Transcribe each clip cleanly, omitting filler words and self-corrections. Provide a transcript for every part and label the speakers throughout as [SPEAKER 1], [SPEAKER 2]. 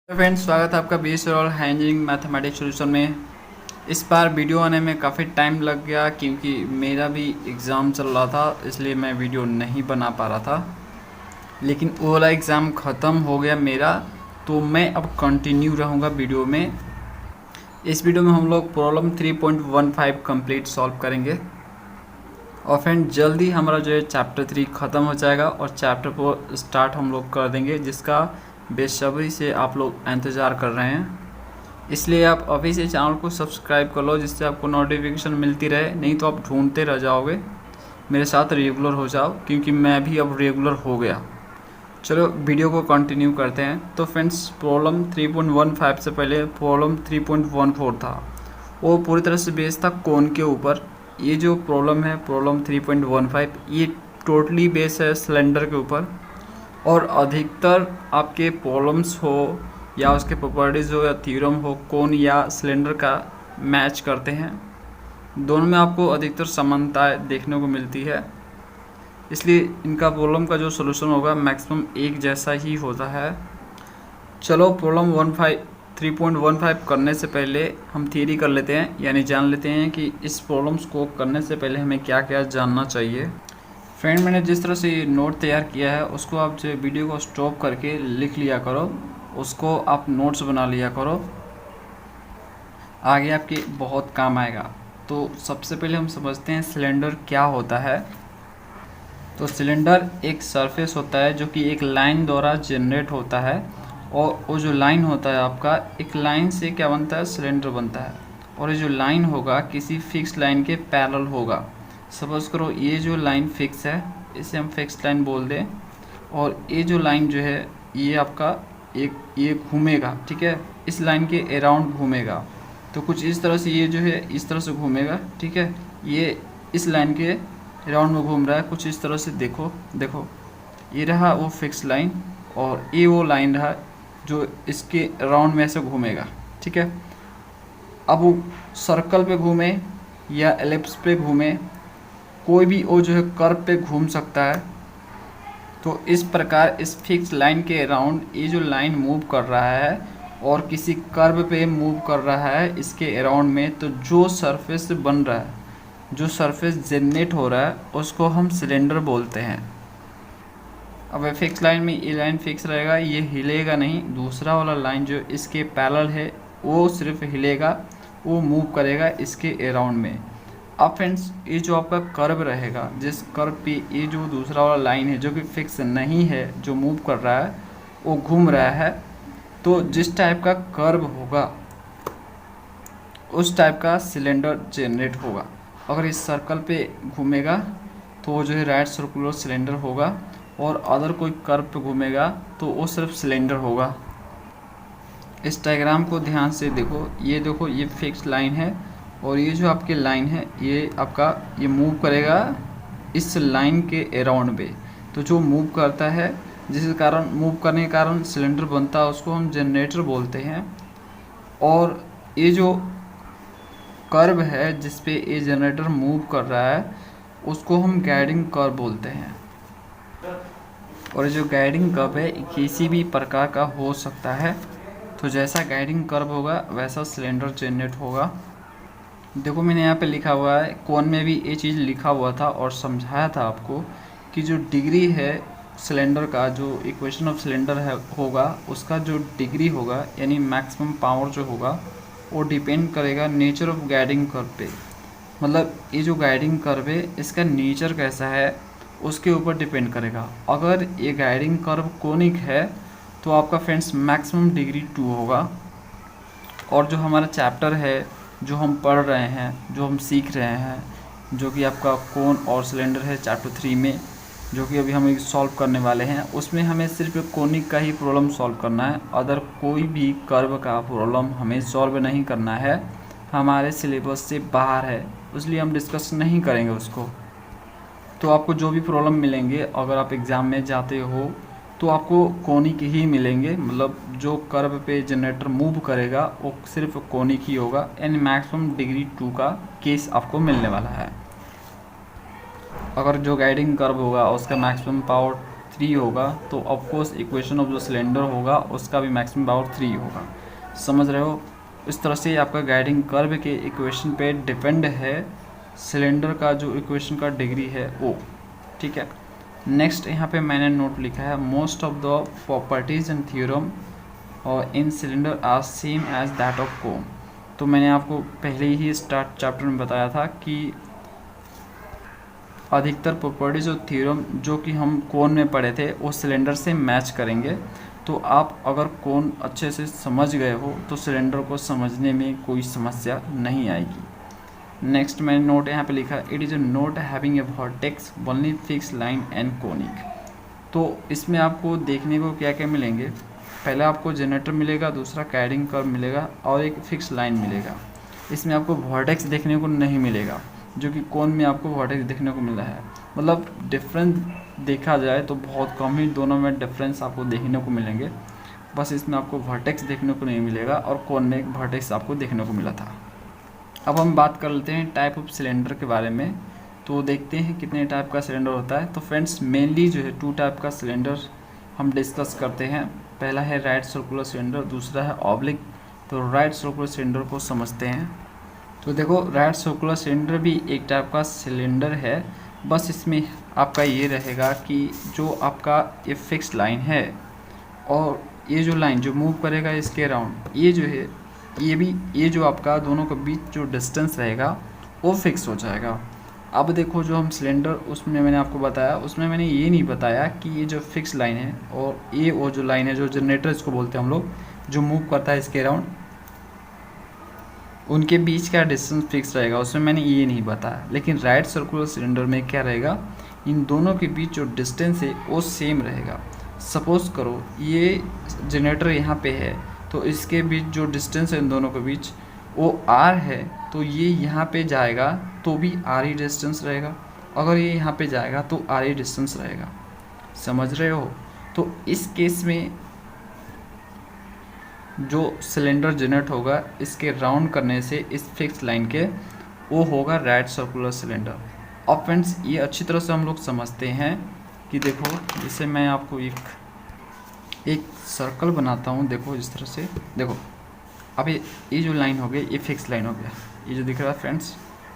[SPEAKER 1] Friends, स्वागत है आपका बीएससी और इंजीनियरिंग मैथमेटिक्स सॉल्यूशन में। इस बार वीडियो आने में काफ़ी टाइम लग गया क्योंकि मेरा भी एग्ज़ाम चल रहा था, इसलिए मैं वीडियो नहीं बना पा रहा था। लेकिन वो वाला एग्ज़ाम ख़त्म हो गया मेरा, तो मैं अब कंटिन्यू रहूँगा वीडियो में। इस वीडियो में हम लोग प्रॉब्लम 3.15 कंप्लीट सॉल्व करेंगे और फ्रेंड जल्दी हमारा जो है चैप्टर 3 ख़त्म हो जाएगा और चैप्टर 4 स्टार्ट हम लोग कर देंगे, जिसका बेसब्री से आप लोग इंतज़ार कर रहे हैं। इसलिए आप अभी से चैनल को सब्सक्राइब कर लो, जिससे आपको नोटिफिकेशन मिलती रहे। नहीं तो आप ढूंढते रह जाओगे। मेरे साथ रेगुलर हो जाओ, क्योंकि मैं भी अब रेगुलर हो गया। चलो वीडियो को कंटिन्यू करते हैं। तो फ्रेंड्स, प्रॉब्लम 3.15 से पहले प्रॉब्लम 3.14 था। वो पूरी तरह से बेस्ड था कोन के ऊपर। ये जो प्रॉब्लम है प्रॉब्लम 3.15, ये टोटली बेस है सिलेंडर के ऊपर। और अधिकतर आपके प्रॉब्लम्स हो या उसके प्रॉपर्टीज़ हो या थ्योरम हो, कोन या सिलेंडर का मैच करते हैं। दोनों में आपको अधिकतर समानताएं देखने को मिलती है, इसलिए इनका प्रॉब्लम का जो सलूशन होगा मैक्सिमम एक जैसा ही होता है। चलो प्रॉब्लम 3.15 करने से पहले हम थियरी कर लेते हैं, यानी जान लेते हैं कि इस प्रॉब्लम्स को करने से पहले हमें क्या क्या जानना चाहिए। फ्रेंड, मैंने जिस तरह से नोट तैयार किया है उसको आप जो वीडियो को स्टॉप करके लिख लिया करो, उसको आप नोट्स बना लिया करो, आगे आपके बहुत काम आएगा। तो सबसे पहले हम समझते हैं सिलेंडर क्या होता है। तो सिलेंडर एक सरफेस होता है जो कि एक लाइन द्वारा जनरेट होता है, और वो जो लाइन होता है आपका, एक लाइन से क्या बनता है, सिलेंडर बनता है। और ये जो लाइन होगा किसी फिक्स लाइन के पैरेलल होगा। सपोज करो ये जो लाइन फिक्स है, इसे हम फिक्स लाइन बोल दें, और ये जो लाइन जो है ये आपका ये घूमेगा, ठीक है, इस लाइन के अराउंड घूमेगा। तो कुछ इस तरह से ये जो है इस तरह से घूमेगा, ठीक है, ये इस लाइन के राउंड में घूम रहा है कुछ इस तरह से। देखो ये रहा वो फिक्स लाइन, और ये वो लाइन रहा जो इसके राउंड में ऐसे घूमेगा, ठीक है। अब वो सर्कल पे घूमे या एलिप्स पे घूमे, कोई भी वो जो है कर्व पे घूम सकता है। तो इस प्रकार इस फिक्स लाइन के अराउंड ये जो लाइन मूव कर रहा है और किसी कर्व पे मूव कर रहा है इसके अराउंड में, तो जो सरफेस बन रहा है, जो सरफेस जनरेट हो रहा है, उसको हम सिलेंडर बोलते हैं। अब फिक्स लाइन में ये लाइन फिक्स रहेगा, ये हिलेगा नहीं। दूसरा वाला लाइन जो इसके पैरेलल है वो सिर्फ हिलेगा, वो मूव करेगा इसके अराउंड में। अब फ्रेंड्स, ये जो आपका कर्व रहेगा, जिस कर्व पे ये जो दूसरा वाला लाइन है जो कि फिक्स नहीं है, जो मूव कर रहा है, वो घूम रहा है, तो जिस टाइप का कर्व होगा उस टाइप का सिलेंडर जनरेट होगा। अगर इस सर्कल पे घूमेगा तो वो जो है राइट सर्कुलर सिलेंडर होगा, और अदर कोई कर्व पे घूमेगा तो वो सिर्फ सिलेंडर होगा। इस डायग्राम को ध्यान से देखो, ये फिक्स लाइन है, और ये जो आपकी लाइन है ये आपका ये मूव करेगा इस लाइन के अराउंड पे। तो जो मूव करता है, जिस कारण मूव करने के कारण सिलेंडर बनता है, उसको हम जनरेटर बोलते हैं। और ये जो कर्व है जिस पे ये जनरेटर मूव कर रहा है उसको हम गाइडिंग कर्व बोलते हैं। और जो गाइडिंग कर्व है किसी भी प्रकार का हो सकता है, तो जैसा गाइडिंग कर्व होगा वैसा सिलेंडर जनरेट होगा। देखो मैंने यहाँ पे लिखा हुआ है, कोन में भी ये चीज़ लिखा हुआ था और समझाया था आपको कि जो डिग्री है सिलेंडर का, जो इक्वेशन ऑफ सिलेंडर है होगा, उसका जो डिग्री होगा यानी मैक्सिमम पावर जो होगा, वो डिपेंड करेगा नेचर ऑफ गाइडिंग कर्व पे। मतलब ये जो गाइडिंग कर्व है इसका नेचर कैसा है उसके ऊपर डिपेंड करेगा। अगर ये गाइडिंग कर्व कोनिक है तो आपका फ्रेंड्स मैक्सिमम डिग्री 2 होगा। और जो हमारा चैप्टर है, जो हम पढ़ रहे हैं, जो हम सीख रहे हैं, जो कि आपका कोन और सिलेंडर है चैप्टर 3 में, जो कि अभी हम सॉल्व करने वाले हैं, उसमें हमें सिर्फ कोनिक का ही प्रॉब्लम सॉल्व करना है। अदर कोई भी कर्व का प्रॉब्लम हमें सॉल्व नहीं करना है, हमारे सिलेबस से बाहर है, इसलिए हम डिस्कस नहीं करेंगे उसको। तो आपको जो भी प्रॉब्लम मिलेंगे अगर आप एग्ज़ाम में जाते हो तो आपको कोनिक ही मिलेंगे। मतलब जो कर्व पे जनरेटर मूव करेगा वो सिर्फ कोनिक ही होगा, यानी मैक्सिमम डिग्री 2 का केस आपको मिलने वाला है। अगर जो गाइडिंग कर्व होगा उसका मैक्सिमम पावर 3 होगा तो ऑफकोर्स इक्वेशन ऑफ जो सिलेंडर होगा उसका भी मैक्सिमम पावर 3 होगा। समझ रहे हो? इस तरह से आपका गाइडिंग कर्व के इक्वेशन पे डिपेंड है सिलेंडर का जो इक्वेशन का डिग्री है वो। ठीक है, नेक्स्ट यहाँ पे मैंने नोट लिखा है most of the properties and theorem और in cylinder are same as that of cone. तो मैंने आपको पहले ही स्टार्ट चैप्टर में बताया था कि अधिकतर प्रॉपर्टीज और थ्योरम जो कि हम कोन में पढ़े थे वो सिलेंडर से मैच करेंगे। तो आप अगर कोन अच्छे से समझ गए हो तो सिलेंडर को समझने में कोई समस्या नहीं आएगी। नेक्स्ट मैंने नोट यहाँ पे लिखा it is a note having a vertex only fix line and conic. तो इसमें आपको देखने को क्या क्या मिलेंगे, पहले आपको जनरेटर मिलेगा, दूसरा गाइडिंग कर्व मिलेगा और एक फिक्स लाइन मिलेगा। इसमें आपको वर्टेक्स देखने को नहीं मिलेगा जो कि कोन में आपको वर्टेक्स देखने को मिल रहा है। मतलब डिफरेंस देखा जाए तो बहुत कम ही दोनों में डिफरेंस आपको देखने को मिलेंगे, बस इसमें आपको वर्टेक्स देखने को नहीं मिलेगा और कोन में एक वर्टेक्स आपको देखने को मिला था। अब हम बात कर लेते हैं टाइप ऑफ सिलेंडर के बारे में। तो देखते हैं कितने टाइप का सिलेंडर होता है। तो फ्रेंड्स मेनली जो है 2 टाइप का सिलेंडर हम डिस्कस करते हैं। पहला है राइट सर्कुलर सिलेंडर, दूसरा है ऑब्लिक। तो राइट सर्कुलर सिलेंडर को समझते हैं। तो देखो राइट सर्कुलर सिलेंडर भी एक टाइप का सिलेंडर है, बस इसमें आपका ये रहेगा कि जो आपका ये फिक्स लाइन है और ये जो लाइन जो मूव करेगा इसके अराउंड, ये जो है ये जो आपका दोनों के बीच जो डिस्टेंस रहेगा वो फिक्स हो जाएगा। अब देखो जो हम सिलेंडर उसमें मैंने आपको बताया, उसमें मैंने ये नहीं बताया कि ये जो फिक्स लाइन है और ये वो जो लाइन है जो जनरेटर इसको बोलते हैं हम लोग, जो मूव करता है इसके अराउंड, उनके बीच का डिस्टेंस फिक्स रहेगा, उसमें मैंने ये नहीं बताया। लेकिन राइट सर्कुलर सिलेंडर में क्या रहेगा, इन दोनों के बीच जो डिस्टेंस है वो सेम रहेगा। सपोज़ करो ये जनरेटर यहाँ पे है तो इसके बीच जो डिस्टेंस है इन दोनों के बीच वो r है, तो ये यहाँ पे जाएगा तो भी r ही डिस्टेंस रहेगा, अगर ये यहाँ पे जाएगा तो r ही डिस्टेंस रहेगा। समझ रहे हो? तो इस केस में जो सिलेंडर जनरेट होगा इसके राउंड करने से इस फिक्स लाइन के, वो होगा राइट सर्कुलर सिलेंडर। अब फ्रेंड्स ये अच्छी तरह से हम लोग समझते हैं कि देखो जैसे मैं आपको एक सर्कल बनाता हूँ। देखो इस तरह से, देखो अब ये जो लाइन हो गई ये फिक्स लाइन हो गया, ये जो दिख रहा है फ्रेंड्स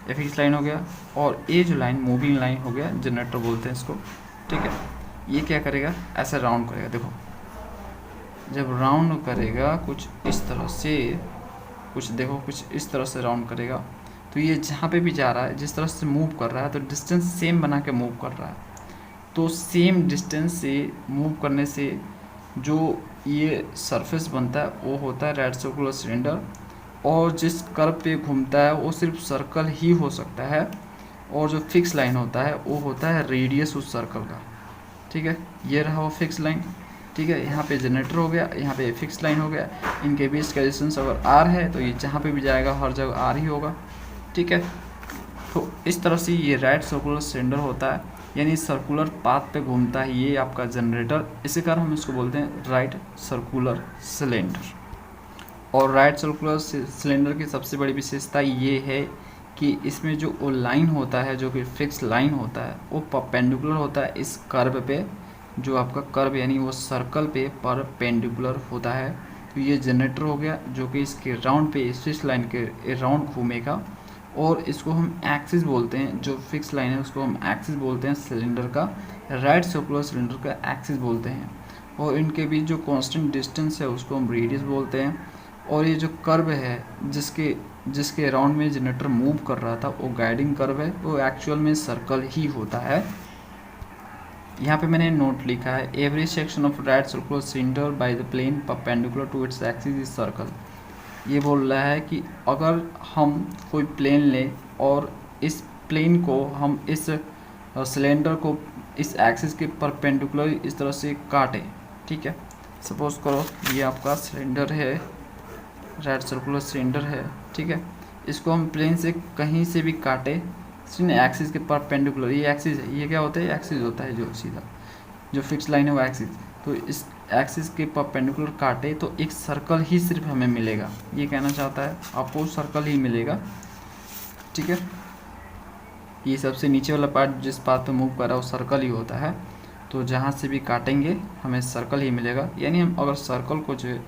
[SPEAKER 1] ये फिक्स लाइन हो गया, और ये जो लाइन मूविंग लाइन हो गया, जनरेटर बोलते हैं इसको। ठीक है, ये क्या करेगा, ऐसे राउंड करेगा। देखो जब राउंड करेगा कुछ इस तरह से, कुछ देखो कुछ इस तरह से राउंड करेगा, तो ये जहाँ पे भी जा रहा है जिस तरह से मूव कर रहा है तो डिस्टेंस सेम बना के मूव कर रहा है। तो सेम डिस्टेंस से मूव करने से जो ये सरफेस बनता है वो होता है राइट सर्कुलर सिलेंडर, और जिस कर्व पे घूमता है वो सिर्फ सर्कल ही हो सकता है, और जो फिक्स लाइन होता है वो होता है रेडियस उस सर्कल का। ठीक है, ये रहा वो फिक्स लाइन। ठीक है, यहाँ पे जनरेटर हो गया, यहाँ पे फिक्स लाइन हो गया, इनके बीच का डिस्टेंस अगर r है तो ये जहाँ पे भी जाएगा हर जगह r ही होगा। ठीक है, तो इस तरह से ये राइट सर्कुलर सिलेंडर होता है, यानी सर्कुलर पाथ पे घूमता है ये आपका जनरेटर, इसी कारण हम इसको बोलते हैं राइट सर्कुलर सिलेंडर। और राइट सर्कुलर सिलेंडर की सबसे बड़ी विशेषता ये है कि इसमें जो वो लाइन होता है जो कि फिक्स लाइन होता है वो परपेंडिकुलर होता है इस कर्व पे, जो आपका कर्व यानी वो सर्कल पे परपेंडिकुलर होता है। तो ये जनरेटर हो गया जो कि इसके राउंड पे इस फिक्स लाइन के राउंड घूमेगा, और इसको हम एक्सिस बोलते हैं, जो फिक्स लाइन है उसको हम एक्सिस बोलते हैं सिलेंडर का, राइट सर्कुलर सिलेंडर का एक्सिस बोलते हैं। और इनके बीच जो कांस्टेंट डिस्टेंस है उसको हम रेडियस बोलते हैं। और ये जो कर्व है जिसके अराउंड में जनरेटर मूव कर रहा था वो गाइडिंग कर्व है, वो एक्चुअल में सर्कल ही होता है। यहाँ पे मैंने नोट लिखा है every section of right circular cylinder by the plane perpendicular to its axis is circle. ये बोल रहा है कि अगर हम कोई प्लेन लें और इस प्लेन को हम इस सिलेंडर को इस एक्सिस के परपेंडिकुलर इस तरह से काटें। ठीक है, सपोज करो ये आपका सिलेंडर है, राइट सर्कुलर सिलेंडर है। ठीक है, इसको हम प्लेन से कहीं से भी काटें एक्सिस के परपेंडिकुलर, ये एक्सिस है, ये क्या होता है, एक्सिस होता है जो सीधा जो फिक्स लाइन है वो एक्सिस। तो इस एक्सिस के परपेंडिकुलर काटे तो एक सर्कल ही सिर्फ हमें मिलेगा, ये कहना चाहता है आपको सर्कल ही मिलेगा। ठीक है, ये सबसे नीचे वाला पार्ट जिस पाथ पे मूव कर रहा है वो सर्कल ही होता है। तो जहाँ से भी काटेंगे हमें सर्कल ही मिलेगा। यानी हम अगर सर्कल को जो है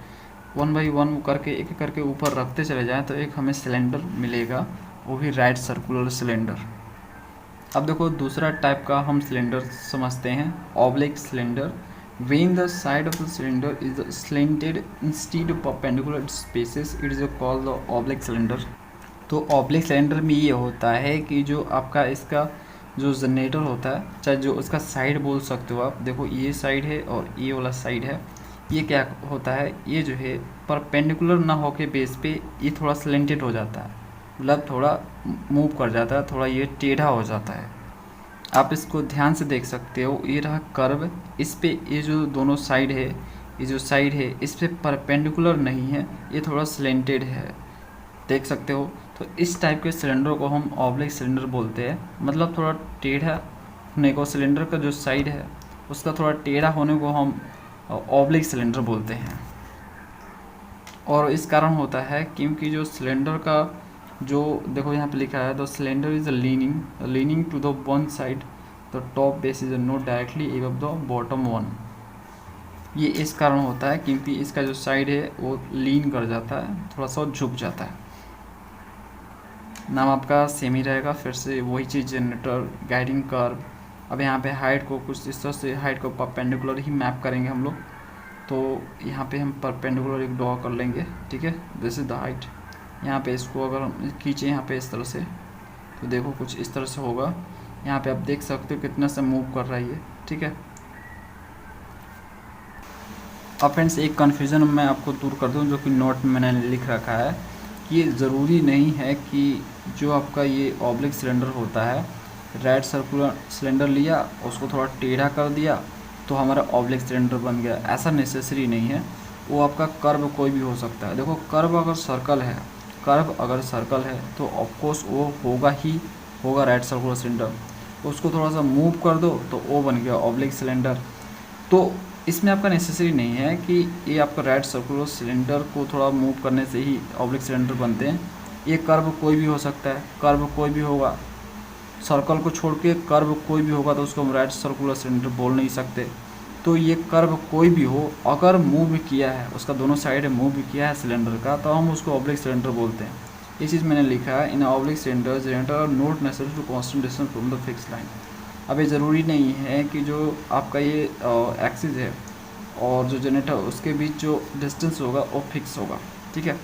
[SPEAKER 1] 1 बाई 1 करके एक एक करके ऊपर रखते चले जाएं तो एक हमें सिलेंडर मिलेगा, वो भी राइट सर्कुलर सिलेंडर। अब देखो दूसरा टाइप का हम सिलेंडर समझते हैं, oblique cylinder. When the side of the cylinder is slanted instead of perpendicular spaces, it is called the oblique cylinder। तो ऑब्लिक सिलेंडर में ये होता है कि जो आपका इसका जो जनरेटर होता है, चाहे जो उसका साइड बोल सकते हो आप, देखो ये साइड है और ये वाला साइड है, ये क्या होता है, ये जो है परपेंडिकुलर ना होके बेस पे ये थोड़ा स्लेंटेड हो जाता है, मतलब थोड़ा मूव कर जाता है, थोड़ा ये टेढ़ा हो जाता है। आप इसको ध्यान से देख सकते हो, ये रहा कर्व, इस पे ये जो दोनों साइड है, ये जो साइड है इस पे परपेंडिकुलर नहीं है, ये थोड़ा स्लेंटेड है, देख सकते हो। तो इस टाइप के सिलेंडर को हम ऑब्लिक सिलेंडर बोलते हैं, मतलब थोड़ा टेढ़ा होने को, सिलेंडर का जो साइड है उसका थोड़ा टेढ़ा होने को हम ऑब्लिक सिलेंडर बोलते हैं। और इस कारण होता है क्योंकि जो सिलेंडर का जो देखो यहाँ पे लिखा है, the cylinder is leaning to the one side, the top base is not directly above the bottom one. ये इस कारण होता है क्योंकि इसका जो साइड है वो लीन कर जाता है, थोड़ा सा झुक जाता है। नाम आपका सेम ही रहेगा, फिर से वही चीज़, जनरेटर, गाइडिंग कर्व। अब यहाँ पे हाइट को कुछ इस तरह से, हाइट को परपेंडिकुलर ही मैप करेंगे हम लोग। तो यहाँ पे हम परपेंडिकुलर एक ड्रॉ कर लेंगे, ठीक है, दिस इज द हाइट। यहाँ पे इसको अगर हम खींचे यहाँ पे इस तरह से, तो देखो कुछ इस तरह से होगा। यहाँ पे आप देख सकते हो कितना से मूव कर रहा है ये, ठीक है। अब फ्रेंड्स एक कन्फ्यूज़न मैं आपको दूर कर दूँ, जो कि नोट में मैंने लिख रखा है कि ये ज़रूरी नहीं है कि जो आपका ये ऑब्लिक सिलेंडर होता है, राइट सर्कुलर सिलेंडर लिया, उसको थोड़ा टेढ़ा कर दिया तो हमारा ऑब्लिक सिलेंडर बन गया, ऐसा नेसेसरी नहीं है। वो आपका कर्व कोई भी हो सकता है। देखो कर्व अगर सर्कल है तो ऑफकोर्स वो होगा ही होगा राइट सर्कुलर सिलेंडर। उसको थोड़ा सा मूव कर दो तो वो बन गया ऑब्लिक सिलेंडर। तो इसमें आपका नेसेसरी नहीं है कि ये आपका राइट सर्कुलर सिलेंडर को थोड़ा मूव करने से ही ऑब्लिक सिलेंडर बनते हैं। ये कर्व कोई भी हो सकता है, कर्व कोई भी होगा, सर्कल को छोड़ के कर्व कोई भी होगा तो उसको हम राइट सर्कुलर सिलेंडर बोल नहीं सकते। तो ये कर्व कोई भी हो, अगर मूव किया है, उसका दोनों साइड मूव किया है सिलेंडर का, तो हम उसको ऑब्लिक सिलेंडर बोलते हैं। ये चीज़ मैंने लिखा है, in oblique cylinder generator are not necessary to constant distance from the fix line. अब ये ज़रूरी नहीं है कि जो आपका ये एक्सिस है और जो जनरेटर उसके बीच जो डिस्टेंस होगा वो फिक्स होगा, ठीक है।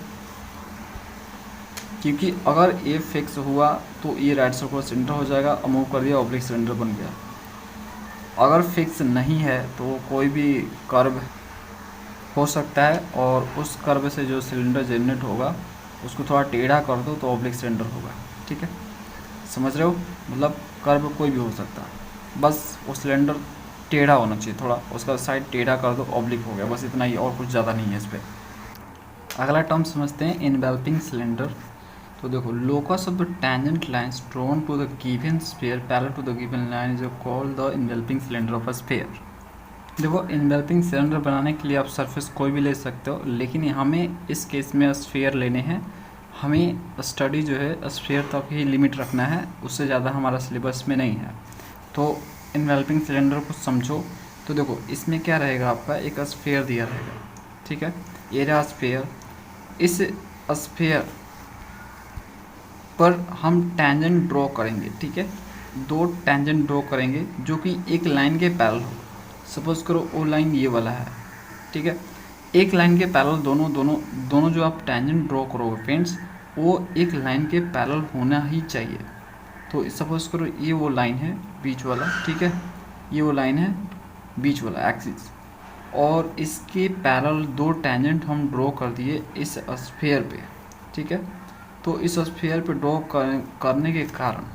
[SPEAKER 1] क्योंकि अगर ये फिक्स हुआ तो ये राइट सर्कुलर सिलेंडर हो जाएगा और मूव कर दिया ऑब्लिक सिलेंडर बन गया। अगर फिक्स नहीं है तो कोई भी कर्व हो सकता है और उस कर्व से जो सिलेंडर जनरेट होगा उसको थोड़ा टेढ़ा कर दो तो ऑब्लिक सिलेंडर होगा, ठीक है। समझ रहे हो, मतलब कर्व कोई भी हो सकता है, बस वो सिलेंडर टेढ़ा होना चाहिए, थोड़ा उसका साइड टेढ़ा कर दो ऑब्लिक हो गया, बस इतना ही, और कुछ ज़्यादा नहीं है इस पर। अगला टर्म समझते हैं इनवेल्पिंग सिलेंडर। तो देखो, locus of the tangent lines drawn to the given sphere parallel to the given line is called the enveloping cylinder of a sphere. देखो, इनवेल्पिंग सिलेंडर बनाने के लिए आप सरफेस कोई भी ले सकते हो, लेकिन हमें इस केस में स्फीयर लेने हैं। हमें स्टडी जो है स्फीयर तक ही लिमिट रखना है, उससे ज़्यादा हमारा सिलेबस में नहीं है। तो इनवेल्पिंग सिलेंडर को समझो। तो देखो, इसमें क्या रहेगा, आपका एक स्फीयर दिया रहेगा, ठीक है, ये रहा स्फीयर। इस स्फीयर पर हम टेंजेंट ड्रॉ करेंगे, ठीक है, 2 टेंजेंट ड्रॉ करेंगे जो कि एक लाइन के पैरेलल हो। सपोज करो वो लाइन ये वाला है, ठीक है, एक लाइन के पैरेलल दोनों जो आप टेंजेंट ड्रॉ करोगे फ्रेंड्स, वो एक लाइन के पैरेलल होना ही चाहिए। तो सपोज करो ये वो लाइन है बीच वाला, ठीक है, ये वो लाइन है बीच वाला एक्सिस, और इसके पैरेलल 2 टेंजेंट हम ड्रॉ कर दिए इस स्फीयर पे, ठीक है। तो इस स्फीयर पे ड्रॉ करने के कारण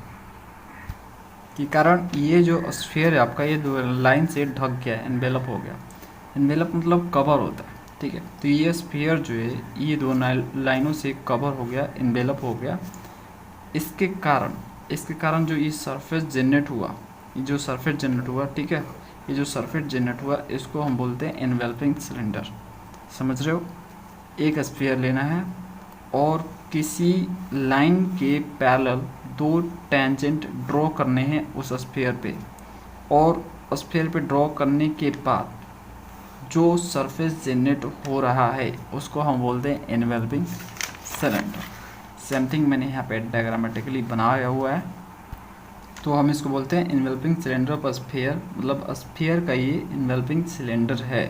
[SPEAKER 1] ये जो स्फीयर है आपका, ये 2 लाइन से ढक गया है, एनवेलप हो गया। एनवेलप मतलब कवर होता है, ठीक है। तो ये स्फीयर जो है ये 2 लाइनों से कवर हो गया, एनवेलप हो गया। इसके कारण जो ये सरफेस जनरेट हुआ, ठीक है, ये जो सरफेस जनरेट हुआ इसको हम बोलते हैं एनवेल्पिंग सिलेंडर। समझ रहे हो, एक स्फीयर लेना है और किसी लाइन के पैरेलल 2 टेंजेंट ड्रॉ करने हैं उस स्फीयर पे, और स्फीयर पे ड्रॉ करने के बाद जो सरफेस जनरेट हो रहा है उसको हम बोलते हैं इन्वेल्पिंग सिलेंडर। सेम थिंग मैंने यहाँ पे डायग्रामेटिकली बनाया हुआ है, तो हम इसको बोलते हैं इन्वेल्पिंग सिलेंडर ऑफ स्फीयर, मतलब स्फीयर का ये इन्वेल्पिंग सिलेंडर है।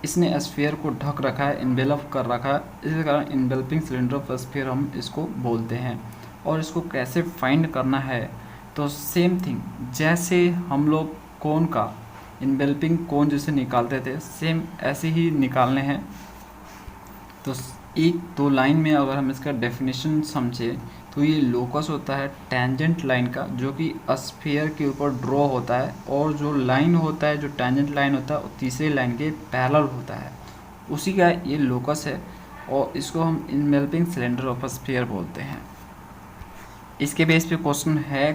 [SPEAKER 1] इसने स्फीयर को ढक रखा है, इन्वेलप कर रखा है, इसी कारण इन्वेल्पिंग सिलेंडर ऑफ स्फीयर हम इसको बोलते हैं। और इसको कैसे फाइंड करना है, तो सेम थिंग जैसे हम लोग कोन का इन्वेल्पिंग कोन जैसे निकालते थे, सेम ऐसे ही निकालने हैं। तो एक दो लाइन में अगर हम इसका डेफिनेशन समझे तो ये लोकस होता है टेंजेंट लाइन का, जो कि स्फीयर के ऊपर ड्रॉ होता है, और जो लाइन होता है, जो टेंजेंट लाइन होता है, वो तीसरी लाइन के पैरेलल होता है, उसी का ये लोकस है, और इसको हम इन्वेल्पिंग सिलेंडर ऑफ स्फीयर बोलते हैं। इसके बेस पे क्वेश्चन है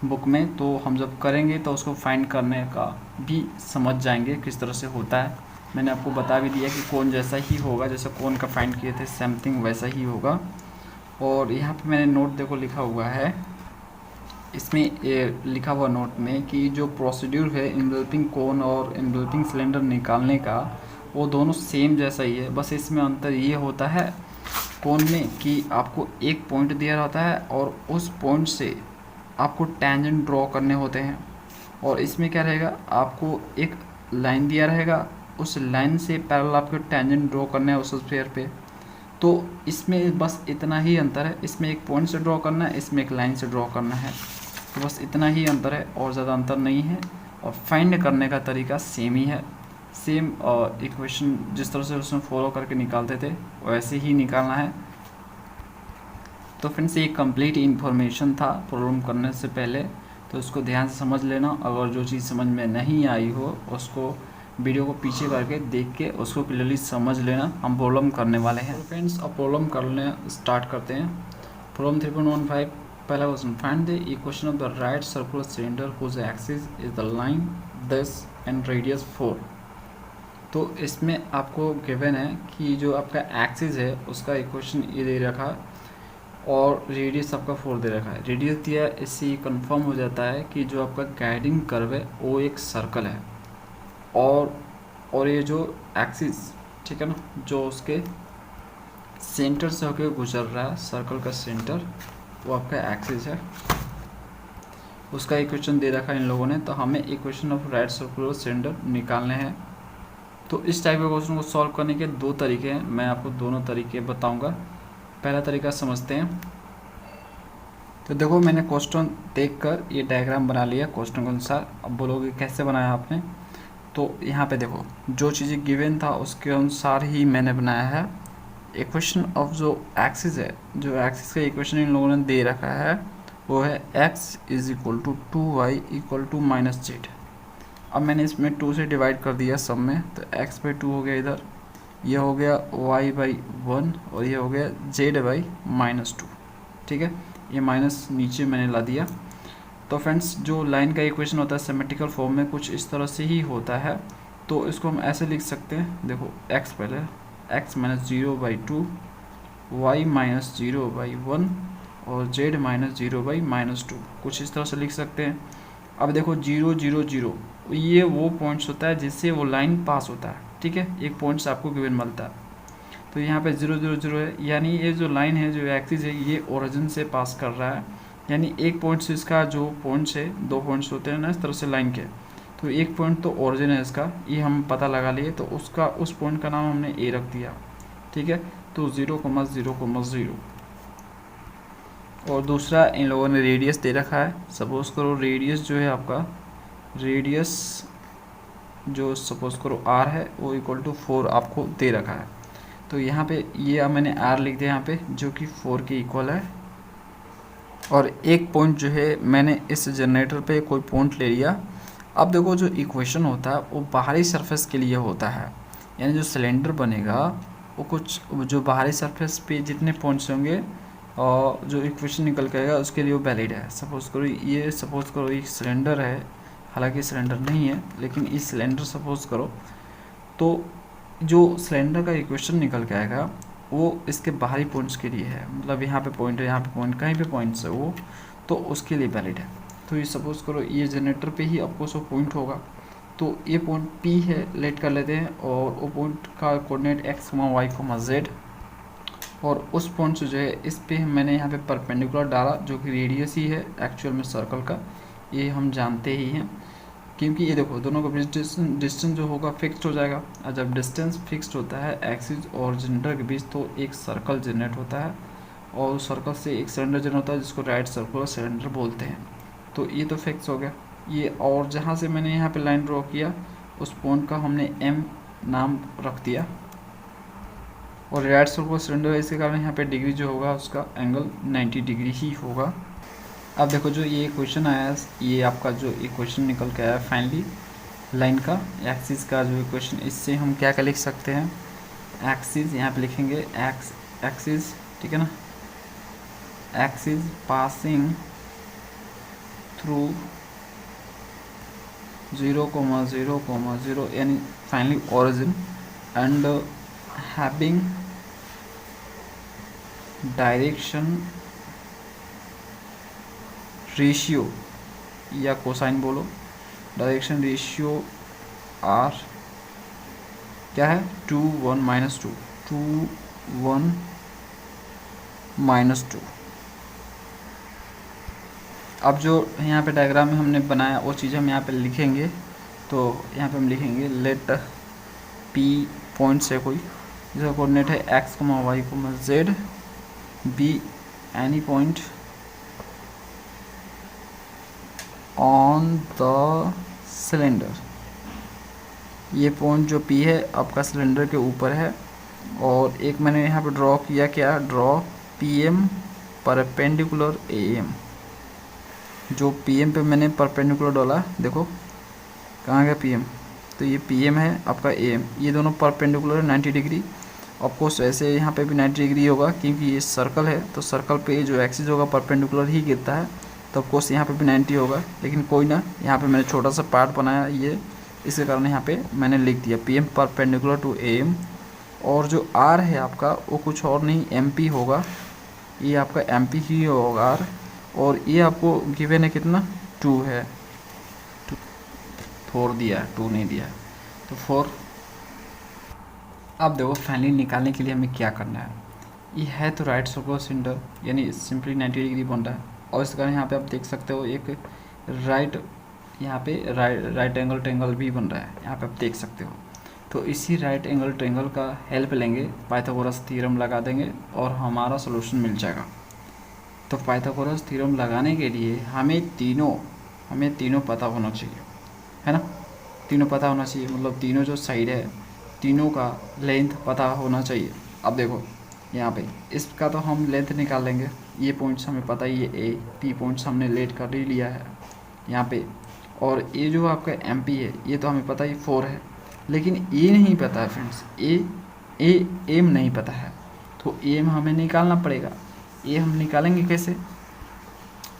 [SPEAKER 1] बुक में, तो हम जब करेंगे तो उसको फाइंड करने का भी समझ जाएंगे किस तरह से होता है। मैंने आपको बता भी दिया कि कौन जैसा ही होगा, जैसे कौन का फाइंड किए थे सेम थिंग वैसा ही होगा। और यहाँ पे मैंने नोट देखो लिखा हुआ है, इसमें लिखा हुआ नोट में कि जो प्रोसीड्यूर है इन्वेल्पिंग कोन और इन्वेल्पिंग सिलेंडर निकालने का, वो दोनों सेम जैसा ही है, बस इसमें अंतर ये होता है कोन में कि आपको एक पॉइंट दिया रहता है और उस पॉइंट से आपको टेंजेंट ड्रॉ करने होते हैं। और इसमें क्या रहेगा, आपको एक लाइन दिया रहेगा, उस लाइन से पैरेलल आपको टेंजेंट ड्रॉ करना है उस स्फीयर पे। तो इसमें बस इतना ही अंतर है, इसमें एक पॉइंट से ड्रॉ करना है, इसमें एक लाइन से ड्रॉ करना है, तो बस इतना ही अंतर है और ज़्यादा अंतर नहीं है। और फाइंड करने का तरीका सेम ही है, सेम इक्वेशन जिस तरह से उसमें फॉलो करके निकालते थे वैसे ही निकालना है। तो फ्रेंड्स ये कंप्लीट इन्फॉर्मेशन था प्रॉब्लम करने से पहले, तो इसको ध्यान से समझ लेना। अगर जो चीज़ समझ में नहीं आई हो उसको वीडियो को पीछे करके देख के उसको क्लियरली समझ लेना, हम प्रॉब्लम करने वाले हैं। तो फ्रेंड्स अब प्रॉब्लम करने स्टार्ट करते हैं। प्रॉब्लम 3.15 पहला question, find the equation of the right circular cylinder whose axis is the line 10 and radius 4। तो इसमें आपको गिवन है कि जो आपका एक्सिस है उसका इक्वेशन ये दे रखा है और रेडियस आपका 4 दे रखा है। रेडियस दिया है, इससे कंफर्म हो जाता है कि जो आपका गाइडिंग कर्व है वो एक सर्कल है, और ये जो एक्सिस, ठीक है ना, जो उसके सेंटर से होकर गुजर रहा है, सर्कल का सेंटर, वो आपका एक्सिस है। उसका इक्वेशन दे रखा है इन लोगों ने, तो हमें equation of right circular cylinder निकालने हैं। तो इस टाइप के क्वेश्चन को सॉल्व करने के दो तरीके हैं, मैं आपको दोनों तरीके बताऊंगा। पहला तरीका समझते हैं। तो देखो मैंने क्वेश्चन देखकर ये डायग्राम बना लिया क्वेश्चन के अनुसार। अब बोलोगे कैसे बनाया आपने, तो यहाँ पे देखो जो चीज़ें गिवन था उसके अनुसार ही मैंने बनाया है। इक्वेशन ऑफ जो एक्सिस है, जो एक्सिस का इक्वेशन इन लोगों ने दे रखा है वो है x is equal to 2y equal to -z। अब मैंने इसमें 2 से डिवाइड कर दिया सब में, तो x/2 हो गया इधर, ये हो गया y/1 और ये हो गया z/-2। ठीक है, ये माइनस नीचे मैंने ला दिया। तो फ्रेंड्स जो लाइन का इक्वेशन होता है सिमेट्रिकल फॉर्म में कुछ इस तरह से ही होता है, तो इसको हम ऐसे लिख सकते हैं। देखो x पहले x - 0/2, y - 0/1 और z - 0/-2, कुछ इस तरह से लिख सकते हैं। अब देखो 0 0 0 ये वो पॉइंट्स होता है जिससे वो लाइन पास होता है, ठीक है, एक पॉइंट से आपको गिवन मिलता है। तो यहाँ पे 0 0 0 है, यानी ये जो लाइन है, जो एक्सिस है, ये ओरिजिन से पास कर रहा है, यानी एक पॉइंट से इसका जो पॉइंट्स है, दो पॉइंट्स होते हैं ना इस तरह से लाइन के, तो एक पॉइंट तो ओरिजिन है इसका, ये हम पता लगा लिए, तो उसका उस पॉइंट का नाम हमने ए रख दिया। ठीक है, तो 0,0,0। और दूसरा इन लोगों ने रेडियस दे रखा है। सपोज़ करो रेडियस जो है आपका, रेडियस जो सपोज़ करो r है वो इक्वल टू 4 आपको दे रखा है। तो यहाँ पे ये मैंने r लिख दिया यहाँ पे, जो कि 4 के इक्वल है। और एक पॉइंट जो है मैंने इस जनरेटर पे कोई पॉइंट ले लिया। अब देखो जो इक्वेशन होता है वो बाहरी सरफेस के लिए होता है, यानी जो सिलेंडर बनेगा वो कुछ जो बाहरी सरफेस पे जितने पॉइंट्स होंगे और जो इक्वेशन निकल के आएगा उसके लिए वो वैलिड है। सपोज़ करो ये एक सिलेंडर है, हालांकि सिलेंडर नहीं है लेकिन इस सिलेंडर सपोज़ करो, तो जो सिलेंडर का इक्वेशन निकल के आएगा वो इसके बाहरी पॉइंट्स के लिए है, मतलब यहाँ पे पॉइंट है, यहाँ पे पॉइंट, कहीं पे पॉइंट्स है वो, तो उसके लिए वैलिड है। तो ये सपोज़ करो ये जनरेटर पे ही आपको सो पॉइंट होगा, तो ये पॉइंट P है, लेट कर लेते हैं, और वो पॉइंट का कोऑर्डिनेट x, y, z, और उस पॉइंट से जो है इस पे मैंने यहाँ पे परपेंडिकुलर डाला, जो कि रेडियस ही है एक्चुअल में सर्कल का, ये हम जानते ही हैं, क्योंकि ये देखो दोनों का बीच डिस्टेंस जो होगा फिक्स्ड हो जाएगा, और जब डिस्टेंस फिक्स्ड होता है एक्सिस और जनरेटर के बीच तो एक सर्कल जनरेट होता है, और उस सर्कल से एक सिलेंडर जनरेट होता है जिसको राइट सर्कुलर सिलेंडर बोलते हैं। तो ये तो फिक्स हो गया ये, और जहाँ से मैंने यहाँ पे लाइन ड्रॉ किया उस पॉइंट का हमने M नाम रख दिया, और राइट सर्कुलर सिलेंडर है, इसके कारण यहाँ पे डिग्री जो होगा उसका एंगल 90 डिग्री ही होगा। अब देखो जो ये क्वेश्चन आया, ये आपका जो ये क्वेश्चन निकल के आया फाइनली लाइन का एक्सिस का जो क्वेश्चन, इससे हम क्या क्या लिख सकते हैं, एक्सिस यहाँ पे लिखेंगे एक्सिस, ठीक है ना, एक्सिस पासिंग थ्रू 0,0,0 यानी finally origin, and having direction ratio या कोसाइन बोलो, डायरेक्शन रेशियो आर क्या है 2, 1, -2, 2, 1, -2। अब जो यहाँ पे डायग्राम में हमने बनाया वो चीज़ हम यहाँ पे लिखेंगे, तो यहाँ पे हम लिखेंगे लेट P पॉइंट से कोई जिसका कोऑर्डिनेट है x, y, z, be any point on the cylinder. ये पॉइंट जो P है आपका सिलेंडर के ऊपर है, और एक मैंने यहाँ पे ड्रॉ किया, क्या ड्रॉ PM परपेंडिकुलर AM, जो PM पे मैंने परपेंडिकुलर डाला, देखो कहाँ गया PM, तो ये PM है आपका AM, ये दोनों परपेंडिकुलर 90 डिग्री। ऑफकोर्स ऐसे यहाँ पे भी 90 डिग्री होगा क्योंकि ये सर्कल है, तो सर्कल पे जो एक्सिस होगा परपेंडिकुलर ही गिरता है, तो ऑफकोर्स यहाँ पे भी 90 होगा, लेकिन कोई ना, यहाँ पे मैंने छोटा सा पार्ट बनाया ये, इसके कारण यहाँ पे मैंने लिख दिया PM परपेंडिकुलर टू AM। और जो R है आपका वो कुछ और नहीं MP होगा, ये आपका MP ही होगा R, और ये आपको गिवन है कितना 2 है, 4 दिया है, 2 नहीं दिया है, तो 4। अब देखो फाइनली निकालने के लिए हमें क्या करना है, ये है तो राइट सर्कुलर सिलेंडर यानी सिंपली 90 डिग्री बन रहा है, और इस कारण यहाँ पे आप देख सकते हो एक राइट, यहाँ पे राइट एंगल ट्रायंगल भी बन रहा है, यहाँ पे आप देख सकते हो। तो इसी राइट एंगल ट्रायंगल का हेल्प लेंगे, पाइथागोरस थ्योरम लगा देंगे और हमारा सोल्यूशन मिल जाएगा। तो पाइथागोरस थ्योरम लगाने के लिए हमें तीनों पता होना चाहिए, है ना, तीनों पता होना चाहिए, मतलब तीनों जो साइड है तीनों का लेंथ पता होना चाहिए। अब देखो यहाँ पे इसका तो हम लेंथ निकाल लेंगे, ये पॉइंट्स हमें पता ही है, P पॉइंट्स हमने लेट कर ही लिया है यहाँ पे, और ये जो आपका MP है ये तो हमें पता ही 4 है, लेकिन ये नहीं पता है फ्रेंड्स, एम नहीं पता है, तो एम हमें निकालना पड़ेगा। ये हम निकालेंगे कैसे,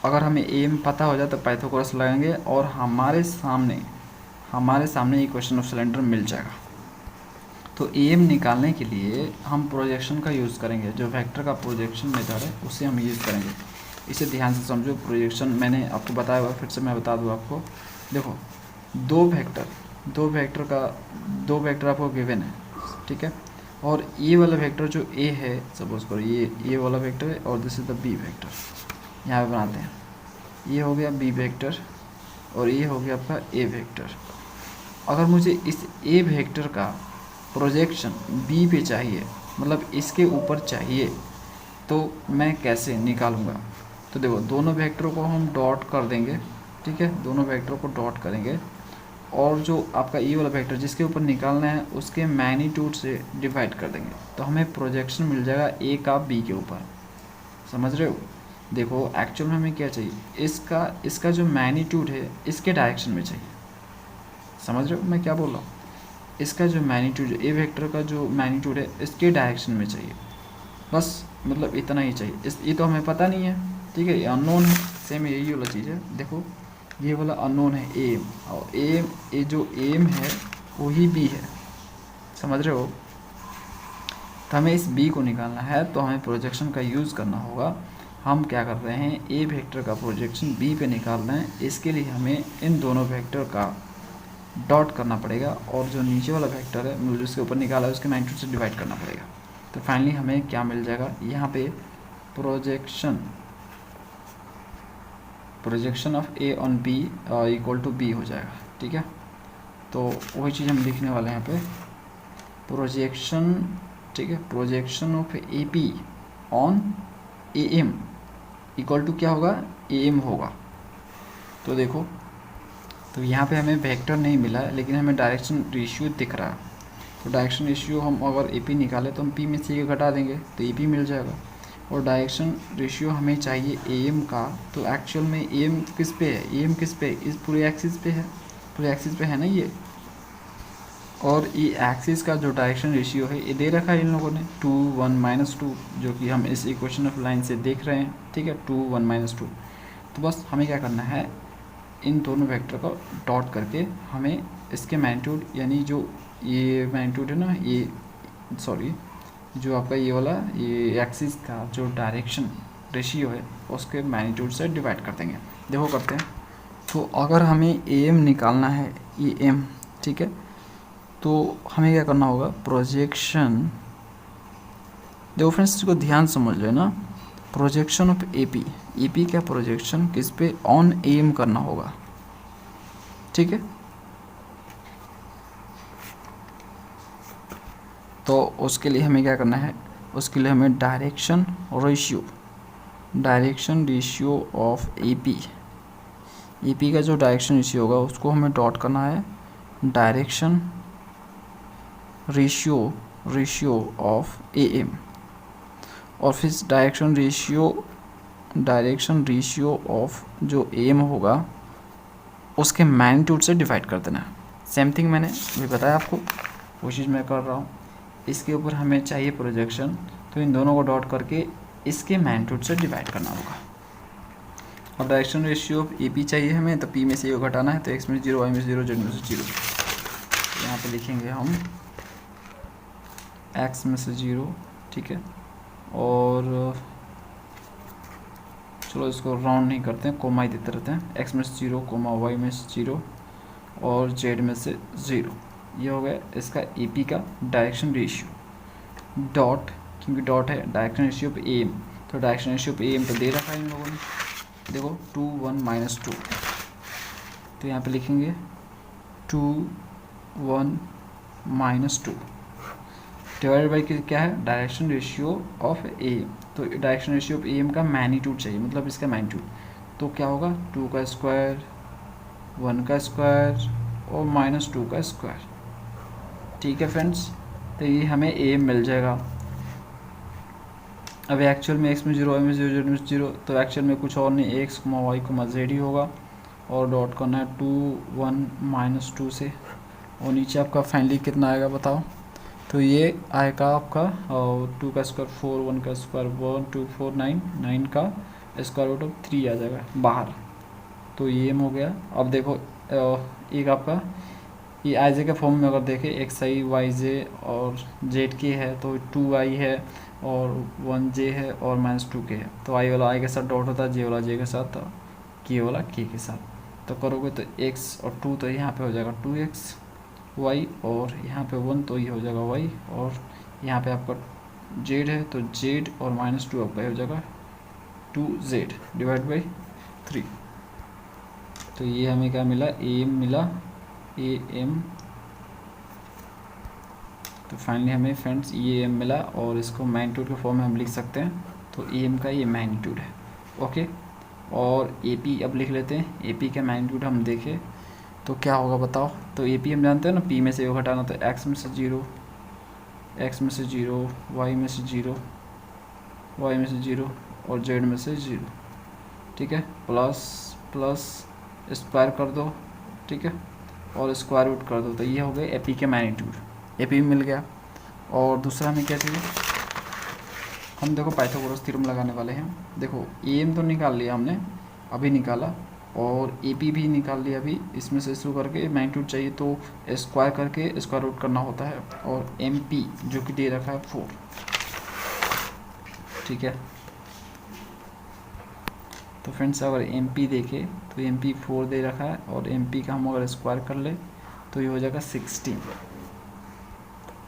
[SPEAKER 1] अगर हमें एम पता हो जाए तो पाइथागोरस लगाएंगे और हमारे सामने ये क्वेश्चन ऑफ सिलेंडर मिल जाएगा। तो एम निकालने के लिए हम प्रोजेक्शन का यूज़ करेंगे, जो वेक्टर का प्रोजेक्शन मेथड है उसे हम यूज़ करेंगे। इसे ध्यान से समझो, प्रोजेक्शन मैंने आपको बताया हुआ, फिर से मैं बता दूँ आपको। देखो दो वेक्टर आपको गिवन है, ठीक है, और ये वाला वेक्टर जो ए है, सपोज करो ये वाला वेक्टर है और this is the B vector, यहाँ पे बनाते हैं, ये हो गया बी वेक्टर और ये हो गया आपका ए वेक्टर। अगर मुझे इस ए वेक्टर का प्रोजेक्शन बी पे चाहिए, मतलब इसके ऊपर चाहिए, तो मैं कैसे निकालूंगा। तो देखो दोनों वेक्टरों को हम डॉट कर देंगे, ठीक है, दोनों वेक्टरों को डॉट करेंगे, और जो आपका ये वाला वेक्टर जिसके ऊपर निकालना है उसके मैग्नीट्यूड से डिवाइड कर देंगे, तो हमें प्रोजेक्शन मिल जाएगा ए का बी के ऊपर। समझ रहे हो, देखो एक्चुअल में हमें क्या चाहिए, इसका जो मैग्नीट्यूड है इसके डायरेक्शन में चाहिए। समझ रहे हो मैं क्या बोल रहा हूँ, इसका जो मैग्नीट्यूड, ए वेक्टर का जो मैग्नीट्यूड है इसके डायरेक्शन में चाहिए, बस मतलब इतना ही चाहिए। ये तो हमें पता नहीं है, ठीक है, ये अननोन है, सेम यही वाला चीज़ है। देखो ये वाला अननोन है एम, और ये जो एम है वही बी है, समझ रहे हो। तो हमें इस बी को निकालना है, तो हमें प्रोजेक्शन का यूज़ करना होगा। हम क्या कर रहे हैं, ए वेक्टर का प्रोजेक्शन बी पे निकालना है। इसके लिए हमें इन दोनों वेक्टर का डॉट करना पड़ेगा और जो नीचे वाला वेक्टर है मतलब जिसके ऊपर निकाला है उसके मैग्नीट्यूड से डिवाइड करना पड़ेगा। तो फाइनली हमें क्या मिल जाएगा, यहाँ पे projection of A on B equal to B हो जाएगा। ठीक है, तो वही चीज़ हम लिखने वाले हैं यहाँ पे, प्रोजेक्शन, ठीक है, projection of A P on A M equal to क्या होगा, ए एम होगा। तो देखो, तो यहाँ पे हमें वेक्टर नहीं मिला है लेकिन हमें डायरेक्शन रेशियो दिख रहा है। तो डायरेक्शन रेशियो हम अगर ए पी निकाले तो हम पी में से ये घटा देंगे तो ए पी मिल जाएगा। और डायरेक्शन रेशियो हमें चाहिए ए एम का, तो एक्चुअल में ए एम किस पे है, ए एम किस पे, इस पूरे एक्सिस पे है, पूरे एक्सिस पे है ना ये। और ये एक्सिस का जो डायरेक्शन रेशियो है ये दे रखा है इन लोगों ने 2 1 -2, जो कि हम इस इक्वेशन ऑफ लाइन से देख रहे हैं। ठीक है, 2 1 -2। तो बस हमें क्या करना है, इन दोनों वेक्टर को डॉट करके हमें इसके मैग्नीट्यूड, यानी जो ये मैग्नीट्यूड है ना, ये सॉरी जो आपका ये वाला ये एक्सिस का जो डायरेक्शन रेशियो है उसके मैग्नीट्यूड से डिवाइड कर देंगे। देखो करते हैं। तो अगर हमें ए एम निकालना है, ए एम, ठीक है, तो हमें क्या करना होगा, प्रोजेक्शन, देखो फ्रेंड्स इसको ध्यान समझ लेना, प्रोजेक्शन ऑफ ए पी का प्रोजेक्शन किस पे, ऑन ए एम करना होगा। ठीक है, तो उसके लिए हमें क्या करना है, उसके लिए हमें direction ratio of A P का जो डायरेक्शन रेशियो होगा उसको हमें डॉट करना है direction ratio of A M, और फिर डायरेक्शन रेशियो ऑफ जो ए एम होगा उसके मैग्नीट्यूड से डिवाइड कर देना है। सेम थिंग मैंने अभी बताया आपको, वो चीज़ मैं कर रहा हूँ। इसके ऊपर हमें चाहिए प्रोजेक्शन, तो इन दोनों को डॉट करके इसके मैग्नीट्यूड से डिवाइड करना होगा। और direction ratio of A P चाहिए हमें, तो पी में से ये घटाना है, तो एक्स में 0, वाई में 0, जेड में से 0। यहाँ पे लिखेंगे हम एक्स में से 0, ठीक है, और चलो इसको राउंड नहीं करते हैं, कोमा ही देते रहते हैं, एक्स में से 0, कोमा वाई में से 0 और जेड में से 0। ये हो गया इसका ए पी का डायरेक्शन रेशियो, डॉट, क्योंकि डॉट है डायरेक्शन रेशियो पे ए एम, तो डायरेक्शन रेशियो पे ए एम तो दे रखा है इन लोगों ने, देखो 2 1 -2, तो यहाँ पे लिखेंगे 2 1 -2 डिवाइडेड बाई क्या है, direction ratio of A M. तो direction ratio of A M का मैग्नीट्यूड चाहिए, मतलब इसका मैग्नीट्यूड, तो क्या होगा 2 का स्क्वायर, 1 का स्क्वायर और -2 का स्क्वायर। ठीक है फ्रेंड्स, तो ये हमें ए एम मिल जाएगा। अब एक्चुअल में एक्स में 0, वाई में 0, जेड में 0, तो एक्चुअल में कुछ और नहीं, एक्स वाई जेड ही होगा, और डॉट करना है 2 1 -2 से, और नीचे आपका फाइनली कितना आएगा बताओ, तो ये आएगा आपका 2 का स्क्वायर 4, 1 का स्क्वायर 1 2 4 9, 9 का स्क्वायर रूट ऑफ 3 आ जाएगा बाहर। तो ये एम हो गया। अब देखो एक आपका ये आई जे के फॉर्म में अगर देखें, एक्स आई वाई जे और जेड के है, तो 2 आई है और 1 जे है और -2 के है, तो आई वाला आई के साथ डॉट होता है, जे वाला जे के साथ, के वाला के साथ। तो करोगे तो x और 2 तो यहाँ पे हो जाएगा 2x y, और यहाँ पे 1 तो ये हो जाएगा y, और यहाँ पे आपका z है तो z और -2 आपका हो जाएगा 2z डिवाइड बाई 3। तो ये हमें क्या मिला, ए एम मिला, ए एम। तो फाइनली हमें फ्रेंड्स ये एम मिला, और इसको मैग्नीट्यूड के फॉर्म में हम लिख सकते हैं, तो ए एम का ये मैग्नीट्यूड है। ओके, और ए पी अब लिख लेते हैं, ए पी का मैग्नीट्यूड हम देखें तो क्या होगा बताओ। तो ए पी हम जानते हैं ना, पी में से वो घटाना, तो एक्स में से 0, एक्स में से 0, वाई में से 0, वाई में से 0 और जेड में से 0। ठीक है, प्लस प्लस स्क्वायर कर दो, ठीक है, और स्क्वायर रूट कर दो, तो ये हो गए ए पी के मैग्नीट्यूड, ए पी मिल गया। और दूसरा हमें क्या चाहिए, हम देखो पाइथागोरस थ्योरम लगाने वाले हैं। देखो ए एम तो निकाल लिया हमने, अभी निकाला, और ए पी भी निकाल लिया अभी, इसमें से शुरू करके मैग्नीट्यूड चाहिए तो स्क्वायर करके स्क्वायर रूट करना होता है, और एम पी जो कि दे रखा है 4। ठीक है, तो फ्रेंड्स अगर एम पी देखें तो एम पी 4 दे रखा है, और एम पी का हम अगर स्क्वायर कर ले तो ये हो जाएगा 16।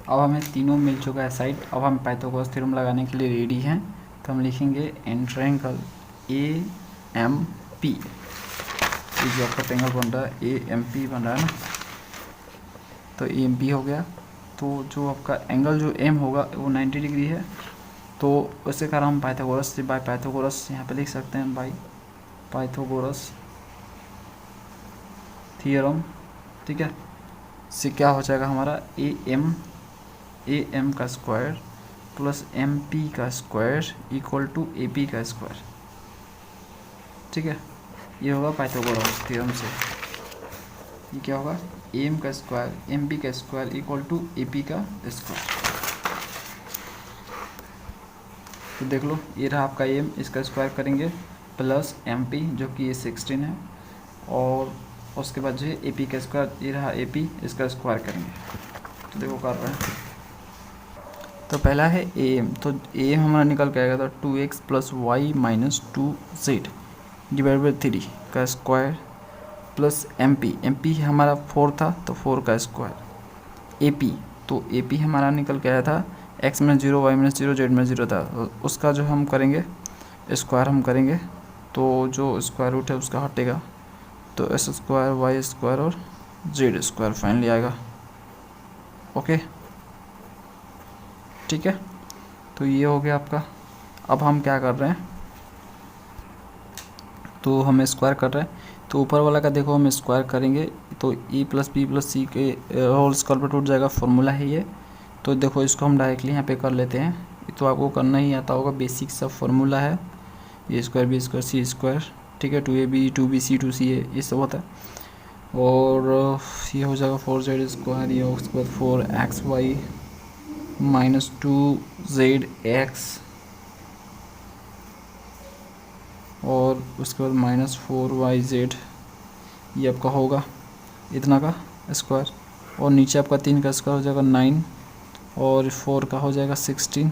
[SPEAKER 1] अब हमें तीनों मिल चुका है साइड। अब हम पाइथागोरस थ्योरम लगाने के लिए रेडी हैं। तो हम लिखेंगे in triangle A M P, ये जो आपका ट्रायंगल बन रहा है ए एम पी बन रहा है ना, तो ए एम पी हो गया। तो जो आपका एंगल जो एम होगा वो 90 डिग्री है, तो उसके कारण हम पाइथागोरस से बाय पाइथागोरस यहाँ पे लिख सकते हैं, बाय पाइथागोरस थ्योरम। ठीक है, इससे क्या हो जाएगा हमारा ए एम का स्क्वायर प्लस एम पी का square equal to A P का स्क्वायर। ठीक है, ये होगा पाइथागोरस थ्योरम से। ये क्या होगा, एम का स्क्वायर एम पी का square equal to A P का स्क्वायर। तो देख लो, ये रहा आपका एम, इसका स्क्वायर करेंगे प्लस एम पी जो कि ये 16 है, और उसके बाद जो है ए पी का स्क्वायर, ये रहा ए पी, इसका स्क्वायर करेंगे। तो देखो कर रहे हैं। तो पहला है ए एम, तो ए एम हमारा निकल के आएगा तो 2x plus Y minus 2z divide by 3 का स्क्वायर प्लस एम पी हमारा 4 था तो 4 का स्क्वायर। ए पी, तो ए पी हमारा निकल के आया था x में 0 y में 0 z में 0 था, तो उसका जो हम करेंगे स्क्वायर हम करेंगे, तो जो स्क्वायर रूट है उसका हटेगा, तो एस स्क्वायर वाई स्क्वायर और जेड स्क्वायर फाइनली आएगा। ओके, ठीक है, तो ये हो गया आपका। अब हम क्या कर रहे हैं, तो हम स्क्वायर कर रहे हैं, तो ऊपर वाला का देखो हम स्क्वायर करेंगे तो e प्लस बी प्लस सी के होल स्क्वायर पर टूट जाएगा, फॉर्मूला है ये। तो देखो इसको हम डायरेक्टली यहाँ पे कर लेते हैं, तो आपको करना ही आता होगा, बेसिक सब फॉर्मूला है, ए स्क्वायर बी स्क्वायर सी स्क्वायर। ठीक है, 2ab 2bc 2ca ये सब होता है। और ये हो जाएगा 4z स्क्वायर, ये उसके बाद 4xy माइनस 2zx, और उसके बाद माइनस 4yz, ये आपका होगा इतना का स्क्वायर। और नीचे आपका 3 का स्क्वायर हो जाएगा 9, और 4 का हो जाएगा 16,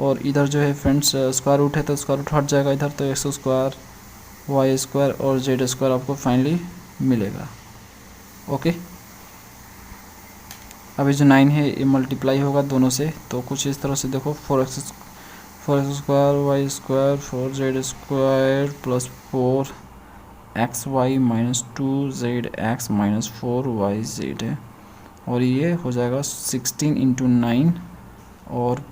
[SPEAKER 1] और इधर जो है फ्रेंड्स स्क्वायर रूट है तो स्क्वायर रूट हट जाएगा इधर, तो x स्क्वायर वाई स्क्वायर और जेड स्क्वायर आपको फाइनली मिलेगा। ओके, अभी जो 9 है ये मल्टीप्लाई होगा दोनों से, तो कुछ इस तरह से देखो 4x square Y square 4z square plus 4xy minus 2zx minus 4yz है, और ये हो जाएगा 16 इंटू 9, और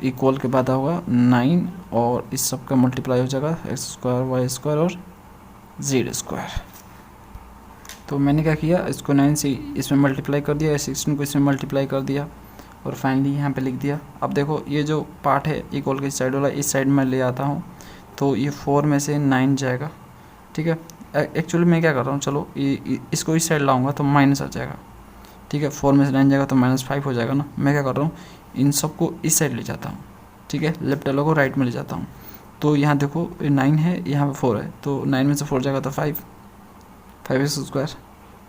[SPEAKER 1] इक्वल के बाद होगा 9, और इस सब का मल्टीप्लाई हो जाएगा एक्स स्क्वायर वाई स्क्वायर और जेड स्क्वायर। तो मैंने क्या किया, इसको 9 से इसमें मल्टीप्लाई कर दिया, 16 को इसमें मल्टीप्लाई कर दिया, और फाइनली यहाँ पे लिख दिया। अब देखो ये जो पार्ट है इक्वल के साइड वाला, इस साइड में ले आता हूँ, तो ये 4 में से 9 जाएगा। ठीक है, एक्चुअली मैं क्या कर रहा हूँ, चलो इसको इस साइड लाऊंगा तो माइनस आ जाएगा। ठीक है, 4 में से 9 जाएगा तो -5 हो जाएगा ना। मैं क्या कर रहा हूँ, इन सबको इस साइड ले जाता हूँ। ठीक है, लेफ्ट वालों को राइट में ले जाता हूँ। तो यहाँ देखो 9 है, यहाँ पे 4 है, तो 9 में से 4 जाएगा तो 5 स्क्वायर।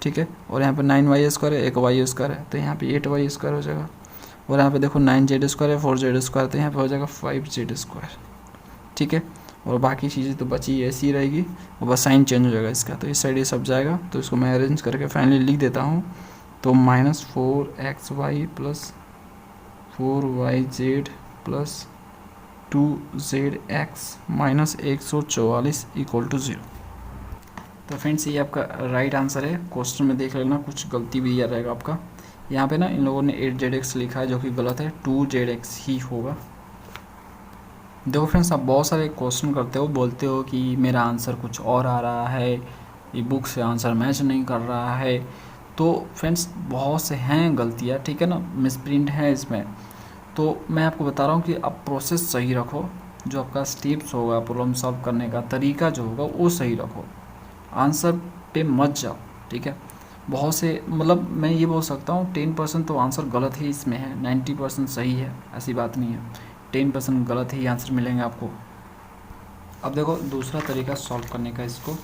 [SPEAKER 1] ठीक है, और यहाँ पे 9y स्क्वायर है, एक y स्क्वायर है, तो यहाँ पे 8y स्क्वायर हो जाएगा। और यहाँ पे देखो 9z स्क्वायर है, 4z स्क्वायर, तो यहाँ पे हो जाएगा 5z स्क्वायर। ठीक है, और बाकी चीज़ें तो बची ऐसी रहेगी, और बस साइन चेंज हो जाएगा इसका, तो इस साइड ये सब जाएगा। तो इसको मैं अरेंज करके फाइनली लिख देता हूँ, तो -4xy plus 4yz plus 2zx minus 144 equal to 0। तो फ्रेंड्स ये आपका राइट आंसर है। क्वेश्चन में देख लेना, कुछ गलती भी दिया रहेगा आपका। यहाँ पे ना इन लोगों ने 8zx लिखा है जो कि गलत है, 2zx ही होगा। देखो फ्रेंड्स, आप बहुत सारे क्वेश्चन करते हो, बोलते हो कि मेरा आंसर कुछ और आ रहा है, ये बुक से आंसर मैच नहीं कर रहा है। तो फ्रेंड्स बहुत से हैं गलतियाँ, ठीक है ना, मिसप्रिंट है इसमें। तो मैं आपको बता रहा हूँ कि आप प्रोसेस सही रखो, जो आपका स्टेप्स होगा, प्रॉब्लम सॉल्व करने का तरीका जो होगा वो सही रखो, आंसर पे मत जाओ। ठीक है, बहुत से मतलब मैं ये बोल सकता हूँ 10% तो आंसर गलत ही इसमें है, 90% सही है, ऐसी बात नहीं है। 10% गलत ही आंसर मिलेंगे आपको। अब देखो दूसरा तरीका सॉल्व करने का, इसको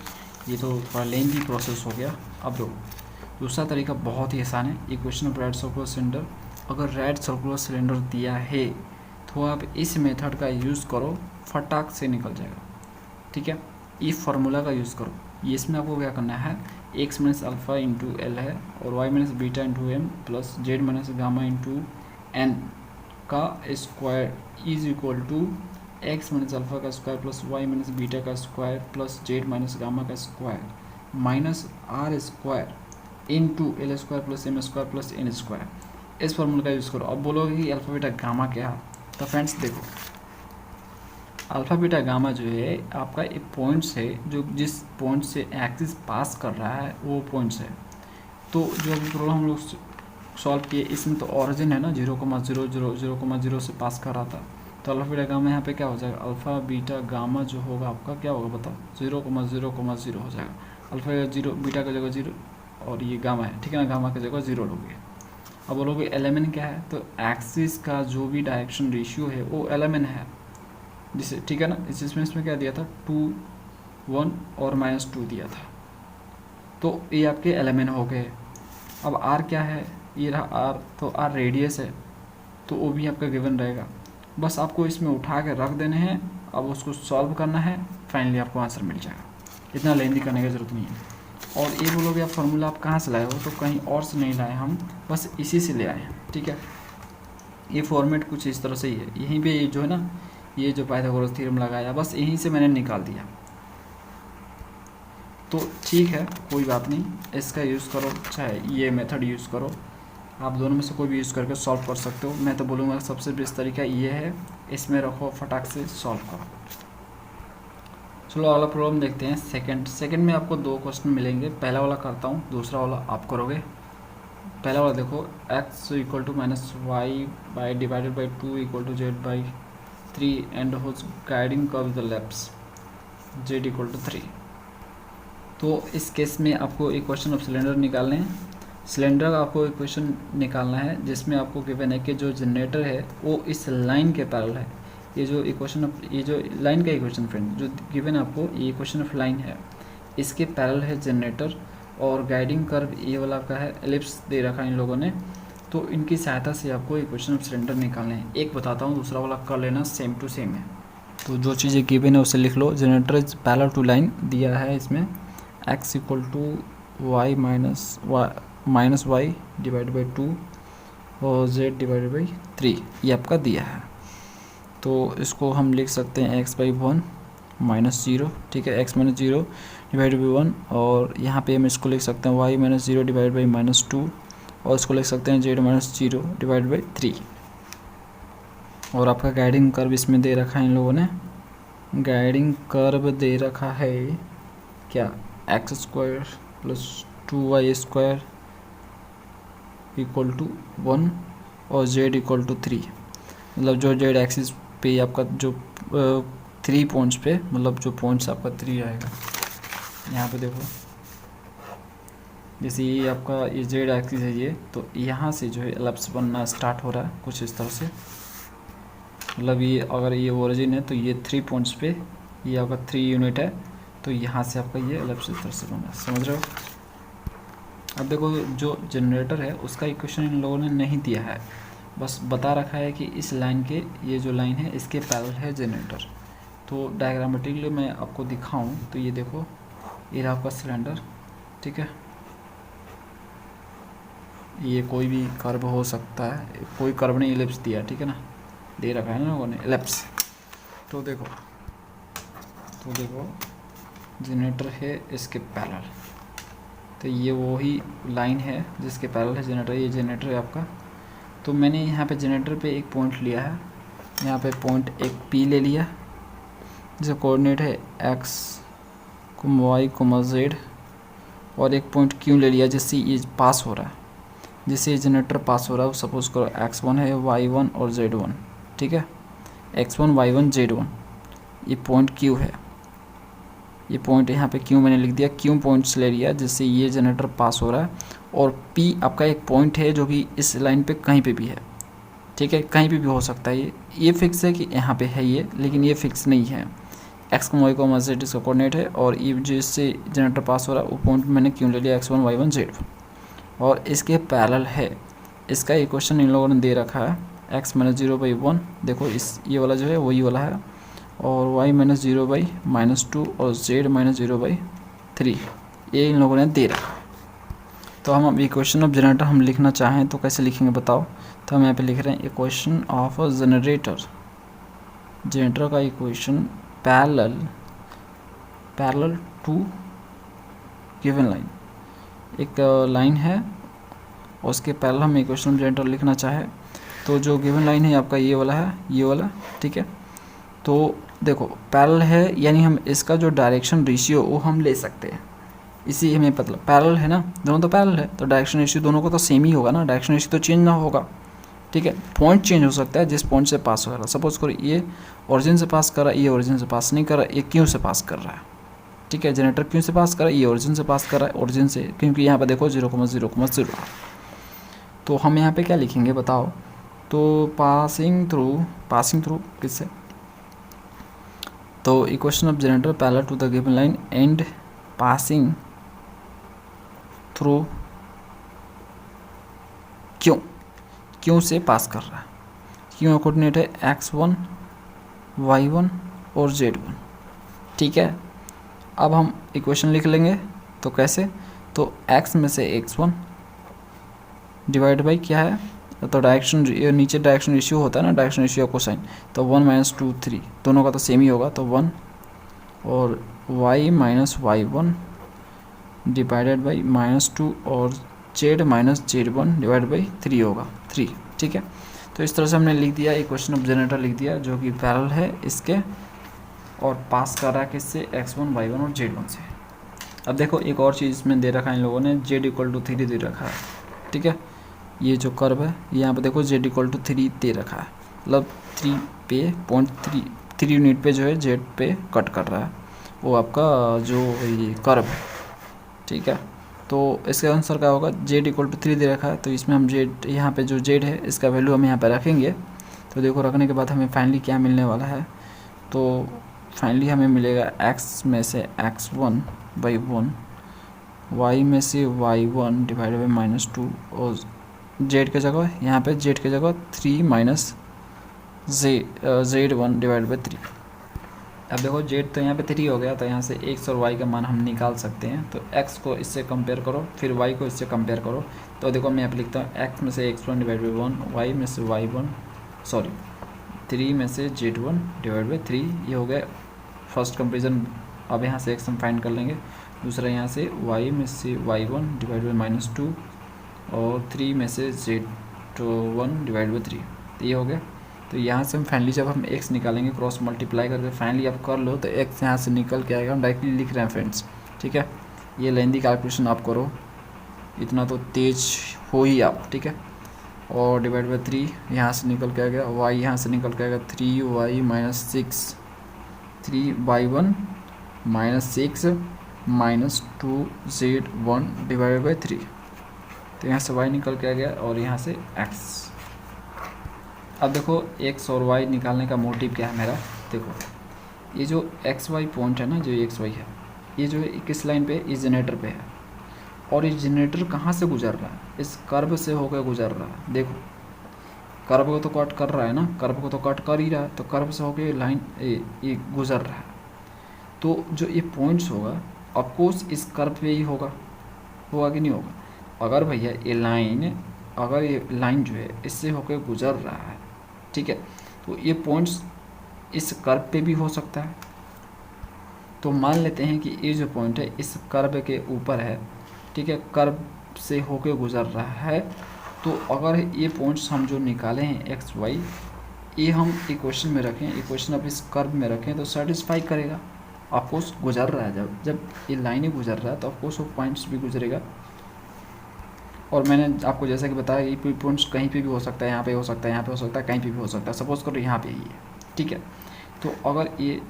[SPEAKER 1] ये तो थोड़ा लेंथी प्रोसेस हो गया। अब देखो दूसरा तरीका बहुत ही आसान है। Equation of right circular cylinder, अगर राइट सर्कुलर सिलेंडर दिया है तो आप इस मेथड का यूज़ करो, फटाक से निकल जाएगा। ठीक है, इफ फार्मूला का यूज़ करो। ये इसमें आपको क्या करना है, x minus alpha into l है और y minus beta into m plus z minus gamma into n का square is equal to x minus alpha का square plus Y minus beta का square plus z minus gamma का square minus r square into l square plus m square plus n square. इस फॉर्मूले का use करो। अब बोलोगे कि अल्फ़ा बीटा गामा क्या है, तो फ्रेंड्स देखो अल्फ़ा बीटा गामा जो है आपका एक पॉइंट से, जो जिस पॉइंट से एक्सिस पास कर रहा है वो पॉइंट से। तो जो अभी प्रॉब्लम हम लोग सॉल्व किए इसमें तो ऑरिजिन है ना 0,00 से पास कर रहा था, तो अल्फ़ा बीटा गामा यहाँ पे क्या हो जाएगा, अल्फ़ा बीटा गामा जो होगा आपका क्या होगा बताओ, 0,0,0 हो जाएगा। अल्फ़ा का 0, बीटा का जगह 0 और ये गामा है, ठीक है ना, गामा की जगह 0 लोगे। अब बोलोगे एलिमेंट क्या है, तो एक्सिस का जो भी डायरेक्शन रेशियो है वो एलिमेंट है, जिसे ठीक है ना। इसमें क्या दिया था 2, 1 और -2 दिया था, तो ये आपके एलिमेंट हो गए। अब आर क्या है, ये रहा आर, तो आर रेडियस है, तो वो भी आपका गिवन रहेगा। बस आपको इसमें उठा के रख देने हैं, अब उसको सॉल्व करना है, फाइनली आपको आंसर मिल जाएगा। इतना लेंदी करने की ज़रूरत नहीं है। और ये बोलोगे आप फार्मूला आप कहाँ से लाए हो, तो कहीं और से नहीं लाए हम, बस इसी से ले आए हैं, ठीक है। ये फॉर्मेट कुछ इस तरह से ही है, यहीं पे जो है ना, ये जो पाइथागोरस थ्योरम लगाया बस यहीं से मैंने निकाल दिया। तो ठीक है, कोई बात नहीं, इसका यूज़ करो, चाहे ये मेथड यूज़ करो, आप दोनों में से कोई भी यूज़ करके सॉल्व कर सकते हो। मैं तो बोलूँगा सबसे बेस्ट तरीका ये है, इसमें रखो, फटाक से सॉल्व करो। चलो अगला प्रॉब्लम देखते हैं। सेकंड में आपको 2 क्वेश्चन मिलेंगे। पहला वाला करता हूँ, दूसरा वाला आप करोगे। पहला वाला देखो, x equal to minus Y by divided by 2 equal to Z by 3 and whose guiding curve the left Z equal to 3। तो इस केस में आपको इक्वेशन ऑफ सिलेंडर निकालने हैं। सिलेंडर का आपको इक्वेशन निकालना है जिसमें आपको गिवन है कि जो जनरेटर है वो इस लाइन के पैरेलल है। ये जो इक्वेशन ऑफ, ये जो लाइन का इक्वेशन फ्रेंड जो गिवन है आपको, ये इक्वेशन ऑफ लाइन है, इसके पैरेलल है जनरेटर, और गाइडिंग कर्व ये वाला का है, एलिप्स दे रखा है इन लोगों ने। तो इनकी सहायता से आपको इक्वेशन ऑफ सिलेंडर निकालने हैं। एक बताता हूँ, दूसरा वाला कर लेना, सेम टू सेम है। तो जो चीज़ें गिवन है उसे लिख लो। Generator is parallel to line दिया है इसमें, x equal to y minus y divide by 2 और z डिवाइडेड बाई 3, ये आपका दिया है। तो इसको हम लिख सकते हैं x/1 -0, ठीक है, x - 0 डिवाइड बाई 1, और यहाँ पे हम इसको लिख सकते हैं y - 0 डिवाइड बाई -2, और इसको लिख सकते हैं z - 0 डिवाइड बाई 3। और आपका गाइडिंग कर्व इसमें दे रखा है इन लोगों ने, गाइडिंग कर्व दे रखा है क्या, x² + 2y² इक्वल टू 1 और z इक्वल टू 3। मतलब जो z एक्सिस पे आपका जो 3 पॉइंट्स पे, मतलब जो पॉइंट्स आपका 3 आएगा, यहाँ पे देखो, जैसे ये आपका ये z एक्सिस है ये, तो यहाँ से जो है एलिप्स बनना स्टार्ट हो रहा है कुछ इस तरह से। मतलब ये अगर ये ओरिजिन है तो ये 3 पॉइंट्स पे ये आपका 3 यूनिट है, तो यहाँ से आपका ये एलिप्स इस तरह से बना, समझ रहे हो। अब देखो जो जनरेटर है उसका इक्वेशन इन लोगों ने नहीं दिया है, बस बता रखा है कि इस लाइन के, ये जो लाइन है इसके पैरेलल है जनरेटर। तो डायग्रामेटिकली मैं आपको दिखाऊं तो ये देखो, ये आपका सिलेंडर, ठीक है, ये कोई भी कर्व हो सकता है, कोई कर्व नहीं, एलिप्स दिया, ठीक है ना, दे रखा है ना लोगों ने एलिप्स। तो देखो जनरेटर है इसके पैरेलल, तो ये वही लाइन है जिसके पैरेलल है जनरेटर, ये जनरेटर है आपका। तो मैंने यहाँ पे जनरेटर पे एक पॉइंट लिया है, यहाँ पे पॉइंट एक P ले लिया, जिसका कोऑर्डिनेट है x, y, z, और एक पॉइंट Q ले लिया जिससे ये पास हो रहा है, जिससे ये जनरेटर पास हो रहा है। सपोज करो x1 है, y1 और z1, ठीक है, x1 y1 z1, ये पॉइंट Q है, ये पॉइंट यहाँ पे Q मैंने लिख दिया, Q पॉइंट्स ले लिया जिससे ये जनरेटर पास हो रहा है। और P आपका एक पॉइंट है जो कि इस लाइन पे कहीं पे भी है, ठीक है, कहीं पे भी हो सकता है। ये फिक्स है कि यहाँ पे है ये, लेकिन ये फिक्स नहीं है। x, y, z इसका कोऑर्डिनेट है, और ये जिससे जनरेटर पास हो रहा है वो पॉइंट मैंने क्यों ले लिया, x1 y1 z1, और इसके पैरेलल है। इसका इक्वेशन इन लोगों ने दे रखा है x - 0/1, देखो इस ये वाला जो है वही वाला है, और y माइनस 0/-2 और z माइनस 0/3, ये इन लोगों ने दे रखा। तो हम अब इक्वेशन ऑफ जनरेटर हम लिखना चाहें तो कैसे लिखेंगे बताओ। तो हम यहाँ पे लिख रहे हैं इक्वेशन ऑफ जनरेटर, जनरेटर का equation parallel to given line. एक लाइन है और उसके पैरेलल हम इक्वेशन ऑफ जनरेटर लिखना चाहे तो जो गिवन लाइन है आपका ये वाला है, ये वाला, ठीक है। तो देखो पैरेलल है यानी हम इसका जो डायरेक्शन रेशियो वो हम ले सकते हैं, इसी हमें पता पैरेलल है ना, दोनों तो पैरेलल है तो डायरेक्शन रेशियो दोनों को तो सेम ही होगा ना, डायरेक्शन रेशियो तो चेंज ना होगा, ठीक है। पॉइंट चेंज हो सकता है जिस पॉइंट से पास हो रहा है। सपोज करो ये ओरिजिन से पास कर रहा है, ये ओरिजिन से पास नहीं कर रहा है, ये क्यों से पास कर रहा है, ठीक है। जनरेटर क्यों से पास कर रहा है, ये ओरिजिन से पास कर रहा है, ओरिजिन से, क्योंकि यहाँ पर देखो 0,0,0। तो हम यहाँ पे क्या लिखेंगे बताओ। तो पासिंग थ्रू किससे, तो equation of generator parallel to the given line and passing through Q से पास कर रहा है। क्यों कोऑर्डिनेट है x1, y1 और z1, ठीक है। अब हम इक्वेशन लिख लेंगे तो कैसे, तो x में से x1 डिवाइड बाई क्या है, तो डायरेक्शन नीचे डायरेक्शन रेशियो होता है ना, डायरेक्शन रेशियो कोसाइन, तो 1 - 2 3 दोनों का तो सेम ही होगा, तो 1 और y minus y1 divided by -2 और z minus z1 divide by 3 होगा 3, ठीक है। तो इस तरह से हमने लिख दिया इक्वेशन ऑफ जनरेटर लिख दिया जो कि पैरेलल है इसके और पास कर रहा है किससे, x1, y1 और z1 से। अब देखो एक और चीज़ इसमें दे रखा है इन लोगों ने, z = 3 दे रखा है, ठीक है। ये जो कर्व है यहाँ पे देखो z = 3 दे रखा है, मतलब 3 पे पॉइंट 3 यूनिट पे जो है z पे कट कर रहा है वो आपका जो ये कर्व है, ठीक है। तो इसके आंसर क्या होगा, z = 3 दे रखा है तो इसमें हम z यहाँ पे जो z है इसका वैल्यू हम यहाँ पे रखेंगे। तो देखो रखने के बाद हमें फाइनली क्या मिलने वाला है, तो फाइनली हमें मिलेगा x में से x1/1, y में से y1 डिवाइड बाई -2 और z के जगह यहाँ पे z के जगह 3 माइनस z1 डिवाइड बाई 3। अब देखो z तो यहाँ पे 3 हो गया तो यहाँ से x और y का मान हम निकाल सकते हैं। तो x को इससे कंपेयर करो फिर y को इससे कंपेयर करो। तो देखो मैं यहाँ पे लिखता हूँ x में से x1 डिवाइड बाई 1, y में से y1 3 में से z1 डिवाइड बाई 3, ये हो गया फर्स्ट कंपेरिजन। अब यहाँ से x हम फाइंड कर लेंगे, दूसरा यहाँ से y में से y1 डिवाइड बाई -2 और 3 में से z1 डिवाइड बाई 3, तो ये हो गया। तो यहाँ से हम फाइनली जब हम x निकालेंगे क्रॉस मल्टीप्लाई करके फाइनली आप कर लो तो x यहाँ से निकल के आएगा। हम डायरेक्टली लिख रहे हैं फ्रेंड्स, ठीक है। ये लेंदी कैलकुलेशन आप करो, इतना तो तेज हो ही आप, ठीक है। और डिवाइड बाई 3 यहाँ से निकल के आ गया, y यहाँ से निकल के आएगा 3y minus 6, 3y1 minus 6 minus 2z1 divide by 3। तो यहाँ से y निकल के आ गया और यहाँ से x। अब देखो x और y निकालने का मोटिव क्या है मेरा, देखो ये जो xy पॉइंट है ना, जो xy है ये जो किस लाइन पे, इस जनरेटर पे है और ये जनरेटर कहाँ से गुजर रहा है, इस कर्व से होकर गुजर रहा है। देखो कर्व को तो कट कर रहा है ना, कर्व को तो कट कर ही रहा है, तो कर्व से होकर लाइन ये गुजर रहा है। तो जो ये पॉइंट्स होगा ऑफकोर्स इस कर्व पे ही होगा कि नहीं होगा। अगर भैया ये लाइन जो है इससे होकर गुजर रहा है, ठीक है, तो ये पॉइंट्स इस कर्व पे भी हो सकता है। तो मान लेते हैं कि ये जो पॉइंट है इस कर्व के ऊपर है, ठीक है, कर्व से होकर गुजर रहा है। तो अगर ये पॉइंट्स हम जो निकाले हैं x y, ये हम इक्वेशन में रखें, इक्वेशन अब इस कर्व में रखें तो सेटिस्फाई करेगा। ऑफकोर्स गुजर रहा है, जब ये लाइनें गुजर रहा है तो ऑफकोर्स वो पॉइंट्स भी गुजरेगा। और मैंने आपको जैसा कि बताया ये पॉइंट्स कहीं पे भी हो सकता है, यहाँ पे हो सकता है, यहाँ पे हो सकता है, कहीं पे भी हो सकता है। सपोज करो यहाँ पे ही है, ठीक है। तो अगर ये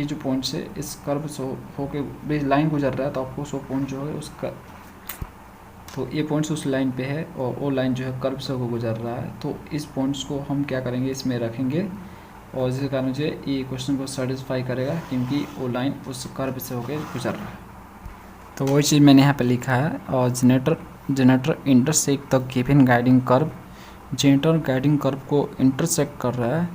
[SPEAKER 1] जो पॉइंट्स है इस कर्व से होके लाइन गुजर रहा है तो आपको वो पॉइंट जो है उसका, तो ये पॉइंट्स उस लाइन पे है और वो लाइन जो है कर्व से होकर गुजर रहा है। तो इस पॉइंट्स को हम क्या करेंगे, इसमें रखेंगे और जिसके कारण जो ये क्वेश्चन को सेटिस्फाई करेगा क्योंकि वो लाइन उस कर्व से होकर गुजर रहा है। तो वही चीज़ मैंने यहाँ पे लिखा है। और generator intersect the given guiding curve, generator guiding curve को इंटरसेक्ट कर रहा है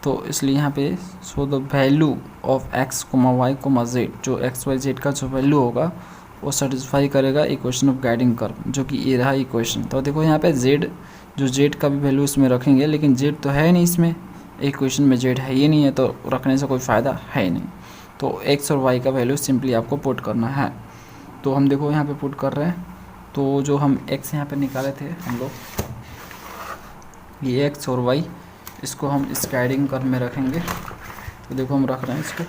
[SPEAKER 1] तो इसलिए यहाँ पे so the value of X comma Y comma Z, जो एक्स वाई जेड का जो वैल्यू होगा वो सेटिस्फाई करेगा इक्वेशन ऑफ गाइडिंग कर्व, जो कि ये रहा इक्वेशन। तो देखो यहाँ पे जेड, जो जेड का भी वैल्यू इसमें रखेंगे, लेकिन जेड तो है नहीं इसमें, इक्वेशन में जेड है ही नहीं है, तो रखने से कोई फ़ायदा है ही नहीं। तो एक्स और वाई का वैल्यू सिंपली आपको पुट करना है। तो हम देखो यहाँ पे पुट कर रहे हैं। तो जो हम एक्स यहाँ पे निकाले थे हम लोग, ये एक्स और वाई, इसको हम इस गाइडिंग कर्व में रखेंगे। तो देखो हम रख रहे हैं इसको।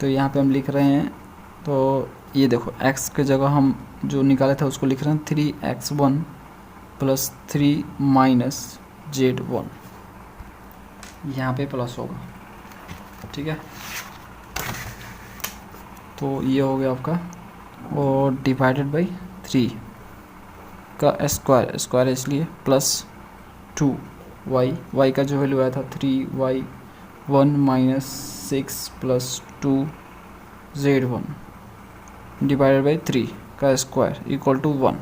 [SPEAKER 1] तो यहाँ पे हम लिख रहे हैं, तो ये देखो एक्स के जगह हम जो निकाले थे उसको लिख रहे हैं 3x1 + 3 - z1, यहाँ पे प्लस होगा, ठीक है। तो ये हो गया आपका, और डिवाइडेड बाई 3 का स्क्वायर, स्क्वायर इसलिए +2y, y का जो वैल्यू आया था 3y1 - 6 + 2z1 डिवाइडेड बाई 3 का स्क्वायर इक्वल टू 1,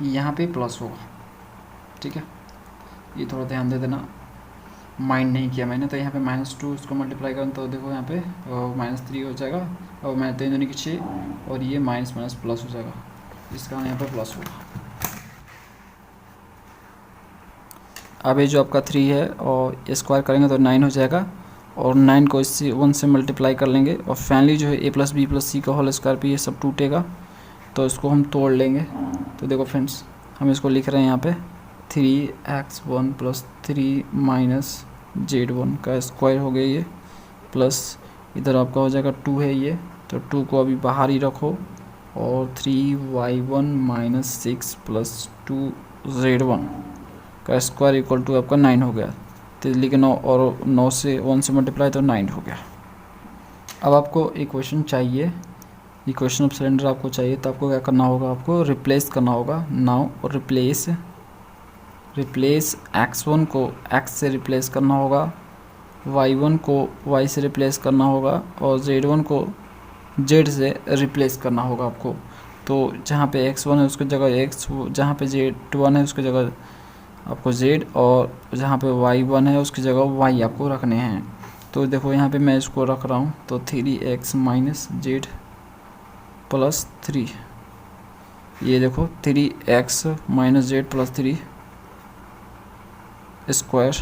[SPEAKER 1] यहाँ पे प्लस होगा, ठीक है। ये थोड़ा ध्यान दे देना, माइंड नहीं किया मैंने। तो यहाँ पे -2 उसको मल्टीप्लाई करें तो देखो यहाँ पे -3 हो जाएगा, और -3 दूनी की 6, और ये माइनस प्लस हो जाएगा, इस कारण यहाँ पे प्लस होगा। अब ये जो आपका 3 है और स्क्वायर करेंगे तो 9 हो जाएगा, और 9 को इससे 1 से मल्टीप्लाई कर लेंगे, और फाइनली जो है a + b + c का होल स्क्वायर पे ये सब टूटेगा, तो इसको हम तोड़ लेंगे। तो देखो फ्रेंड्स, हम इसको लिख रहे हैं यहाँ पे 3x1 + 3 - z1 का स्क्वायर हो गया ये, प्लस इधर आपका हो जाएगा 2 है ये, तो 2 को अभी बाहर ही रखो, और 3y1 - 6 + 2z1 का स्क्वायर इक्वल टू आपका 9 हो गया। तो लेकिन 9 और 9 से 1 से मल्टीप्लाई तो 9 हो गया। अब आपको इक्वेशन चाहिए, इक्वेशन ऑफ सिलेंडर आपको चाहिए, तो आपको क्या करना होगा, आपको रिप्लेस करना होगा। नाउ रिप्लेस x1 को x से रिप्लेस करना होगा, y1 को y से रिप्लेस करना होगा, और z1 को z से रिप्लेस करना होगा आपको। तो जहाँ पे x1 है उसकी जगह x, जहाँ पे z1 है उसकी जगह आपको z, और जहाँ पे y1 है उसकी जगह y आपको रखने हैं। तो देखो यहाँ पे मैं इसको रख रहा हूँ, तो 3x - z + 3, ये देखो 3x - z + 3 स्क्वायर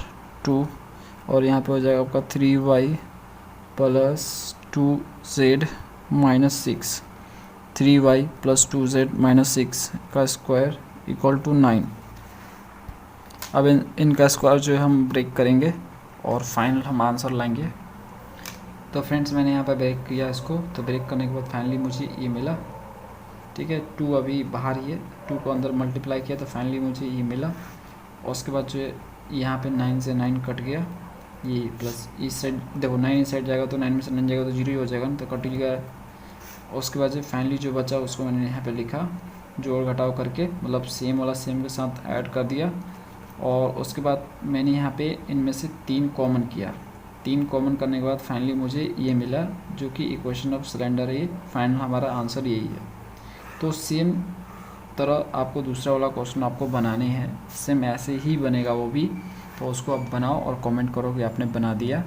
[SPEAKER 1] 2, और यहाँ पे हो जाएगा आपका 3y + 2z - 6, 3y + 2z - 6 का स्क्वायर इक्वल टू 9। अब इनका स्क्वायर जो है हम ब्रेक करेंगे और फाइनल हम आंसर लाएंगे। तो फ्रेंड्स, मैंने यहाँ पर ब्रेक किया इसको, तो ब्रेक करने के बाद फाइनली मुझे ये मिला, ठीक है। 2 अभी बाहर ही है, 2 को अंदर मल्टीप्लाई किया तो फाइनली मुझे ये मिला। और उसके बाद जो है यहाँ पे 9 से 9 कट गया, ये प्लस इस साइड देखो 9 इस साइड जाएगा तो 9 में से 9 जाएगा तो 0 ही हो जाएगा ना, तो कट ही गया। उसके बाद जो फाइनली जो बचा उसको मैंने यहाँ पे लिखा, जोड़ घटाव करके, मतलब सेम वाला सेम के साथ ऐड कर दिया। और उसके बाद मैंने यहाँ पे इनमें से 3 कॉमन किया, 3 कॉमन करने के बाद फाइनली मुझे ये मिला, जो कि इक्वेशन ऑफ सिलेंडर है। फाइनल हमारा आंसर यही है। तो सेम तरह आपको दूसरा वाला क्वेश्चन आपको बनाने हैं, सेम ऐसे ही बनेगा वो भी। तो उसको आप बनाओ और कमेंट करो कि आपने बना दिया,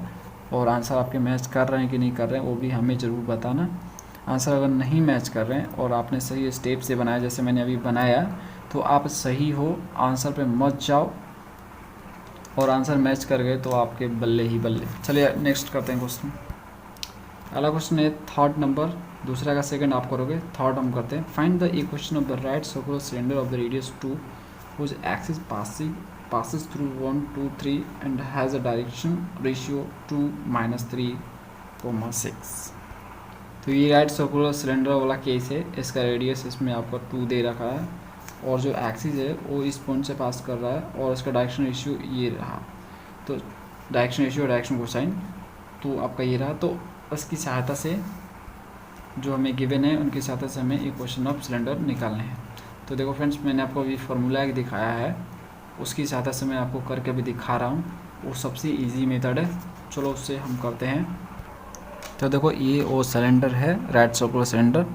[SPEAKER 1] और आंसर आपके मैच कर रहे हैं कि नहीं कर रहे हैं वो भी हमें ज़रूर बताना। आंसर अगर नहीं मैच कर रहे हैं और आपने सही स्टेप से बनाया, जैसे मैंने अभी बनाया, तो आप सही हो, आंसर पे मत जाओ, और आंसर मैच कर गए तो आपके बल्ले ही बल्ले। चलिए नेक्स्ट करते हैं क्वेश्चन। अगला क्वेश्चन है 3rd नंबर, दूसरा का सेकंड आप करोगे, 3rd हम करते हैं। Find the equation of the right circular cylinder of the radius 2 whose axis passes through 1 2 3 and has a direction ratio 2 - 3,6। तो ये राइट सर्कुलर सिलेंडर वाला केस है, इसका रेडियस इसमें आपका 2 दे रखा है, और जो एक्सिस है वो इस पॉइंट से पास कर रहा है, और इसका डायरेक्शन रेशियो ये रहा। तो डायरेक्शन रेशियो और डायरेक्शन कोसाइन तो आपका ये रहा। तो इसकी सहायता से जो हमें गिवन है उनकी सहायता से हमें इक्वेशन ऑफ सिलेंडर निकालने हैं। तो देखो फ्रेंड्स, मैंने आपको अभी फार्मूला एक दिखाया है, उसकी सहायता से मैं आपको करके भी दिखा रहा हूँ, वो सबसे इजी मेथड है। चलो उससे हम करते हैं। तो देखो ये वो सिलेंडर है, राइट सर्कुलर सिलेंडर,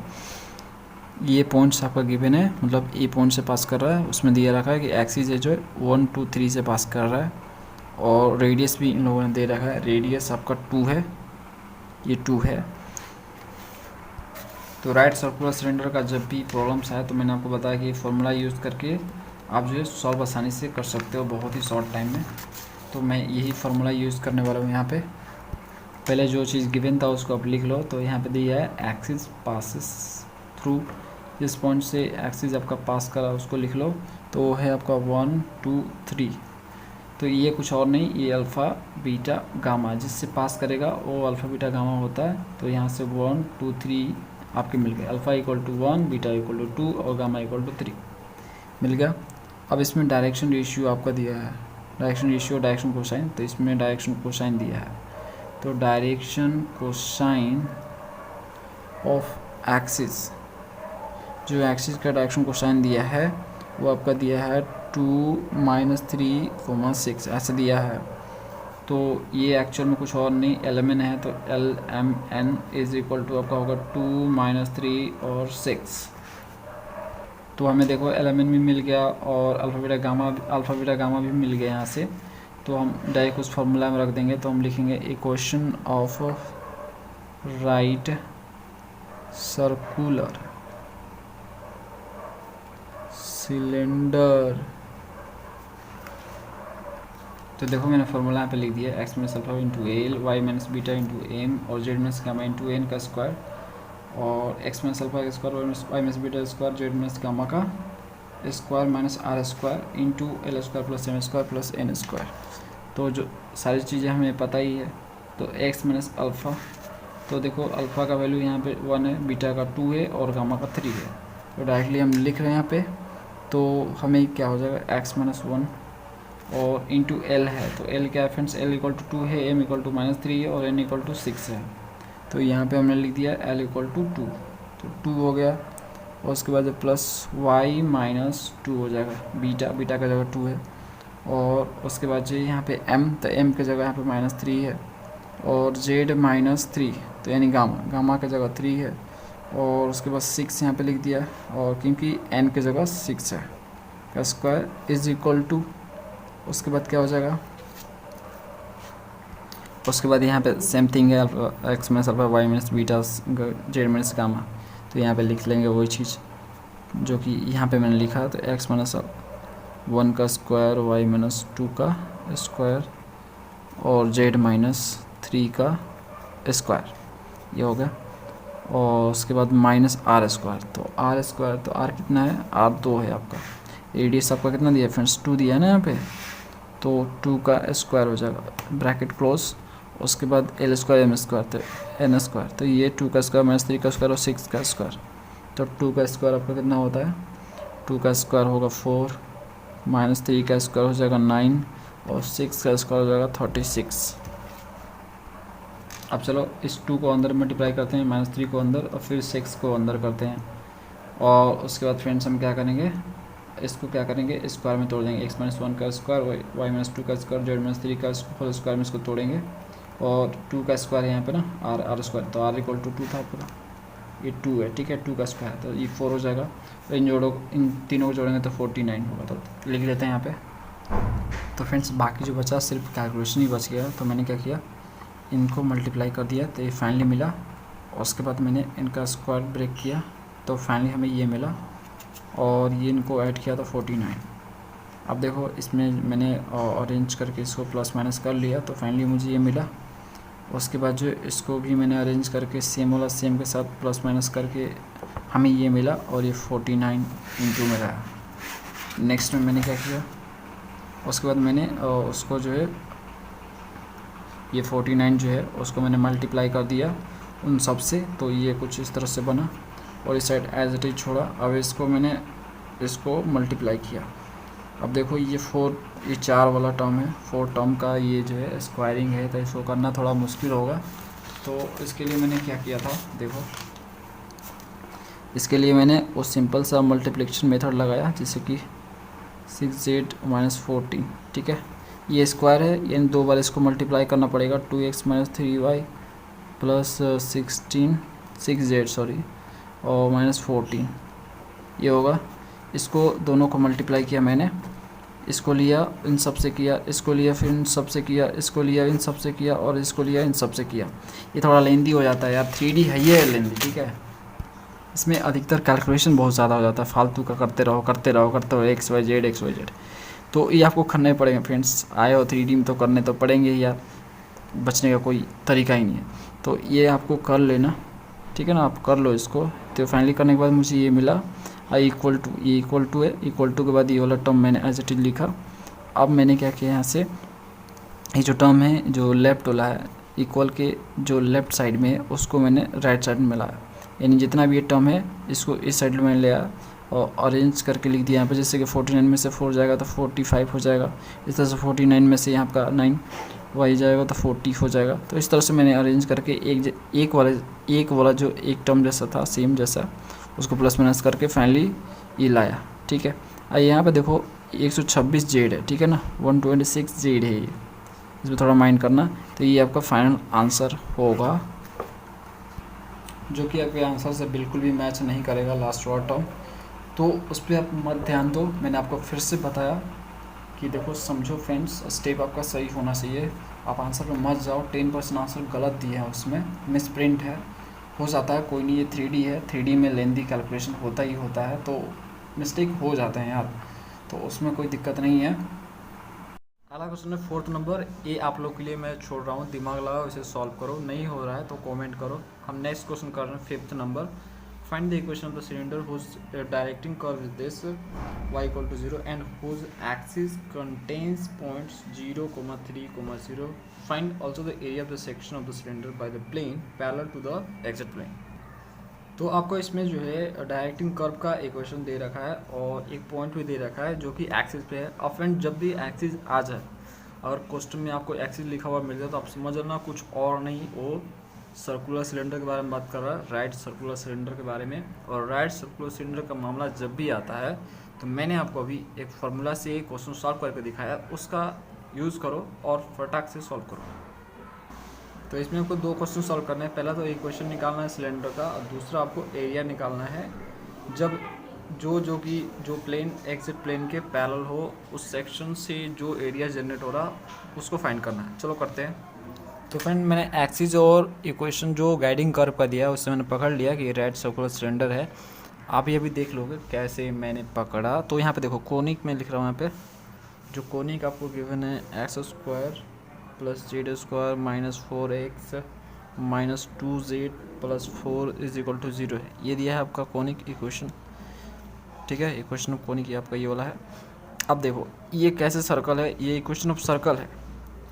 [SPEAKER 1] ये पॉइंट्स आपका गिवन है, मतलब ए पॉइंट से पास कर रहा है, उसमें दिया रखा है कि एक्सिस है जो है 1 2 3 से पास कर रहा है, और रेडियस भी इन लोगों ने दे रखा है, रेडियस आपका 2 है, ये 2 है। तो राइट सर्कुलर सिलेंडर का जब भी प्रॉब्लम्स है तो मैंने आपको बताया कि फॉर्मूला यूज़ करके आप जो है सॉल्व आसानी से कर सकते हो बहुत ही शॉर्ट टाइम में। तो मैं यही फार्मूला यूज़ करने वाला हूँ यहाँ पे। पहले जो चीज़ गिवन था उसको आप लिख लो। तो यहाँ पे दिया है एक्सिस पासिस थ्रू, जिस पॉइंट से एक्सिस आपका पास करा उसको लिख लो। तो वो है आपका 1 2 3। तो ये कुछ और नहीं, ये अल्फ़ा बीटा गामा जिससे पास करेगा वो अल्फ़ा बीटा गामा होता है। तो यहाँ से 1 2 3 आपके मिल गए, alpha equal to 1, beta equal to 2 और गामा इक्वल टू 3 मिल गया। अब इसमें डायरेक्शन रेशियो आपका दिया है, डायरेक्शन रेशियो डायरेक्शन कोसाइन। तो इसमें डायरेक्शन कोसाइन दिया है। तो डायरेक्शन कोसाइन ऑफ एक्सिस, जो एक्सिस का डायरेक्शन कोसाइन दिया है वो आपका दिया है 2 -3, 6 ऐसे दिया है। तो ये एक्चुअल में कुछ और नहीं LMN है। तो LMN इज इक्वल टू आपका होगा 2 -3 और 6। तो हमें देखो LMN भी मिल गया और अल्फ़ा बीटा गामा भी मिल गया यहाँ से। तो हम डायरेक्ट उस फार्मूला में रख देंगे। तो हम लिखेंगे equation of right circular cylinder. तो देखो मैंने फार्मूला यहाँ पे लिख दिया, x minus alpha into l, y minus beta into m और z minus gamma into n का स्क्वायर, और एक्स माइनस अल्फा का square, y minus beta square, z minus gamma का square minus r square into l square plus m square plus n square. तो जो सारी चीज़ें हमें पता ही है। तो एक्स माइनस अल्फ़ा, तो देखो अल्फ़ा का वैल्यू यहाँ पे 1 है, बीटा का 2 है और गामा का 3 है। तो डायरेक्टली हम लिख रहे हैं यहाँ पे। तो हमें क्या हो जाएगा एक्स माइनस 1 और इंटू एल है। तो एल क्या है फ्रेंड्स, एल इक्वल टू 2 है, एम इक्वल टू -3 है और एन इक्वल टू 6 है। तो यहाँ पे हमने लिख दिया एल इक्वल टू 2। तो 2 हो गया और उसके बाद प्लस वाई माइनस 2 हो जाएगा, बीटा का जगह 2 है। और उसके बाद जो यहाँ पे m, तो m की जगह यहाँ पे -3 है और z -3, तो यानी गामा की जगह 3 है। और उसके बाद 6 यहाँ पे लिख दिया और क्योंकि n की जगह 6 है का स्क्वायर इज इक्वल टू, उसके बाद क्या हो जाएगा, उसके बाद यहाँ पे सेम थिंग है, x minus alpha Y minus beta Z minus gamma. तो यहाँ पे लिख लेंगे वही चीज़ जो कि यहाँ पे मैंने लिखा। तो एक्स माइनस 1 का स्क्वायर, वाई माइनस 2 का स्क्वायर और जेड माइनस 3 का स्क्वायर, ये हो गया। और उसके बाद माइनस आर स्क्वायर। तो आर स्क्वायर, तो आर कितना है, आर 2 है आपका। रेडियस आपका कितना दिया है फ्रेंड्स, 2 दिया है ना यहाँ पे। तो 2 का स्क्वायर हो जाएगा, ब्रैकेट क्लोज। उसके बाद एल स्क्वायर एम स्क्वायर, तो एन स्क्वायर। तो ये 2 का स्क्वायर -3 का स्क्वायर और 6 का स्क्वायर। तो 2 का स्क्वायर आपका कितना होता है, 2 का स्क्वायर होगा 4, -3 का स्क्वायर हो जाएगा 9 और 6 का स्क्वायर हो जाएगा 36। अब चलो इस 2 को अंदर मल्टीप्लाई करते हैं, -3 को अंदर और फिर 6 को अंदर करते हैं। और उसके बाद फ्रेंड्स हम क्या करेंगे, इसको क्या करेंगे, स्क्वायर में तोड़ देंगे। एक्स माइनस 1 का स्क्वायर, वाई माइनस 2 का स्क्वायर, जेड माइनस 3 का होल स्क्वायर में इसको तोड़ेंगे। और 2 का स्क्वायर यहाँ पे ना आर स्क्वायर, तो आर इक्वल टू 2 था पूरा, ये 2 है, ठीक है। 2 का स्क्वायर तो ये 4 हो जाएगा। तो इन तीनों को जोड़ेंगे तो 49 होगा। तो लिख लेते हैं यहाँ पे। तो फ्रेंड्स बाकी जो बचा सिर्फ कैलकुलेशन ही बच गया। तो मैंने क्या किया, इनको मल्टीप्लाई कर दिया तो ये फाइनली मिला। और उसके बाद मैंने इनका स्क्वायर ब्रेक किया तो फाइनली हमें ये मिला और ये इनको ऐड किया तो 49। अब देखो इसमें मैंने अरेंज करके इसको प्लस माइनस कर लिया तो फाइनली मुझे ये मिला। उसके बाद जो इसको भी मैंने अरेंज करके सेम वाला सेम के साथ प्लस माइनस करके हमें ये मिला और ये 49 इंटू में रहा। नेक्स्ट में मैंने क्या किया, उसके बाद मैंने उसको जो है ये 49 जो है उसको मैंने मल्टीप्लाई कर दिया उन सब से। तो ये कुछ इस तरह से बना और इस साइड एज इट इज छोड़ा। अब इसको मैंने इसको मल्टीप्लाई किया। अब देखो ये 4 वाला टर्म है, 4 टर्म का ये जो है स्क्वायरिंग है तो इसको करना थोड़ा मुश्किल होगा। तो इसके लिए मैंने क्या किया था, देखो इसके लिए मैंने वो सिंपल सा मल्टीप्लिकेशन मेथड लगाया, जैसे कि 6z - 14, ठीक है। ये स्क्वायर है, इन 2 बार इसको मल्टीप्लाई करना पड़ेगा। 2x - 3y प्लस 6z और -14 ये होगा। इसको दोनों को मल्टीप्लाई किया मैंने इसको लिया, इन सब से किया, इसको लिया, फिर इन सब से किया, इसको लिया, इन सब से किया, और इसको लिया, इन सब से किया। ये थोड़ा लेंदी हो जाता है यार, 3D है ये लेंदी, ठीक है। इसमें अधिकतर कैलकुलेशन बहुत ज़्यादा हो जाता है, फालतू का करते रहो करते रहो करते रहो, एक्स वाई जेड। तो ये आपको करने पड़ेंगे फ्रेंड्स, आए हो 3D में तो करने तो पड़ेंगे ही यार, बचने का कोई तरीका ही नहीं है। तो ये आपको कर लेना, ठीक है ना, आप कर लो इसको। तो फाइनली करने के बाद मुझे ये मिला आई इक्वल टू, ये इक्वल टू है, इक्वल टू के बाद ये वाला टर्म मैंने एज इट इज लिखा। अब मैंने क्या किया, यहाँ से ये जो टर्म है जो लेफ्ट वाला है इक्वल के जो लेफ्ट साइड में है उसको मैंने राइट साइड में मिलाया, यानी जितना भी ये टर्म है इसको इस साइड में ले आया और अरेंज करके लिख दिया यहाँ पे। जैसे कि 49 में से 4 जाएगा तो 45 हो जाएगा, इस तरह से 49 में से यहाँ का 9 वाई जाएगा तो 40 हो जाएगा। तो इस तरह से मैंने अरेंज करके एक वाला जो एक टर्म जैसा था सेम जैसा उसको प्लस माइनस करके फाइनली ये लाया, ठीक है। आइए यहाँ पे देखो 126 जेड है, ठीक है ना, 126 जेड है ये, इसमें थोड़ा माइंड करना। तो ये आपका फाइनल आंसर होगा, जो कि आपके आंसर से बिल्कुल भी मैच नहीं करेगा लास्ट वाला टर्म। तो उस पर आप मत ध्यान दो, मैंने आपको फिर से बताया कि देखो समझो फ्रेंड्स, स्टेप आपका सही होना चाहिए, आप आंसर पे मत जाओ। 10% आंसर गलत दिए हैं, उसमें मिस प्रिंट है, हो जाता है, कोई नहीं, ये 3D है, 3D में लेंदी कैलकुलेशन होता ही होता है, तो मिस्टेक हो जाते हैं यार, तो उसमें कोई दिक्कत नहीं है। अगला क्वेश्चन है 4th नंबर, ये आप लोग के लिए मैं छोड़ रहा हूँ, दिमाग लगाओ, इसे सॉल्व करो, नहीं हो रहा है तो कमेंट करो। हम नेक्स्ट क्वेश्चन कर रहे हैं 5th number. Find the equation of the cylinder whose directing curve is this y equal to 0 and whose axis contains points 0, 3, 0। Find also the area of the section of the cylinder by the plane parallel to the exit plane. तो आपको इसमें जो है directing curve का equation दे रखा है और एक पॉइंट भी दे रखा है जो कि एक्सिस पे है। अब फ्रेंड जब भी एक्सिस आ जाए, अगर क्वेश्चन में आपको एक्सिस लिखा हुआ मिल जाए तो आप समझ लेना कुछ और नहीं, वो सर्कुलर सिलेंडर के बारे में बात कर रहा है, राइट सर्कुलर सिलेंडर के बारे में। और राइट सर्कुलर सिलेंडर का मामला जब भी आता है तो मैंने आपको अभी एक फार्मूला से क्वेश्चन सॉल्व करके दिखाया, उसका यूज़ करो और फटाक से सॉल्व करो। तो इसमें आपको 2 क्वेश्चन सॉल्व करने हैं, पहला तो इक्वेशन निकालना है सिलेंडर का और दूसरा आपको एरिया निकालना है जब जो प्लेन एक्सिट प्लेन के पैरेलल हो, उस सेक्शन से जो एरिया जनरेट हो रहा उसको फाइंड करना है। चलो करते हैं। तो फ्रेंड मैंने एक्सिस और इक्वेशन जो गाइडिंग कर्व का दिया है उससे मैंने पकड़ लिया कि राइट सर्कुलर सिलेंडर है। आप ये भी देख लोगे कैसे मैंने पकड़ा। तो यहाँ पे देखो कोनिक में लिख रहा हूँ, यहाँ पे जो कोनिक आपको गिवन है x² plus z² minus 4x minus 2z plus 4 is equal to 0 है, ये दिया है आपका कोनिक इक्वेशन, ठीक है। इक्वेशन ऑफ कोनिक ये आपका ये वाला है। अब देखो ये कैसे सर्कल है, ये इक्वेशन ऑफ सर्कल है,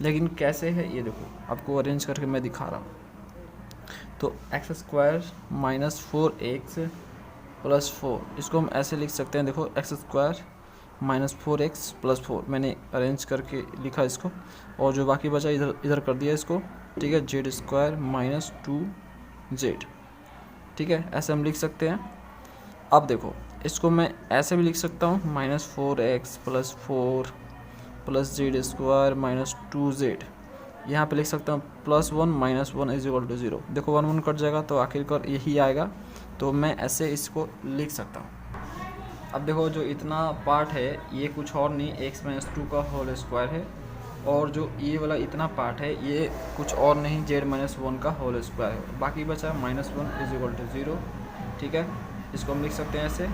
[SPEAKER 1] लेकिन कैसे है ये देखो आपको अरेंज करके मैं दिखा रहा हूँ। तो x² माइनस 4x प्लस 4, इसको हम ऐसे लिख सकते हैं, देखो x² माइनस 4x प्लस 4 मैंने अरेंज करके लिखा इसको, और जो बाकी बचा इधर कर दिया इसको, ठीक है। z² माइनस 2z, ठीक है, ऐसे हम लिख सकते हैं। अब देखो इसको मैं ऐसे भी लिख सकता हूँ, minus 4x plus 4 plus z² minus 2z, यहाँ पे लिख सकता हूँ plus 1 minus 1 is equal to 0। देखो 1 1 कट जाएगा तो आखिरकार यही आएगा, तो मैं ऐसे इसको लिख सकता हूँ। अब देखो जो इतना पार्ट है ये कुछ और नहीं x माइनस 2 का होल स्क्वायर है, और जो ये वाला इतना पार्ट है ये कुछ और नहीं z माइनस 1 का होल स्क्वायर है। बाकी बचा माइनस 1 इज इक्वल टू 0, ठीक है। इसको हम लिख सकते हैं ऐसे,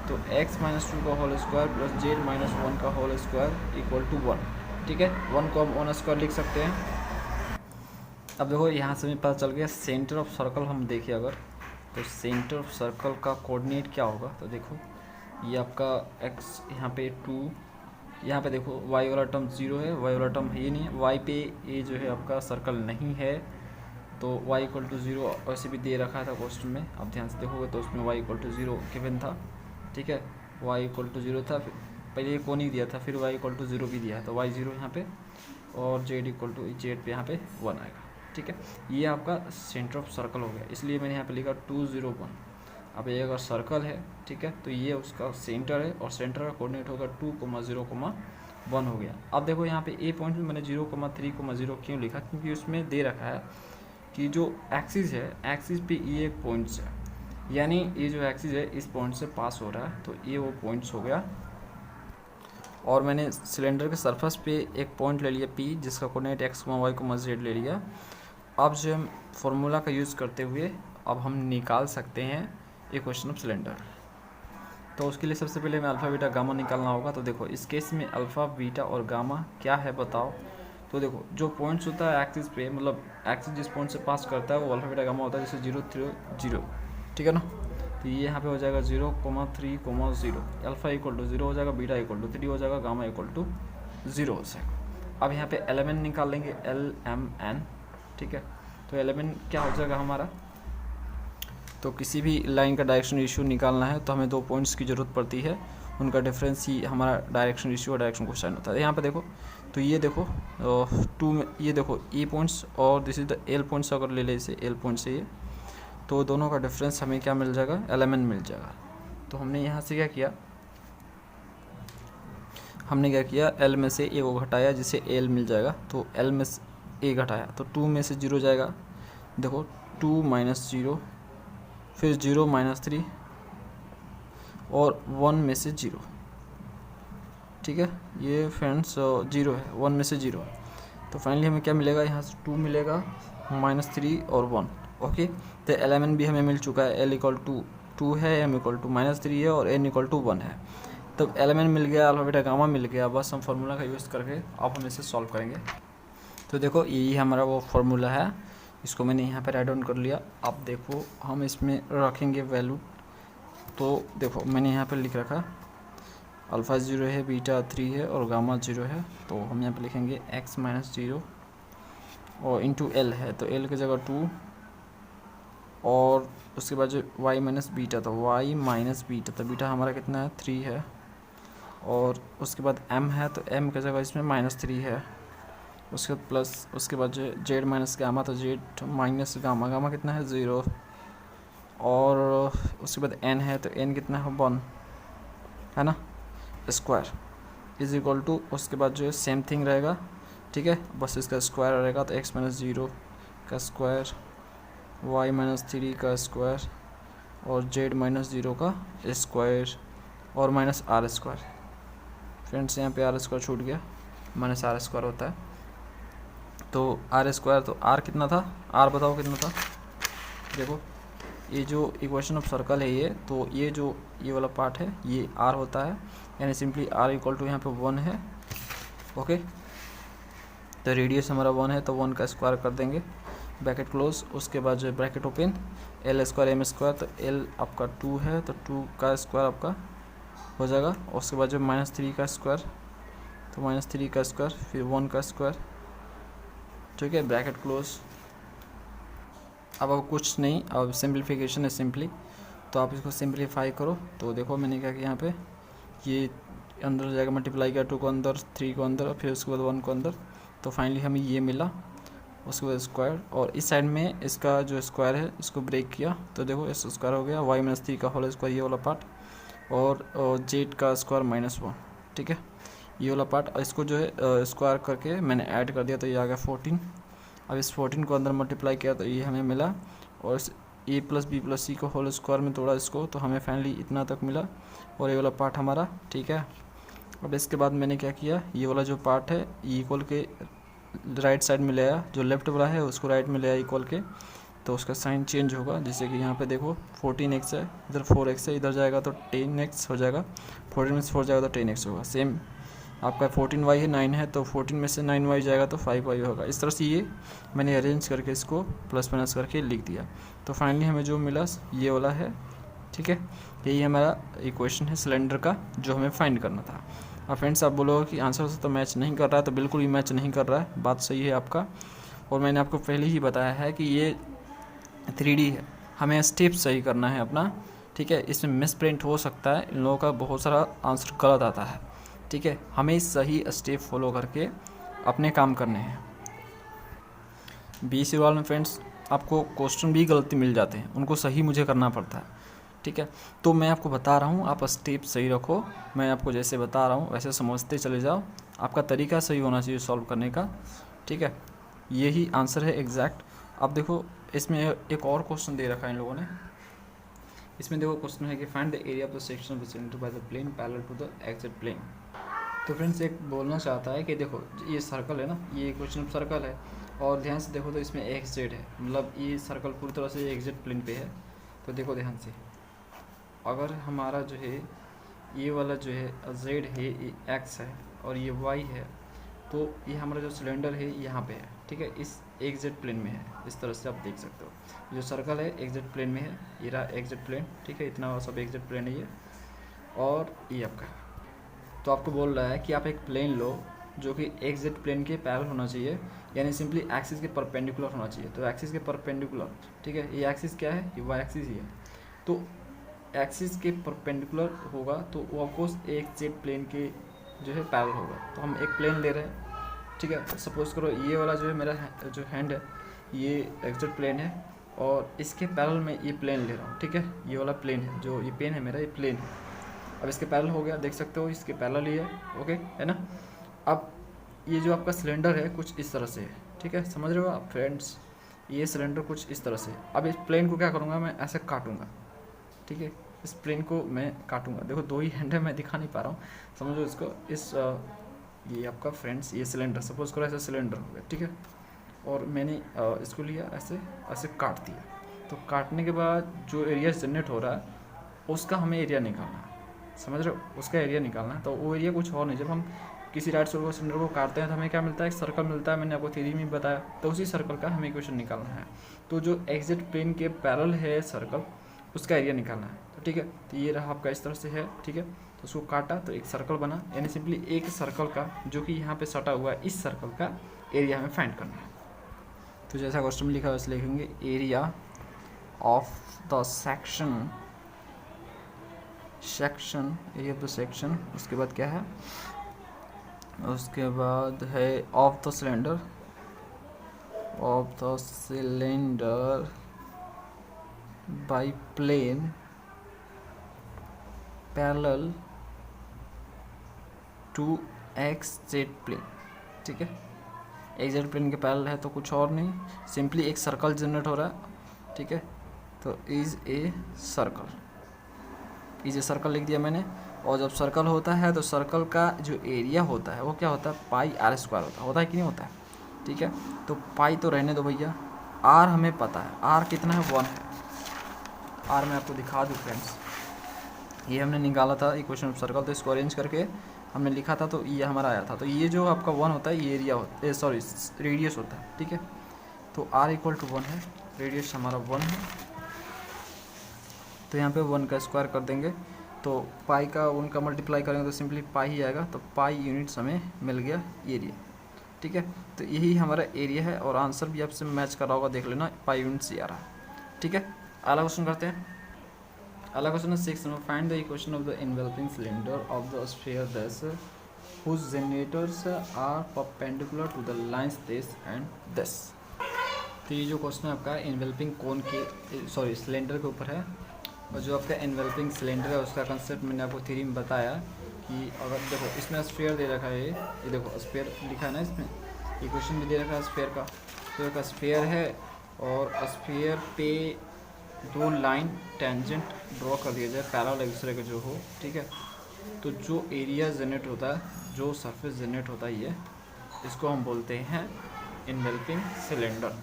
[SPEAKER 1] तो x माइनस 2 का whole square plus z minus 1 का होल स्क्वायर इक्वल टू 1, ठीक है। 1 को हम 1 स्क्वायर लिख सकते हैं। अब देखो यहाँ से हमें पता चल गया सेंटर ऑफ सर्कल। हम देखिए अगर तो सेंटर ऑफ सर्कल का कोऑर्डिनेट क्या होगा, तो देखो ये आपका x यहाँ पे 2, यहाँ पे देखो y वाला टर्म 0 है, y वाला टर्म ये नहीं है, y पे ये जो है आपका सर्कल नहीं है, तो y इक्वल टू 0 वैसे भी दे रखा था क्वेश्चन में, आप ध्यान से देखोगे तो उसमें y इक्वल टू 0 गिवन था, ठीक है। y इक्वल टू 0 था, पहले ये कोनिक दिया था, फिर y इक्वल टू 0 भी दिया है, तो y 0 यहाँ पे और z इक्वल टू z पे यहाँ पे 1 आएगा, ठीक है। ये आपका सेंटर ऑफ सर्कल हो गया, इसलिए मैंने यहाँ पे लिखा 2 0 1। अब ये अगर सर्कल है, ठीक है, तो ये उसका सेंटर है और सेंटर का कोऑर्डिनेट होगा 2, 0, 1 हो गया। अब देखो यहाँ पे ए पॉइंट में मैंने 0, 3, 0 क्यों लिखा, क्योंकि उसमें दे रखा है कि जो एक्सिस है, एक्सिस पे ये एक पॉइंट्स है, यानी ये जो एक्सिस है इस पॉइंट से पास हो रहा है, तो ये वो पॉइंट्स हो गया। और मैंने सिलेंडर के सरफेस पे एक पॉइंट ले लिया P, जिसका कोऑर्डिनेट x, y, z ले लिया। अब जो हम फॉर्मूला का यूज़ करते हुए अब हम निकाल सकते हैं इक्वेशन ऑफ सिलेंडर। तो उसके लिए सबसे पहले हमें अल्फ़ा बीटा गामा निकालना होगा। तो देखो इस केस में अल्फ़ा बीटा और गामा क्या है बताओ। तो देखो जो पॉइंट्स होता है एक्सिस पे, मतलब एक्सिस जिस पॉइंट से पास करता है वो अल्फ़ा बीटा गामा होता है, जैसे 0 3 0, ठीक है ना। तो ये यहाँ पे हो जाएगा 0, 3, 0, अल्फ़ा इक्वल टू 0 हो जाएगा, बीटा इक्वल टू 3 हो जाएगा, गामा इक्वल टू 0 हो जाएगा। अब यहाँ पे एलिमेंट निकाल लेंगे, LMN, ठीक है। तो एलिमेंट क्या हो जाएगा हमारा, तो किसी भी लाइन का डायरेक्शन रेशियो निकालना है तो हमें 2 पॉइंट्स की ज़रूरत पड़ती है, उनका डिफरेंस ही हमारा डायरेक्शन रेशियो और डायरेक्शन कोसाइन होता है। यहाँ पे देखो, तो ये देखो 2 में ये देखो E पॉइंट्स और this is the L points, अगर ले ले इसे L पॉइंट से ये, तो दोनों का डिफरेंस हमें क्या मिल जाएगा, एलिमेंट मिल जाएगा। तो हमने यहाँ से क्या किया, L में से A को घटाया जिसे L मिल जाएगा, तो L में से A घटाया तो 2 में से 0 जाएगा, देखो 2 - 0, फिर 0 - 3 और 1 में से 0, ठीक है। ये फ्रेंड्स 0 है, 1 में से 0। तो फाइनली हमें क्या मिलेगा, यहाँ से 2 मिलेगा, -3 और 1, ओके। तो एलिमेंट भी हमें मिल चुका है, L इक्वल टू 2 है, M इक्वल टू -3 है और N इक्वल टू 1 है। तो एलिमेंट मिल गया, अल्फा बीटा गामा मिल गया। बस हम फार्मूला का यूज़ करके अब हम इसे सॉल्व करेंगे। तो देखो यही हमारा वो फार्मूला है, इसको मैंने यहाँ पर राइट डाउन कर लिया। अब देखो हम इसमें रखेंगे वैल्यू। तो देखो मैंने यहाँ पर लिख रखा, अल्फ़ा 0 है, बीटा 3 है और गामा 0 है। तो हम यहाँ पे लिखेंगे x - 0 और इंटू L है, तो L की जगह 2 और उसके बाद जो y - बीटा, तो y - बीटा, तो बीटा हमारा कितना है, 3 है। और उसके बाद m है, तो m की जगह इसमें -3 है। उसके बाद प्लस, उसके बाद जो z - गामा, तो z - गामा, गामा कितना है, 0। और उसके बाद n है, तो n कितना है, 1 है ना, स्क्वायर इज इक्वल टू, उसके बाद जो है सेम थिंग रहेगा, ठीक है, बस इसका स्क्वायर रहेगा। तो x - 0 का स्क्वायर, y - 3 का स्क्वायर और z - 0 का स्क्वायर और माइनस आर स्क्वायर। फ्रेंड्स यहाँ पे आर स्क्वायर छूट गया, माइनस आर स्क्वायर होता है। तो आर स्क्वायर, तो आर कितना था, आर बताओ कितना था। देखो ये जो इक्वेशन ऑफ सर्कल है ये, तो ये जो ये वाला पार्ट है ये आर होता है, यानी सिंपली आर इक्वल टू यहाँ पे 1 है, ओके। तो रेडियस हमारा 1 है, तो 1 का स्क्वायर कर देंगे, ब्रैकेट क्लोज। उसके बाद जो bracket open, L square M square, तो L आपका 2 है, तो 2 का स्क्वायर आपका हो जाएगा। उसके बाद जो -3 का स्क्वायर, तो -3 का स्क्वायर, फिर 1 का स्क्वायर, ठीक है, ब्रैकेट क्लोज। अब कुछ नहीं, अब सिंप्लीफिकेशन है सिंपली, तो आप इसको सिंप्लीफाई करो। तो देखो मैंने क्या किया, यहाँ पे ये अंदर जाएगा, मल्टीप्लाई किया 2 को अंदर, 3 को अंदर, फिर उसके बाद 1 को अंदर, तो फाइनली हमें ये मिला। उसके बाद स्क्वायर, और इस साइड में इसका जो स्क्वायर है इसको ब्रेक किया, तो देखो इस स्क्वायर हो गया, y - 3 का होल स्क्वायर ये वाला पार्ट, और z का स्क्वायर -1, ठीक है, ये वाला पार्ट। और इसको जो है स्क्वायर करके मैंने ऐड कर दिया, तो ये आ गया 14। अब इस 14 को अंदर मल्टीप्लाई किया तो ये हमें मिला, और इस a + b + c को होल स्क्वायर में तोड़ा इसको, तो हमें फाइनली इतना तक मिला, और ये वाला पार्ट हमारा, ठीक है। अब इसके बाद मैंने क्या किया, ये वाला जो पार्ट है इक्वल के राइट साइड में ले आया, जो लेफ्ट वाला है उसको राइट में ले आया इक्वल के, तो उसका साइन चेंज होगा। जैसे कि यहाँ पे देखो 14x है, इधर 4x है, इधर जाएगा तो 10x हो जाएगा, 14 में से 4 जाएगा तो 10x होगा। सेम आपका 14y है, 9 है, तो 14 में से 9y जाएगा तो 5y होगा। इस तरह से ये मैंने अरेंज करके इसको प्लस माइनस करके लिख दिया। तो फाइनली हमें जो मिला ये वाला है, ठीक है। यही हमारा इक्वेशन है सिलेंडर का जो हमें फाइंड करना था। अब फ्रेंड्स आप बोलोगे कि आंसर से तो मैच नहीं कर रहा है, तो बिल्कुल भी मैच नहीं कर रहा है, बात सही है आपका। और मैंने आपको पहले ही बताया है कि ये 3D है, हमें स्टेप सही करना है अपना, ठीक है। इसमें मिस प्रिंट हो सकता है, इन लोगों का बहुत सारा आंसर गलत आता है, ठीक है। हमें सही स्टेप फॉलो करके अपने काम करने हैं। BC वाले में फ्रेंड्स आपको क्वेश्चन भी गलती मिल जाते हैं, उनको सही मुझे करना पड़ता है, ठीक है। तो मैं आपको बता रहा हूँ, आप स्टेप सही रखो, मैं आपको जैसे बता रहा हूँ वैसे समझते चले जाओ, आपका तरीका सही होना चाहिए सॉल्व करने का, ठीक है। यही आंसर है एग्जैक्ट। अब देखो इसमें एक और क्वेश्चन दे रखा है इन लोगों ने, इसमें देखो क्वेश्चन है कि find the area of the section of the cylinder by the plane parallel to the exit plane. तो फ्रेंड्स एक बोलना चाहता है कि देखो ये सर्कल है ना, ये क्वेश्चन सर्कल है, और ध्यान से देखो तो इसमें एक्स जेड है, मतलब ये सर्कल पूरी तरह से एक्स जेड प्लेन पे है। तो देखो ध्यान से, अगर हमारा जो है ये वाला जो है जेड है, ये एक्स है और ये वाई है, तो ये हमारा जो सिलेंडर है यहाँ पे है, ठीक है, इस एक्स जेड प्लेन में है। इस तरह से आप देख सकते हो, जो सर्कल है एक्स जेड प्लेन में है, ये रहा एक्स जेड प्लेन, ठीक है, इतना सब एक्स जेड प्लेन है ये, और ये आपका। तो आपको बोल रहा है कि आप एक प्लेन लो जो कि एक्स जेड प्लेन के पैरेलल होना चाहिए, यानी सिंपली एक्सिस के परपेंडिकुलर होना चाहिए। तो एक्सिस के परपेंडिकुलर, ठीक है, ये एक्सिस क्या है, ये वाई एक्सिस ही है। तो एक्सिस के परपेंडिकुलर होगा तो वो ऑफकोर्स एक्स जेड प्लेन के जो है पैरेलल होगा। तो हम एक प्लेन ले रहे हैं, ठीक है, सपोज करो ये वाला जो है मेरा जो हैंड है ये एक्स जेड प्लेन है, और इसके पैरेलल में ये प्लेन ले रहा हूँ, ठीक है, ये वाला प्लेन है, जो ये पेन है मेरा, ये प्लेन है। अब इसके पैरेलल हो गया, देख सकते हो इसके पैरेलल ही है, ओके है ना। अब ये जो आपका सिलेंडर है कुछ इस तरह से है, ठीक है, समझ रहे हो आप फ्रेंड्स, ये सिलेंडर कुछ इस तरह से। अब इस प्लेन को क्या करूँगा, मैं ऐसे काटूँगा, ठीक है, इस प्लेन को मैं काटूँगा। देखो दो ही हैंड है, मैं दिखा नहीं पा रहा हूँ, समझो इसको। इस ये आपका फ्रेंड्स ये सिलेंडर, सपोज करो ऐसा सिलेंडर हो गया, ठीक है, और मैंने इसको लिया ऐसे ऐसे काट दिया। तो काटने के बाद जो एरिया जनरेट हो रहा है उसका हमें एरिया निकालना है, समझ रहे हो, उसका एरिया निकालना है। तो वो एरिया कुछ और नहीं, जब हम किसी राइट सर्कल सिलेंडर को काटते हैं तो हमें क्या मिलता है, एक सर्कल मिलता है, मैंने आपको थ्योरी में बताया। तो उसी सर्कल का हमें इक्वेशन निकालना है। तो जो एक्जेक्ट प्लेन के पैरेलल है सर्कल, उसका एरिया निकालना है। तो ठीक है, तो ये रहा आपका इस तरह से है, ठीक है। तो उसको काटा तो एक सर्कल बना, यानी सिंपली एक सर्कल का जो कि यहाँ पे सटा हुआ है, इस सर्कल का एरिया हमें फाइंड करना है। तो जैसा क्वेश्चन में लिखा है वैसे लिखेंगे, area of the section area of the section, उसके बाद क्या है, उसके बाद है of the cylinder by plane parallel to x z plane, ठीक है। एक्स जेड प्लेन के पैरेलल है तो कुछ और नहीं, सिंपली एक सर्कल जनरेट हो रहा है, ठीक है। तो इज ए सर्कल लिख दिया मैंने। और जब सर्कल होता है तो सर्कल का जो एरिया होता है वो क्या होता है, पाई आर स्क्वायर होता है कि नहीं होता है, ठीक है। तो पाई तो रहने दो भैया, आर हमें पता है, आर कितना है, 1 है। आर मैं आपको दिखा दूँ फ्रेंड्स, ये हमने निकाला था इक्वेशन ऑफ सर्कल, तो इसको अरेंज करके हमने लिखा था, तो ये हमारा आया था। तो ये जो आपका 1 होता है ये एरिया होता है, सॉरी रेडियस होता है, ठीक है। तो r इक्वल टू 1 है, रेडियस हमारा 1 है। तो यहाँ पे 1 का स्क्वायर कर देंगे, तो पाई का 1 का मल्टीप्लाई करेंगे तो सिंपली पाई ही आएगा। तो पाई यूनिट्स हमें मिल गया एरिया, ठीक है। तो यही हमारा एरिया है, और आंसर भी आपसे मैच कर रहा होगा, देख लेना, पाई यूनिट्स ही आ रहा है, ठीक है। अगला क्वेश्चन करते हैं। अगला क्वेश्चन है 6 number, find the equation of the enveloping cylinder of the sphere this whose generators are perpendicular to the lines this and this। तो ये जो क्वेश्चन है आपका इन्वेल्पिंग कोन के सिलेंडर के ऊपर है, और जो आपका इन्वेल्पिंग सिलेंडर है उसका कंसेप्ट मैंने आपको थ्योरी में बताया कि अगर देखो इसमें स्फीयर दे रखा है, ये देखो स्फीयर लिखा है ना, इसमें इक्वेशन भी दे रखा है स्फीयर का। तो एक स्फीयर है और स्फीयर पे 2 लाइन टेंजेंट ड्रॉ कर दिया जाए पैरेलल एक दूसरे के जो हो, ठीक है। तो जो एरिया जनरेट होता है, जो सरफेस जनरेट होता है, ये इसको हम बोलते हैं इन्वेल्पिंग सिलेंडर।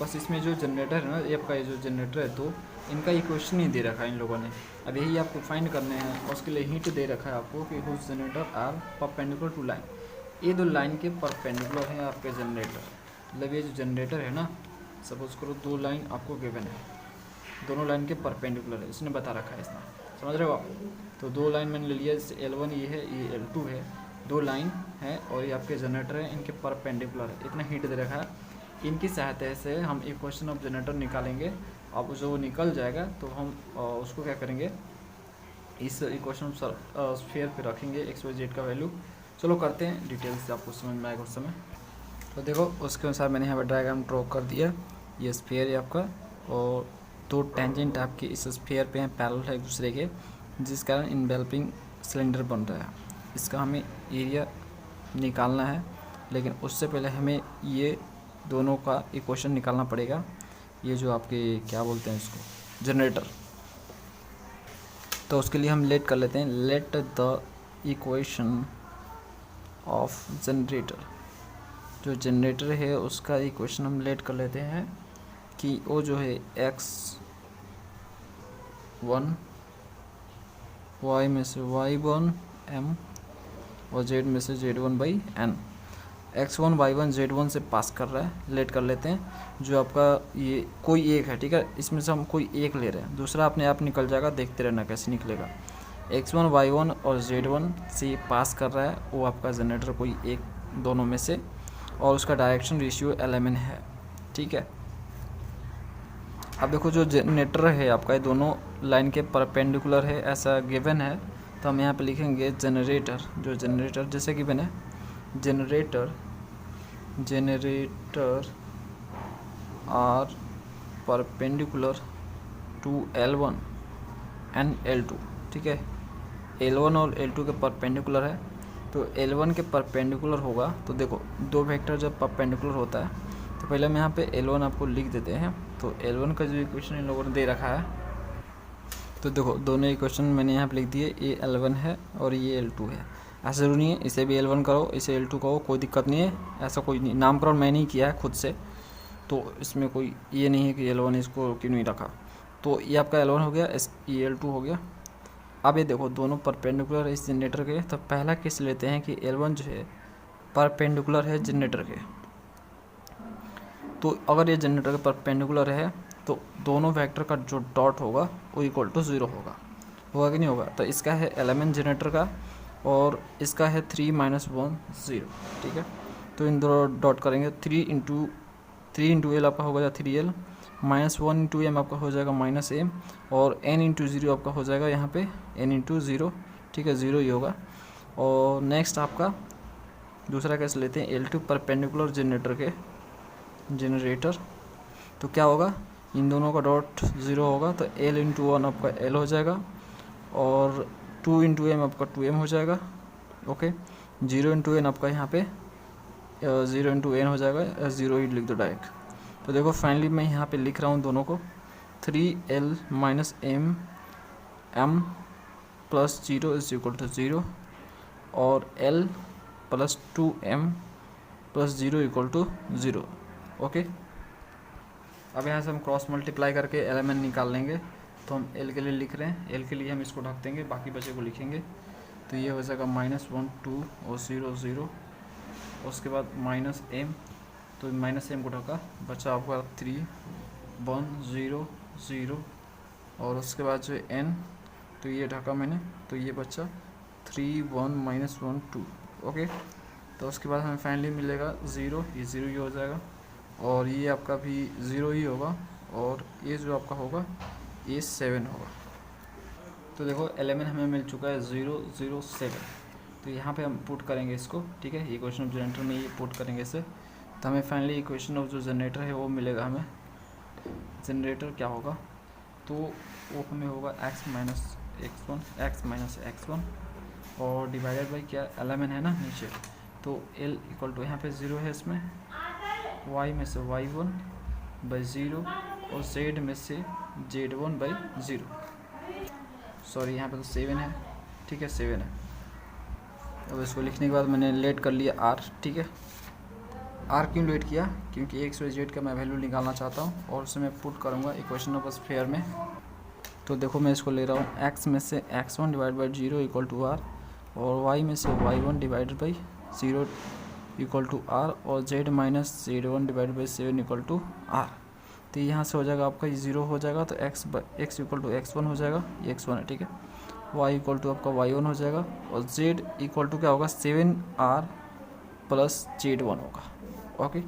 [SPEAKER 1] बस इसमें जो जनरेटर है ना, ये आपका ये जो जनरेटर है, तो इनका इक्वेशन ही दे रखा है इन लोगों ने। अब यही आपको फाइंड करने हैं, और उसके लिए हिंट दे रखा है आपको कि whose generator are perpendicular to line. ये 2 लाइन के परपेंडिकुलर हैं आपके जनरेटर, मतलब ये जो जनरेटर है ना, सपोज करो 2 लाइन आपको गिवन है, दोनों लाइन के परपेंडिकुलर है, इसने बता रखा है इसमें, समझ रहे हो आप। तो 2 लाइन मैंने ले लिया, जैसे L1 ये है, ये L2 है, 2 लाइन है और ये आपके जनरेटर है, इनके परपेंडिकुलर है, इतना हिंट दे रखा है। इनकी सहायता से हम इक्वेशन ऑफ जनरेटर निकालेंगे। अब जो निकल जाएगा तो हम उसको क्या करेंगे, इस इक्वेशन ऑफ स्फीयर पे रखेंगे एक्स वाई जेड का वैल्यू। चलो करते हैं डिटेल से, आपको समझ में आएगा उस समय। तो देखो उसके अनुसार मैंने यहाँ पर डायग्राम ड्रॉ कर दिया। ये स्फीयर है आपका, और 2 टेंजेंट आपके इस स्फीयर पे हैं पैरेलल है एक दूसरे के, जिस कारण इन्वेल्पिंग सिलेंडर बन रहा है। इसका हमें एरिया निकालना है, लेकिन उससे पहले हमें ये दोनों का इक्वेशन निकालना पड़ेगा। ये जो आपके क्या बोलते हैं इसको, जनरेटर। तो उसके लिए हम लेट कर लेते हैं, let the equation of generator, जो जनरेटर है उसका इक्वेशन हम लेट कर लेते हैं कि वो जो है x1 y में से y1 m और z में से z1/n। x1 y1 z1 से पास कर रहा है, लेट कर लेते हैं। जो आपका ये कोई एक है, ठीक है, इसमें से हम कोई एक ले रहे हैं, दूसरा अपने आप निकल जाएगा, देखते रहना कैसे निकलेगा। x1 y1 और z1 से पास कर रहा है वो आपका जनरेटर कोई एक दोनों में से, और उसका डायरेक्शन रेशियो lmn है, ठीक है। अब देखो जो जनरेटर है आपका ये दोनों लाइन के परपेंडिकुलर है ऐसा गिवन है, तो हम यहाँ पे लिखेंगे जनरेटर, जो जनरेटर जैसे गिवन है generator are perpendicular to L1 and L2, ठीक है। L1 और L2 के परपेंडिकुलर है, तो L1 के परपेंडिकुलर होगा, तो देखो दो वेक्टर जब परपेंडिकुलर होता है तो पहले हम यहाँ पे L1 आपको लिख देते हैं। तो L1 का जो इक्वेशन इन लोगों ने दे रखा है, तो देखो दोनों इक्वेशन मैंने यहाँ पे लिख दिए, ये L1 है और ये L2 है। ऐसा जरूरी नहीं है इसे भी L1 करो इसे L2 करो, कोई दिक्कत नहीं है, ऐसा कोई नहीं, नामकरण मैंने ही किया है खुद से, तो इसमें कोई ये नहीं है कि L1 इसको क्यों नहीं रखा। तो ये आपका L1 हो गया, ये L2 हो गया। अब ये देखो दोनों परपेंडिकुलर है इस जनरेटर के, तो पहला केस लेते हैं कि L1 जो है परपेंडिकुलर है जनरेटर के। तो अगर ये जनरेटर के परपेंडिकुलर है तो दोनों वेक्टर का जो डॉट होगा वो इक्वल टू 0 होगा कि नहीं होगा। तो इसका है एलिमेंट जनरेटर का और इसका है 3 - 1 0, ठीक है। तो इन दोनों डॉट करेंगे, 3 इंटू एल आपका हो जाएगा 3l, -1 इंटू एम आपका हो जाएगा -m, और n इंटू 0 आपका हो जाएगा यहाँ पे n इंटू 0, ठीक है, 0 ही होगा। और नेक्स्ट आपका दूसरा कैसे लेते हैं L2 परपेंडिकुलर जनरेटर, तो क्या होगा, इन दोनों का डॉट 0 होगा, तो l इंटू 1 आपका l हो जाएगा और 2 इंटू एम आपका 2m हो जाएगा, ओके। 0 इंटू एन आपका यहाँ पे 0 इंटू एन हो जाएगा, 0 ही लिख दो डायरेक्ट। तो देखो फाइनली मैं यहाँ पे लिख रहा हूँ दोनों को, 3l - m plus 0 is equal to 0 और l plus 2m plus 0 equal to 0, okay. अब यहाँ से हम क्रॉस मल्टीप्लाई करके एलिमेंट निकाल लेंगे। तो हम l के लिए लिख रहे हैं, l के लिए हम इसको ढक देंगे, बाकी बचे को लिखेंगे। तो ये हो जाएगा -1 2 और 0 0, उसके बाद -m, तो -m को ढका, बचा आपका 3 1 0 0, और उसके बाद जो n, तो ये ढका मैंने, तो ये बचा 3 1 -1 2, ओके। तो उसके बाद हमें फाइनली मिलेगा 0, ये 0 ही हो जाएगा, और ये आपका भी 0 ही होगा, और ये जो आपका होगा ये 7 होगा। तो देखो एलिमेंट हमें मिल चुका है 0 0 7। तो यहाँ पे हम पुट करेंगे इसको, ठीक है, इक्वेशन ऑफ जनरेटर में ये पुट करेंगे इसे, तो हमें फाइनली इक्वेशन ऑफ जो जनरेटर है वो मिलेगा। हमें जनरेटर क्या होगा, तो वो हमें होगा x - x1 और डिवाइडेड बाई क्या, एलिमेंट है ना नीचे, तो l इक्वल टू यहाँ पे 0 है, इसमें y में से y1/0 और z में से z1/0, सॉरी यहाँ पे तो 7 है, ठीक है 7 है। अब इसको लिखने के बाद मैंने लेट कर लिया r, ठीक है। r क्यों लेट किया, क्योंकि x y z का मैं वैल्यू निकालना चाहता हूँ और उसे मैं पुट करूँगा इक्वेशन ऑफ स्फीयर में। तो देखो मैं इसको ले रहा हूँ, x में से x1 divide by 0 equal to r, और y में से y1 divided by 0 equal to r, और z minus z1 divide by 7 equal to r। तो यहाँ से हो जाएगा आपका ये 0 हो जाएगा, तो x इक्वल टू x1 हो जाएगा, ये x1 है, ठीक है। y इक्वल टू आपका y1 हो जाएगा, और z इक्वल टू क्या होगा 7r प्लस z1 होगा, ओके।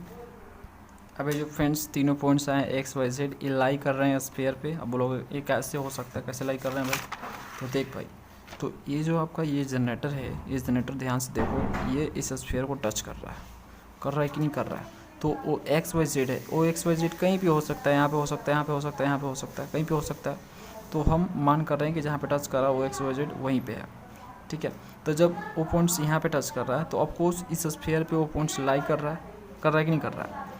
[SPEAKER 1] अब ये जो फ्रेंड्स तीनों पॉइंट्स आए x y z, ये लाई कर रहे हैं स्फीयर पे। अब बोलोगे ये कैसे हो सकता है, कैसे लाई कर रहे हैं भाई, तो देख भाई, तो ये जो आपका ये जनरेटर है, ये जनरेटर ध्यान से देखो, ये इस स्फीयर को टच कर रहा है कि नहीं कर रहा है। तो वो एक्स वाई जेड है, वो एक्स वाई जेड कहीं भी हो सकता है, यहाँ पे हो सकता है, यहाँ पे हो सकता है, यहाँ पे हो सकता है, कहीं पे हो सकता है। तो हम मान कर रहे हैं कि जहाँ पे टच कर रहा है वो एक्स वाई जेड वहीं पे है, ठीक है। तो जब वो पॉइंट्स यहाँ पे टच कर रहा है तो ऑफकोर्स इस स्फीयर पे वो पॉइंट्स लाई कर रहा है कि नहीं कर रहा है।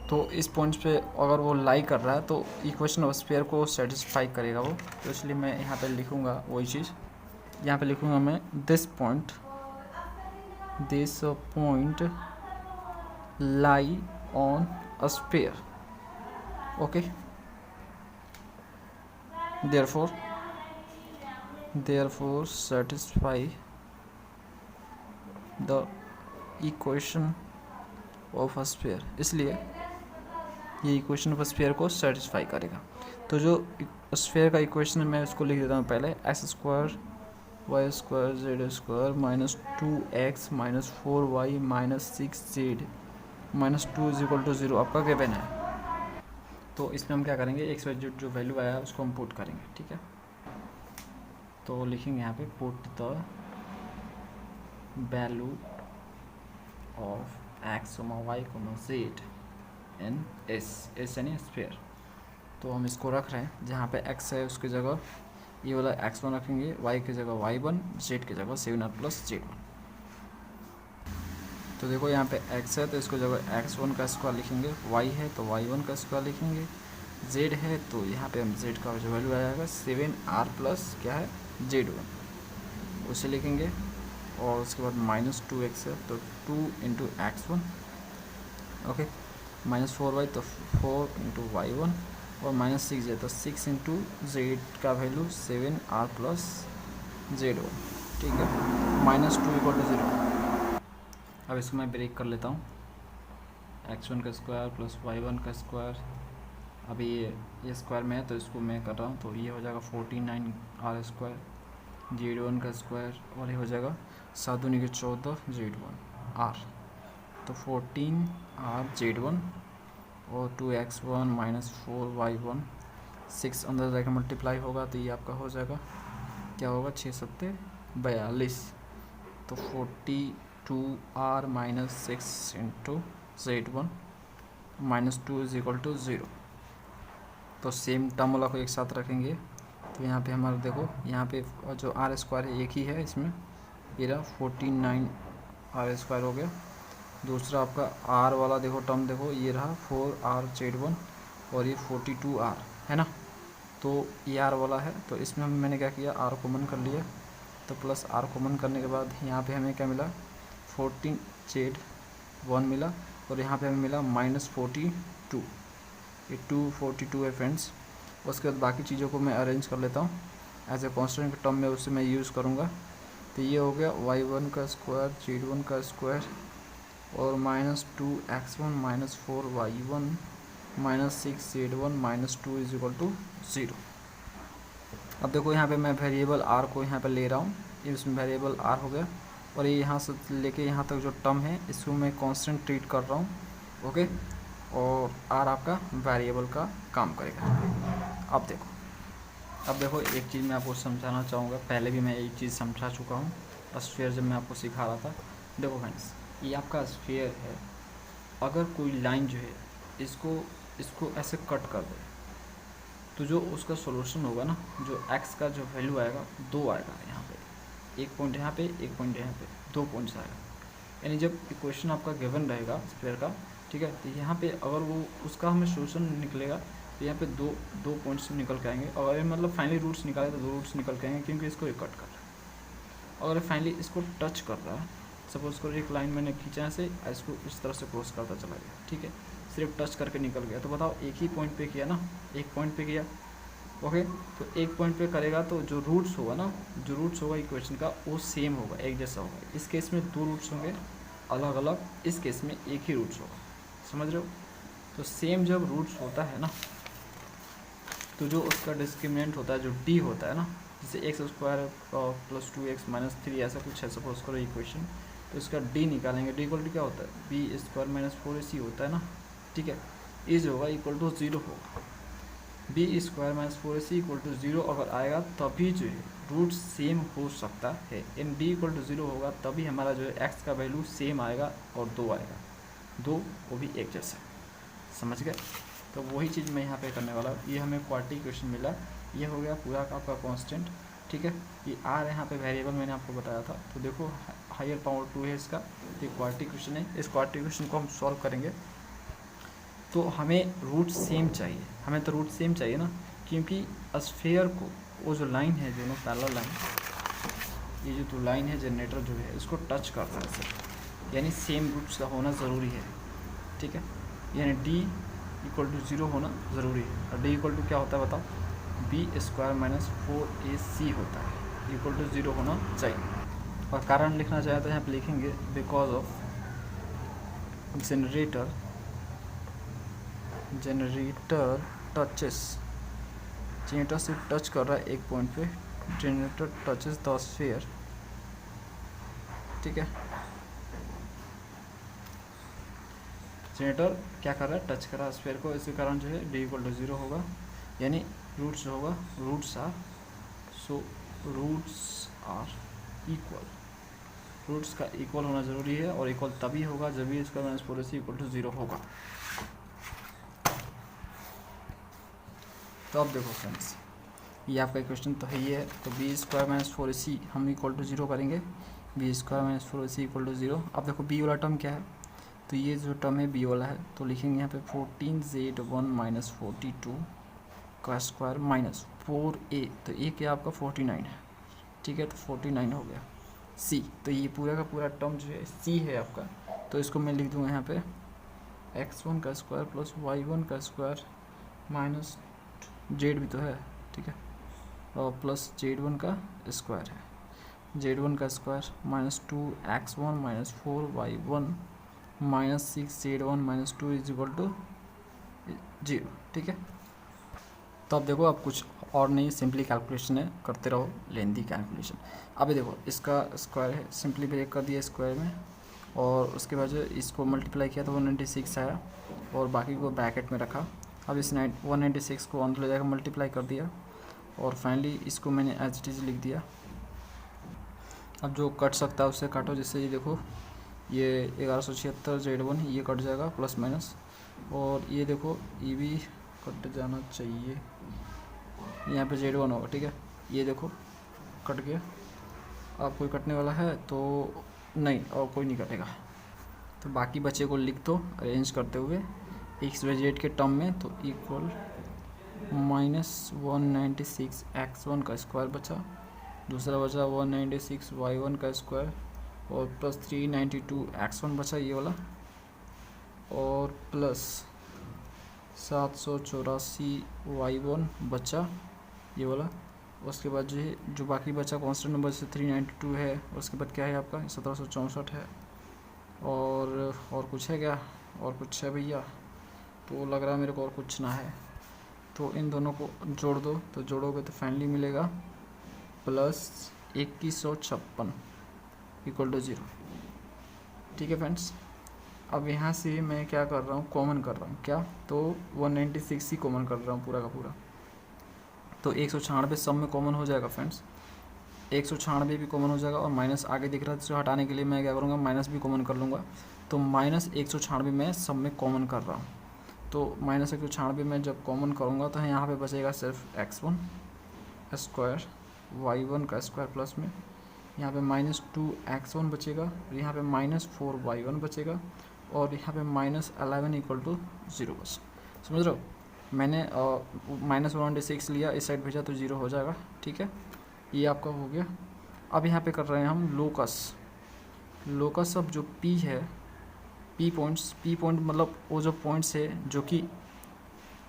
[SPEAKER 1] तो इस पॉइंट्स पे अगर वो लाई कर रहा है तो इक्वेशन ऑफ स्फीयर को सेटिस्फाई करेगा वो। तो इसलिए मैं यहाँ पे लिखूँगा वही चीज़, यहाँ पे लिखूँगा मैं this point this point lie on a sphere. Okay, therefore satisfy the equation of a sphere. इसलिए ये इक्वेशन ऑफ स्फीयर को सेटिस्फाई करेगा। तो जो स्फीयर का इक्वेशन है मैं उसको लिख देता हूँ पहले, x square Y square z square minus 2x minus 4y minus 6z minus 2 is equal to 0 आपका गिवन है। तो इसमें हम क्या करेंगे, एक्स वाई जेड जो वैल्यू आया उसको हम पुट करेंगे, ठीक है। तो लिखेंगे यहाँ पे put the value of x Y z n s यानी स्फीयर। तो हम इसको रख रहे हैं, जहाँ पे x है उसकी जगह ये वाला x1 रखेंगे, y की जगह y1, z की जगह 7r प्लस z1। तो देखो यहाँ पे x है तो इसको जगह x1 का स्क्वायर लिखेंगे, y है तो y1 का स्क्वायर लिखेंगे, z है तो यहाँ पे हम z का जो वैल्यू आएगा 7r प्लस क्या है z1 उसे लिखेंगे। और उसके बाद माइनस 2x है तो 2 into x1, okay, minus 4y तो 4 इंटू y1 और माइनस 6 है तो 6 इंटू जेड का वैल्यू 7r प्लस z1, ठीक है, माइनस 2 इक्वल टू 0। अब इसको मैं ब्रेक कर लेता हूँ, x1 का स्क्वायर प्लस y1 का स्क्वायर, अभी ये स्क्वायर में है तो इसको मैं कर रहा हूँ, तो ये हो जाएगा 49r स्क्वायर z1 का स्क्वायर और ये हो जाएगा 7 दूनी के 14 z1 r, तो 14r z1 और 2x1 माइनस 4y1 6 अंदर जाकर मल्टीप्लाई होगा तो ये आपका हो जाएगा क्या होगा 6 सत्ते 42, तो 42r minus 6 into z1 minus 2 is equal to 0। तो सेम टर्म वाला को एक साथ रखेंगे तो यहाँ पे हमारा देखो यहाँ पे जो आर स्क्वायर है एक ही है, इसमें ये रहा 49r स्क्वायर हो गया। दूसरा आपका r वाला देखो टर्म देखो ये रहा 4r z1 और ये 42r है ना, तो ये r वाला है तो इसमें मैंने क्या किया r कॉमन कर लिया, तो प्लस r कॉमन करने के बाद यहाँ पे हमें क्या मिला 14z1 मिला और यहाँ पे हमें मिला माइनस 42, ये 242 है फ्रेंड्स। उसके बाद बाकी चीज़ों को मैं अरेंज कर लेता हूँ एज ए कॉन्स्टेंट टर्म में, उससे मैं यूज़ करूँगा। तो ये हो गया y1 का स्क्वायर z1 का स्क्वायर और minus 2x1 minus 4y1 minus 6z1 minus 2 is equal to 0। अब देखो यहाँ पे मैं वेरिएबल r को यहाँ पे ले रहा हूँ, इसमें वेरिएबल r हो गया और ये यहाँ से लेके यहाँ तक जो टर्म है इसको मैं कांस्टेंट ट्रीट कर रहा हूँ, ओके, और r आपका वेरिएबल का काम करेगा। अब देखो एक चीज़ मैं आपको समझाना चाहूँगा, पहले भी मैं एक चीज़ समझा चुका हूँ स्फीयर जब मैं आपको सिखा रहा था। देखो फ्रेंड्स ये आपका स्फीयर है, अगर कोई लाइन जो है इसको ऐसे कट कर दे तो जो उसका सॉल्यूशन होगा ना, जो x का जो वैल्यू आएगा 2 आएगा, यहाँ पे एक पॉइंट यहाँ पे एक पॉइंट यहाँ पे 2 पॉइंट्स आएगा। यानी जब इक्वेशन आपका गिवन रहेगा स्फीयर का, ठीक है, तो यहाँ पे अगर वो उसका हमें सॉल्यूशन निकलेगा तो यहाँ पे दो पॉइंट्स निकल के आएंगे, और अगर मतलब फाइनली रूट्स निकाले तो 2 रूट्स निकल के आएंगे क्योंकि इसको ये कट कर रहा है। अगर फाइनली इसको टच कर रहा है, सपोज करो एक लाइन मैंने खींचा से इसको इस तरह से क्रॉस करता चला गया, ठीक है, सिर्फ टच करके निकल गया, तो बताओ एक ही पॉइंट पे किया ना, एक पॉइंट पे किया, ओके, तो एक पॉइंट पे करेगा तो जो रूट्स होगा ना, जो रूट्स होगा इक्वेशन का वो सेम होगा, एक जैसा होगा। इस केस में 2 रूट्स होंगे अलग अलग, इस केस में एक ही रूट्स होगा, समझ रहे हो। तो सेम जब रूट्स होता है ना तो जो उसका डिस्क्रिमिनेंट होता है जो d होता है ना, जैसे x square plus 2x minus 3 ऐसा कुछ है सपोज करो इक्वेशन, तो इसका d निकालेंगे, d इक्वल टू क्या होता है बी स्क्वायर माइनस 4ac होता है ना, ठीक है, इज होगा इक्वल टू 0 होगा, b square minus 4ac equal to 0 अगर आएगा तभी जो है रूट सेम हो सकता है। इन d इक्वल टू 0 होगा तभी हमारा जो है x का वैल्यू सेम आएगा और 2 आएगा, 2 वो भी एक जैसा, समझ गए। तो वही चीज़ मैं यहाँ पे करने वाला हूँ। ये हमें क्वाड्रेटिक इक्वेशन मिला, ये हो गया पूरा का आपका कांस्टेंट, ठीक है। ये आर यहाँ पे वेरिएबल मैंने आपको बताया था, तो देखो हायर पावर 2 है इसका, ये क्वाड्रेटिक इक्वेशन है। इस क्वाड्रेटिक इक्वेशन को हम सॉल्व करेंगे तो हमें रूट सेम चाहिए, हमें तो रूट सेम चाहिए ना, क्योंकि स्फीयर को वो जो लाइन है दोनों पैरेलल लाइन, ये जो 2 लाइन है जनरेटर जो है इसको टच कर रहा है सर, यानी सेम रूट्स का होना ज़रूरी है, ठीक है। यानी डी इक्वल टू 0 होना ज़रूरी है। और डी इक्वल टू क्या होता है बताओ, b² माइनस 4ac होता है, इक्वल टू 0 होना चाहिए। और कारण लिखना चाहे तो यहाँ पे लिखेंगे because of generator touches, generator से टच कर रहा है एक पॉइंट पे, जनरेटर टचेस द स्फीयर, ठीक है। जनरेटर क्या कर रहा है, टच कर रहा है स्फीयर को, इसके कारण जो है डी इक्वल टू 0 होगा। यानी रूट्स जो होगा, रूट्स आर इक्वल, रूट्स का इक्वल होना ज़रूरी है, और इक्वल तभी होगा जब भी इसका माइनस 4ac इक्वल टू 0 होगा। तो अब देखो फ्रेंड्स, ये आपका क्वेश्चन तो है ही है। तो b² माइनस 4ac हम इक्वल टू 0 करेंगे, b² minus 4ac equal to 0। अब देखो b वाला टर्म क्या है, तो ये जो टर्म है b वाला है, तो लिखेंगे यहाँ पे 14z1 माइनस 42 का स्क्वायर माइनस 4a, तो a क्या आपका 49 है, ठीक है। तो 49 हो गया। c, तो ये पूरा का पूरा टर्म जो है c है आपका, तो इसको मैं लिख दूँगा यहाँ पे x1 का स्क्वायर प्लस y1 का स्क्वायर माइनस z भी तो है, ठीक है, और प्लस z1 का स्क्वायर है, z1 का square minus 2x1 minus 4y1 minus 6z1 minus 2 is equal to 0, ठीक है। तो अब देखो, अब कुछ और नहीं, सिंपली कैलकुलेशन है, करते रहो लेंदी कैलकुलेशन। अभी देखो इसका स्क्वायर है, सिंपली ब्रेक कर दिया स्क्वायर में, और उसके बाद जो इसको मल्टीप्लाई किया तो 196 आया, और बाकी को ब्रैकेट में रखा। अब इस 196 को अंदर ले जाकर मल्टीप्लाई कर दिया, और फाइनली इसको मैंने एज इट इज़ लिख दिया। अब जो कट सकता है उससे काटो, जिससे ये देखो ये 1176 z1 ये कट जाएगा प्लस माइनस, और ये देखो ये भी कट जाना चाहिए, यहाँ पे z1 होगा, ठीक है। ये देखो कट गया। अब कोई कटने वाला है तो नहीं, और कोई नहीं कटेगा, तो बाकी बचे को लिख दो अरेंज करते हुए एक्स वाई जेड के टर्म में। तो इक्वल माइनस 196 x1 का स्क्वायर बचा, दूसरा बचा 196 y1 का स्क्वायर, और प्लस 392 x1 बचा ये वाला, और प्लस 784 y1 बचा ये वाला। उसके बाद जो बाकी बचा कांस्टेंट नंबर से 392 है, उसके बाद क्या है आपका 1764 है, और कुछ है क्या, और कुछ है भैया, तो लग रहा है मेरे को और कुछ ना है। तो इन दोनों को जोड़ दो, तो जोड़ोगे तो फाइनली मिलेगा प्लस 2156 इक्वल टू 0, ठीक है फ्रेंड्स। अब यहाँ से मैं क्या कर रहा हूँ, कॉमन कर रहा हूँ, क्या, तो 196 ही कॉमन कर रहा हूँ पूरा का पूरा, तो 196 सब में कॉमन हो जाएगा फ्रेंड्स, 196 भी कॉमन हो जाएगा, और माइनस आगे दिख रहा है तो हटाने के लिए मैं क्या करूँगा, माइनस भी कॉमन कर लूँगा। तो माइनस 196 मैं सब में कॉमन कर रहा हूँ, तो माइनस 196 में जब कॉमन करूँगा तो यहाँ पे बचेगा सिर्फ x1 स्क्वायर y1 का स्क्वायर प्लस में यहाँ पे माइनस 2x1 बचेगा, यहाँ पे माइनस 4y1 बचेगा, और यहाँ पे माइनस 11 इक्वल टू 0 बस। समझ रहे हो, मैंने माइनस 196 लिया, इस साइड भेजा तो 0 हो जाएगा, ठीक है। ये आपका हो गया। अब यहाँ पे कर रहे हैं हम लोकस। अब जो P है, P पॉइंट मतलब वो जो पॉइंट्स है जो कि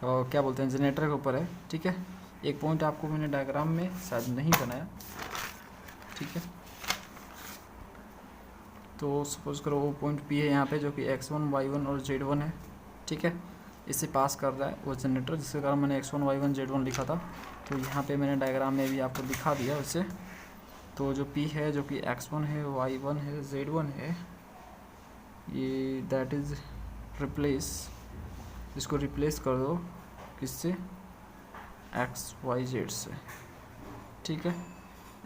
[SPEAKER 1] क्या बोलते हैं जनरेटर के ऊपर है, ठीक है। एक पॉइंट आपको मैंने डायग्राम में शायद नहीं बनाया, ठीक है। तो सपोज करो वो पॉइंट P है यहाँ पे, जो कि x1 y1 और z1 है, ठीक है। इससे पास कर रहा है वो जनरेटर, जिसके कारण मैंने x1 y1 z1 लिखा था। तो यहाँ पे मैंने डायग्राम में भी आपको दिखा दिया उससे। तो जो P है जो कि x1 है, y1 है, z1 है, ये दैट इज़ रिप्लेस, इसको रिप्लेस कर दो किससे, x y z से, ठीक है,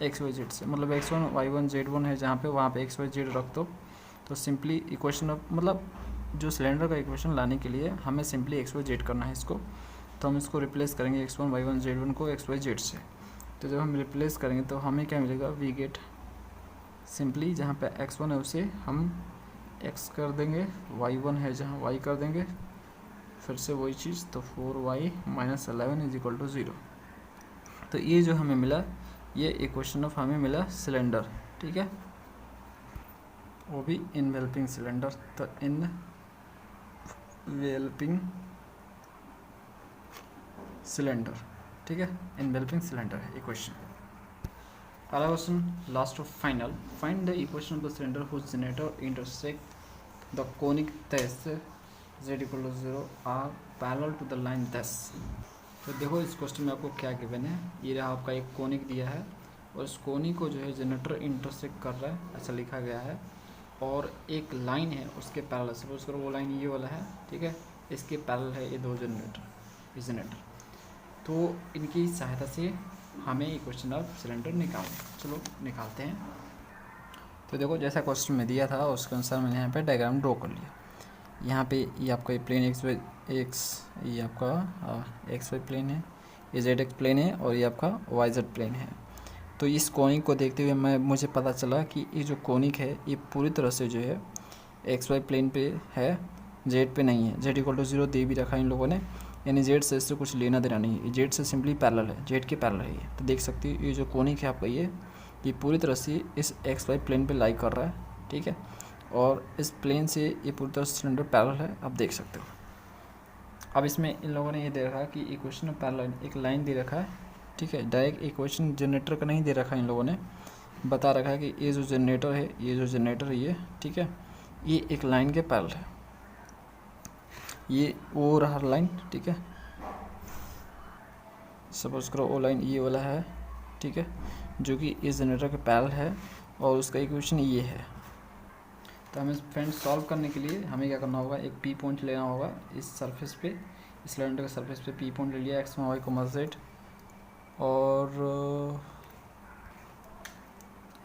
[SPEAKER 1] एक्स वाई जेड से, मतलब x1 y1 z1 है जहाँ पे, वहाँ पे x y z रख दो। तो सिंपली इक्वेशन मतलब जो सिलेंडर का इक्वेशन लाने के लिए हमें सिंपली x y z करना है इसको। तो हम इसको रिप्लेस करेंगे x1 y1 z1 को x y z से। तो जब हम रिप्लेस करेंगे तो हमें क्या मिलेगा, वी गेट सिंपली जहाँ पे x1 है उसे हम x कर देंगे, y1 है जहाँ y कर देंगे, फिर से वही चीज़, तो 4y minus 11 is equal to 0। तो ये जो हमें मिला ये इक्वेशन ऑफ हमें मिला सिलेंडर, ठीक है, वो भी इनवेल्पिंग सिलेंडर। तो इनवेल्पिंग सिलेंडर, ठीक है, इनवेल्पिंग सिलेंडर है इक्वेशन। अगला question last of final, find the equation of the cylinder whose generator intersect the conics z equal to 0 are parallel to the line 10। तो देखो इस क्वेश्चन में आपको क्या गिवन है, ये रहा आपका एक कोनिक दिया है और इस कोनिक को जो है जनरेटर इंटरसेक्ट कर रहा है, ऐसा लिखा गया है, और एक लाइन है उसके पैरेलल, सपोज करो वो लाइन ये वाला है, ठीक है, इसके पैरेलल है ये दो जनरेटर। तो इनकी सहायता से हमें इक्वेशन ऑफ सिलेंडर निकालना, चलो निकालते हैं। तो देखो जैसा क्वेश्चन में दिया था उसके अनुसार मैंने यहाँ पे डायग्राम ड्रॉ कर लिया। यहाँ पे ये आपका ये प्लेन ये आपका एक्स वाई प्लेन है, ये जेड एक्स प्लेन है और ये आपका वाई जेड प्लेन है। तो इस कोनिक को देखते हुए मुझे पता चला कि ये जो कोनिक है ये पूरी तरह से जो है एक्स वाई प्लेन पे है, जेड पे नहीं है। जेड इक्वल टू 0 दे भी रखा है इन लोगों ने, यानी जेड से इससे कुछ लेना देना नहीं है, जेड से सिंपली पैरेलल है, जेड के पैरेलल है ये। तो देख सकते हो ये जो कोनिक है आपका ये पूरी तरह से इस एक्स वाई प्लेन पे लाई कर रहा है, ठीक है, और इस प्लेन से ये पूरी तरह से सिलेंडर पैरेलल है, आप देख सकते हो। अब इसमें इन लोगों ने ये दे रखा है कि इक्वेशन ऑफ पैरेलल, एक लाइन दे रखा है, ठीक है, डायरेक्ट इक्वेशन जनरेटर का नहीं दे रखा है, इन लोगों ने बता रखा है कि ये जो जनरेटर है ये, ठीक है, ये एक लाइन के पैरेलल है, ये वो रहा लाइन, ठीक है, सपोज करो वो लाइन ये वाला है, ठीक है, जो कि इस जनरेटर के पैरेलल है और उसका इक्वेशन ये है। तो हमें फ्रेंड्स सॉल्व करने के लिए हमें क्या करना होगा, एक पी पॉइंट लेना होगा इस सरफेस पे, इस सिलेंडर के सरफेस पे पी पॉइंट ले लिया, एक्स वाई को z, और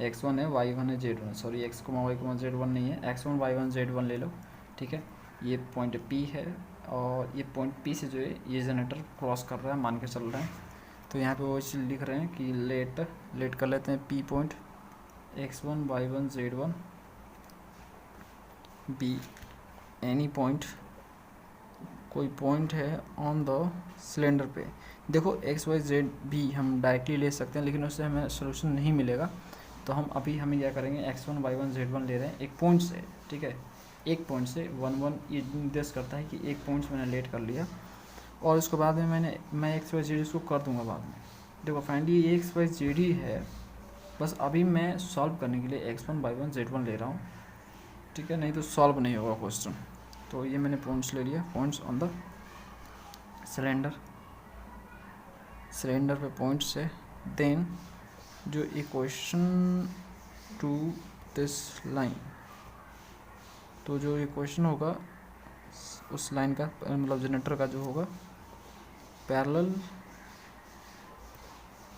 [SPEAKER 1] x1 है, y1 है, z1 है, सॉरी x वाई को z1 नहीं है, x1 y1 z1 ले लो, ठीक है। ये पॉइंट P है और ये पॉइंट P से जो है ये जनरेटर क्रॉस कर रहा है, मान के चल रहा है। तो यहाँ पे वो चीज़ लिख रहे हैं कि लेट कर लेते हैं P point x1 y1 z1 be any point, कोई पॉइंट है ऑन द सिलेंडर पे। देखो एक्स वाई जेड भी हम डायरेक्टली ले सकते हैं, लेकिन उससे हमें सोल्यूशन नहीं मिलेगा। तो हम क्या करेंगे, x1 y1 z1 ले रहे हैं एक पॉइंट से, ठीक है, एक पॉइंट से 1 1 ये निर्देश करता है कि एक पॉइंट से मैंने लेट कर लिया और उसके बाद में मैं एक्स वाई जेड इसको कर दूंगा बाद में। देखो फाइनली ये एक्स वाई जेड ही है, बस अभी मैं सॉल्व करने के लिए x1 y1 z1 ले रहा हूँ, ठीक है, नहीं तो सॉल्व नहीं होगा क्वेश्चन। तो ये मैंने पॉइंट्स ले लिया, पॉइंट्स ऑन द सिलेंडर पे पॉइंट्स है। देन जो इक्वेशन टू दिस लाइन, तो जो इक्वेशन होगा उस लाइन का मतलब जनरेटर का जो होगा पैरेलल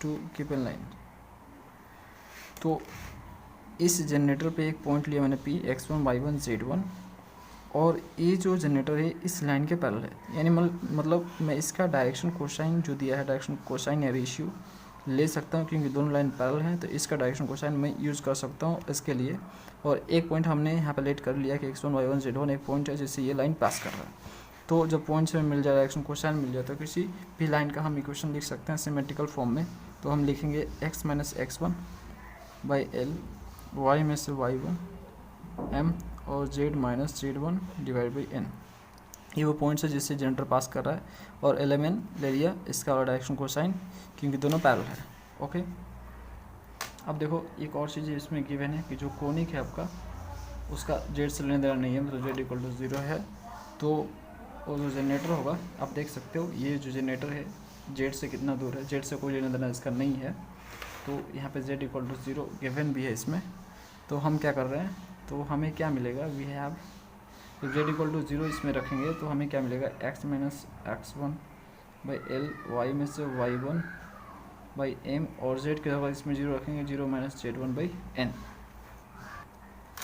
[SPEAKER 1] टू गिवन लाइन, तो इस जनरेटर पे एक पॉइंट लिया मैंने P x1 y1 z1 और ये जो जनरेटर है इस लाइन के पैरेलल है, यानी मतलब मैं इसका डायरेक्शन कोसाइन जो दिया है, डायरेक्शन कोसाइन या रेशियो ले सकता हूँ क्योंकि दोनों लाइन पैरेलल हैं, तो इसका डायरेक्शन कोसाइन मैं यूज़ कर सकता हूँ इसके लिए। और एक पॉइंट हमने यहाँ पर लेट कर लिया कि x1 y1 z1 एक पॉइंट है जिससे ये लाइन पास कर रहा है। तो जब पॉइंट से मिल जाए डायरेक्शन कोसाइन मिल जाए तो किसी भी लाइन का हम इक्वेशन लिख सकते हैं सिमेट्रिकल फॉर्म में। तो हम लिखेंगे x minus x1 by L, y में से y1 m और z minus z1 divide by n। ये वो पॉइंट्स है जिससे जनरेटर पास कर रहा है और एलिमेंट ले लिया इसका और डायरेक्शन कोसाइन क्योंकि दोनों पैरेलल है। ओके, अब देखो एक और चीज़ इसमें गिवन है कि जो कोनिक है आपका उसका जेड से लेने देना नहीं है, मतलब जेड इक्वल टू 0 है। तो वो जो जनरेटर होगा आप देख सकते हो, ये जो जनरेटर है जेड से कितना दूर है, जेड से कोई लेना देना इसका नहीं है। तो यहाँ पे जेड इक्वल टू 0 गिवन भी है इसमें। तो हम क्या कर रहे हैं, तो हमें क्या मिलेगा, वी हैव, तो जेड इक्वल टू 0 इसमें रखेंगे तो हमें क्या मिलेगा, x minus x1 by l, y में से y1 बाई m और z के जगह इसमें 0 रखेंगे, 0 माइनस z1 बाई n।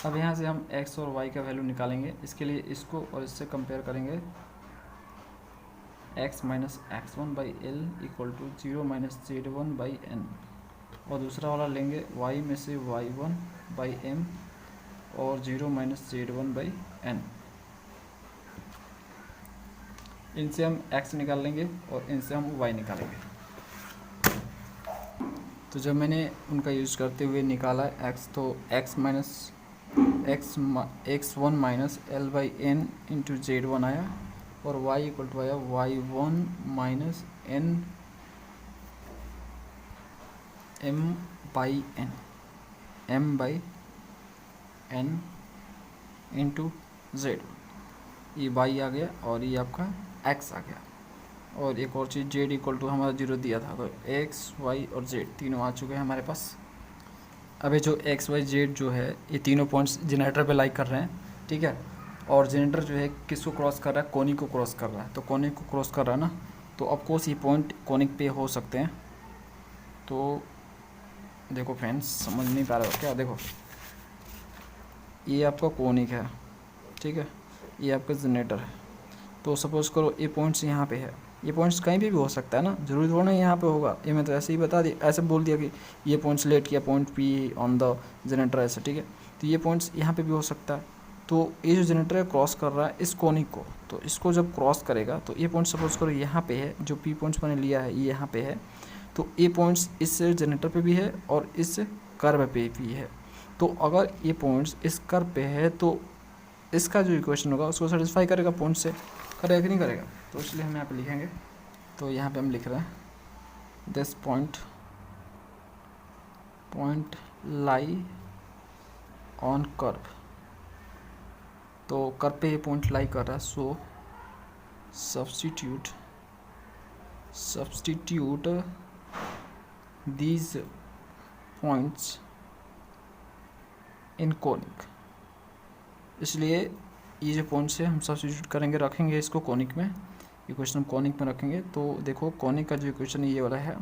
[SPEAKER 1] अब यहाँ से हम x और y का वैल्यू निकालेंगे, इसके लिए इसको और इससे कंपेयर करेंगे, x minus x1 by l equal to 0 minus z1 by n, और दूसरा वाला लेंगे y में से y1 बाई m और 0 माइनस z1 बाई n। इनसे हम x निकाल लेंगे और इनसे हम y निकालेंगे। तो जब मैंने उनका यूज़ करते हुए निकाला x, तो x1 minus l by n into Z1 आया, और y इक्वल टू आया y1 minus n m by n into Z1। ये y आ गया और ये आपका x आ गया। और एक और चीज़, z इक्वल टू हमारा 0 दिया था, तो x y और z तीनों आ चुके हैं हमारे पास। अब ये जो x y z जो है ये तीनों पॉइंट्स जनरेटर पे लाइक कर रहे हैं, ठीक है। और जनरेटर जो है किसको क्रॉस कर रहा है, कोनिक को क्रॉस कर रहा है। तो कोनिक को क्रॉस कर रहा है ना, तो ऑफकोर्स ये पॉइंट कोनिक पे हो सकते हैं। तो देखो फ्रेंड्स, समझ नहीं पा रहे हो क्या, देखो ये आपका कोनिक है, ठीक है, ये आपका जनरेटर है। तो सपोज़ करो ये पॉइंट्स यहाँ पे है, ये पॉइंट्स कहीं भी हो सकता है ना, ज़रूरी थोड़ा ना यहाँ पे होगा। ये मैं तो ऐसे ही बता दी, ऐसे बोल दिया कि ये पॉइंट सिलेक्ट किया, point P on the generator ऐसे, ठीक है। तो ये पॉइंट्स यहाँ पे भी हो सकता है। तो ये जो जनरेटर है क्रॉस कर रहा है इस कोनिक को, तो इसको जब क्रॉस करेगा तो ये पॉइंट सपोज करो यहाँ पे है, जो पी पॉइंट्स मैंने लिया है ये यहाँ पे है। तो ये पॉइंट्स इस जनरेटर पे भी है और इस कर्व पे भी है। तो अगर ये पॉइंट्स इस कर्व पे है तो इसका जो इक्वेशन होगा उसको सेटिस्फाई करेगा, पॉइंट से करेगा कि नहीं करेगा। तो इसलिए हम यहाँ पे लिखेंगे, तो यहाँ पे हम लिख रहे हैं this point lie on curve. तो कर्व पे ये पॉइंट लाई कर रहा है, so substitute these points in conic. इसलिए ये जो पॉइंट्स है हम सब्सटीट्यूट करेंगे, रखेंगे इसको कोनिक में, इक्वेशन हम कोनिक में रखेंगे। तो देखो कोनिक का जो इक्वेशन ये वाला है,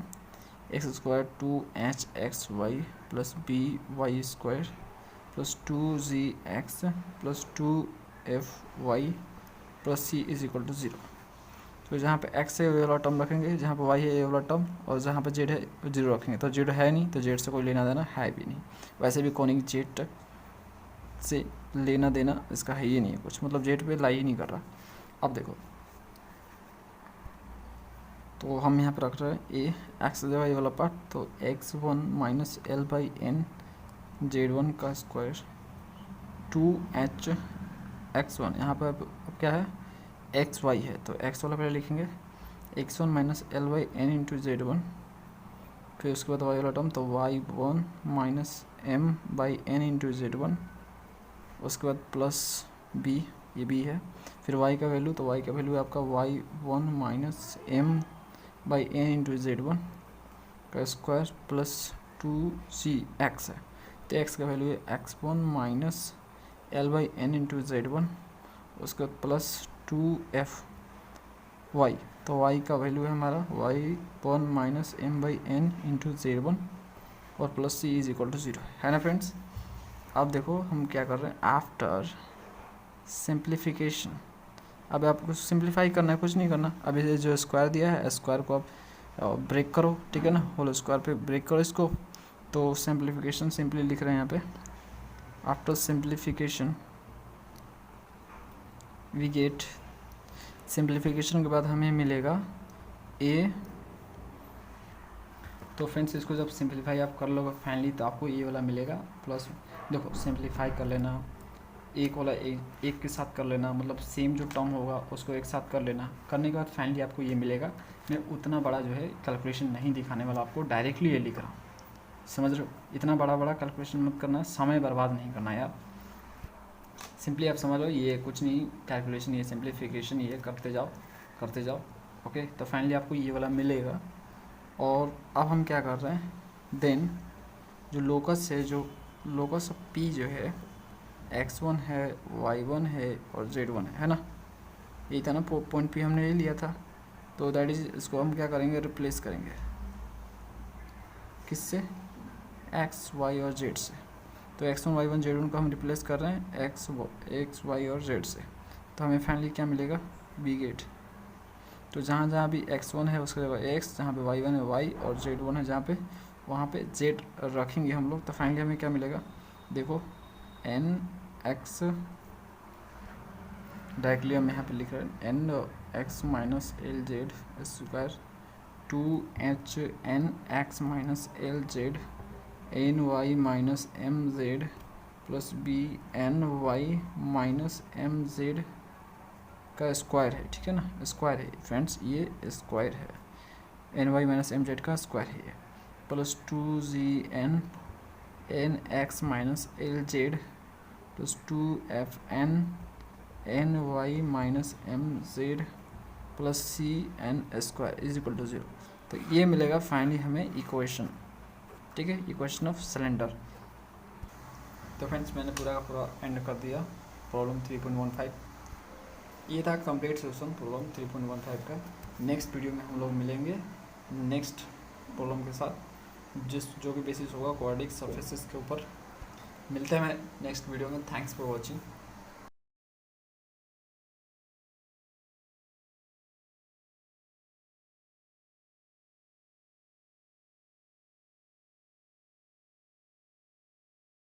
[SPEAKER 1] x square 2hxy plus by square plus 2gx plus 2fy plus c is equal to 0। तो जहाँ पे x है ये वाला टर्म रखेंगे, जहाँ पे y है ये वाला टर्म, और जहाँ पे z है 0 रखेंगे। तो 0 है नहीं, तो z से कोई लेना देना है भी नहीं। वैसे भी कोनिक z से लेना देना इसका है ही नहीं है कुछ, मतलब z पे लाई ही नहीं कर रहा। अब देखो, तो हम यहाँ पे रख रहे हैं ए एक्स जगह ये वाला पार्ट, तो x1 minus l by N Z1 का स्क्वायर 2h(x1) यहाँ पर अब क्या है, xy है, तो x वाला पहले लिखेंगे, x1 minus l by n into Z1, फिर उसके बाद y वाला टर्म, तो y1 minus m by n into Z1, उसके बाद प्लस b, ये b है, फिर y का वैल्यू, तो y का वैल्यू है आपका y1 minus m by n into Z1 का स्क्वायर प्लस 2cx है। तो x का वैल्यू है x1 minus l by n into Z1, उसके बाद प्लस 2fy, तो y का वैल्यू है हमारा y1 minus m by n into Z1 और plus c is equal to 0, है ना फ्रेंड्स। अब देखो हम क्या कर रहे हैं, आफ्टर सिंप्लीफिकेशन। अब आपको सिंप्लीफाई करना है, कुछ नहीं करना। अब ये जो स्क्वायर दिया है, स्क्वायर को आप ब्रेक करो, ठीक है ना, होल स्क्वायर पे ब्रेक करो इसको। तो सिंप्लीफिकेशन सिंपली लिख रहे हैं यहाँ पे, after simplification we get, simplification के बाद हमें मिलेगा ए। तो फ्रेंड्स इसको जब सिंप्लीफाई आप कर लोगे फाइनली, तो आपको ये वाला मिलेगा प्लस, देखो सिंप्लीफाई कर लेना, एक वाला एक के साथ कर लेना, मतलब सेम जो टर्म होगा उसको एक साथ कर लेना। करने के बाद फाइनली आपको ये मिलेगा। मैं उतना बड़ा जो है कैलकुलेशन नहीं दिखाने वाला, आपको डायरेक्टली ये लिख रहा हूँ, समझ रहे हो। इतना बड़ा कैलकुलेशन मत करना, समय बर्बाद नहीं करना यार। सिंपली आप समझ लो, ये कुछ नहीं कैलकुलेशन, ये सिंप्लीफिकेशन, ये करते जाओ। ओके, तो फाइनली आपको ये वाला मिलेगा। और अब हम क्या कर रहे हैं, देन जो लोकस है, जो लोकस ऑफ पी जो है, x1 है, y1 है और z1 है ना, यही था ना पॉइंट पी हमने ये लिया था। तो दैट इज, इसको हम क्या करेंगे, रिप्लेस करेंगे किससे, x y और z से। तो x1 y1 z1 को हम रिप्लेस कर रहे हैं x y और z से। तो हमें फाइनली क्या मिलेगा, वी गेट, तो जहाँ भी x1 है उसका जगह x, जहाँ पे y1 है y और z1 है जहाँ पे, वहाँ पे z रखेंगे हम लोग। तो फाइनली हमें क्या मिलेगा, देखो n x, डायरेक्टली हम यहाँ पे लिख रहे हैं n x minus L Z square 2HN x minus LZ NY minus MZ plus BNY minus MZ का स्क्वायर है, ठीक है ना, स्क्वायर है फ्रेंड्स, ये स्क्वायर है, NY माइनस MZ का स्क्वायर है ये, plus 2GN NX minus LZ plus 2FN NY minus MZ plus CN square is equal to 0। तो ये मिलेगा फाइनली हमें इक्वेशन, ठीक है, इक्वेशन ऑफ सिलेंडर। तो फ्रेंड्स मैंने पूरा का पूरा एंड कर दिया प्रॉब्लम 3.15। ये था कंप्लीट सोल्यूशन प्रॉब्लम 3.15 का। नेक्स्ट वीडियो में हम लोग मिलेंगे नेक्स्ट प्रॉब्लम के साथ, जो कि बेसिस होगा क्वाड्रेटिक सरफेसेस के ऊपर। मिलते हैं नेक्स्ट वीडियो में। Thanks for watching.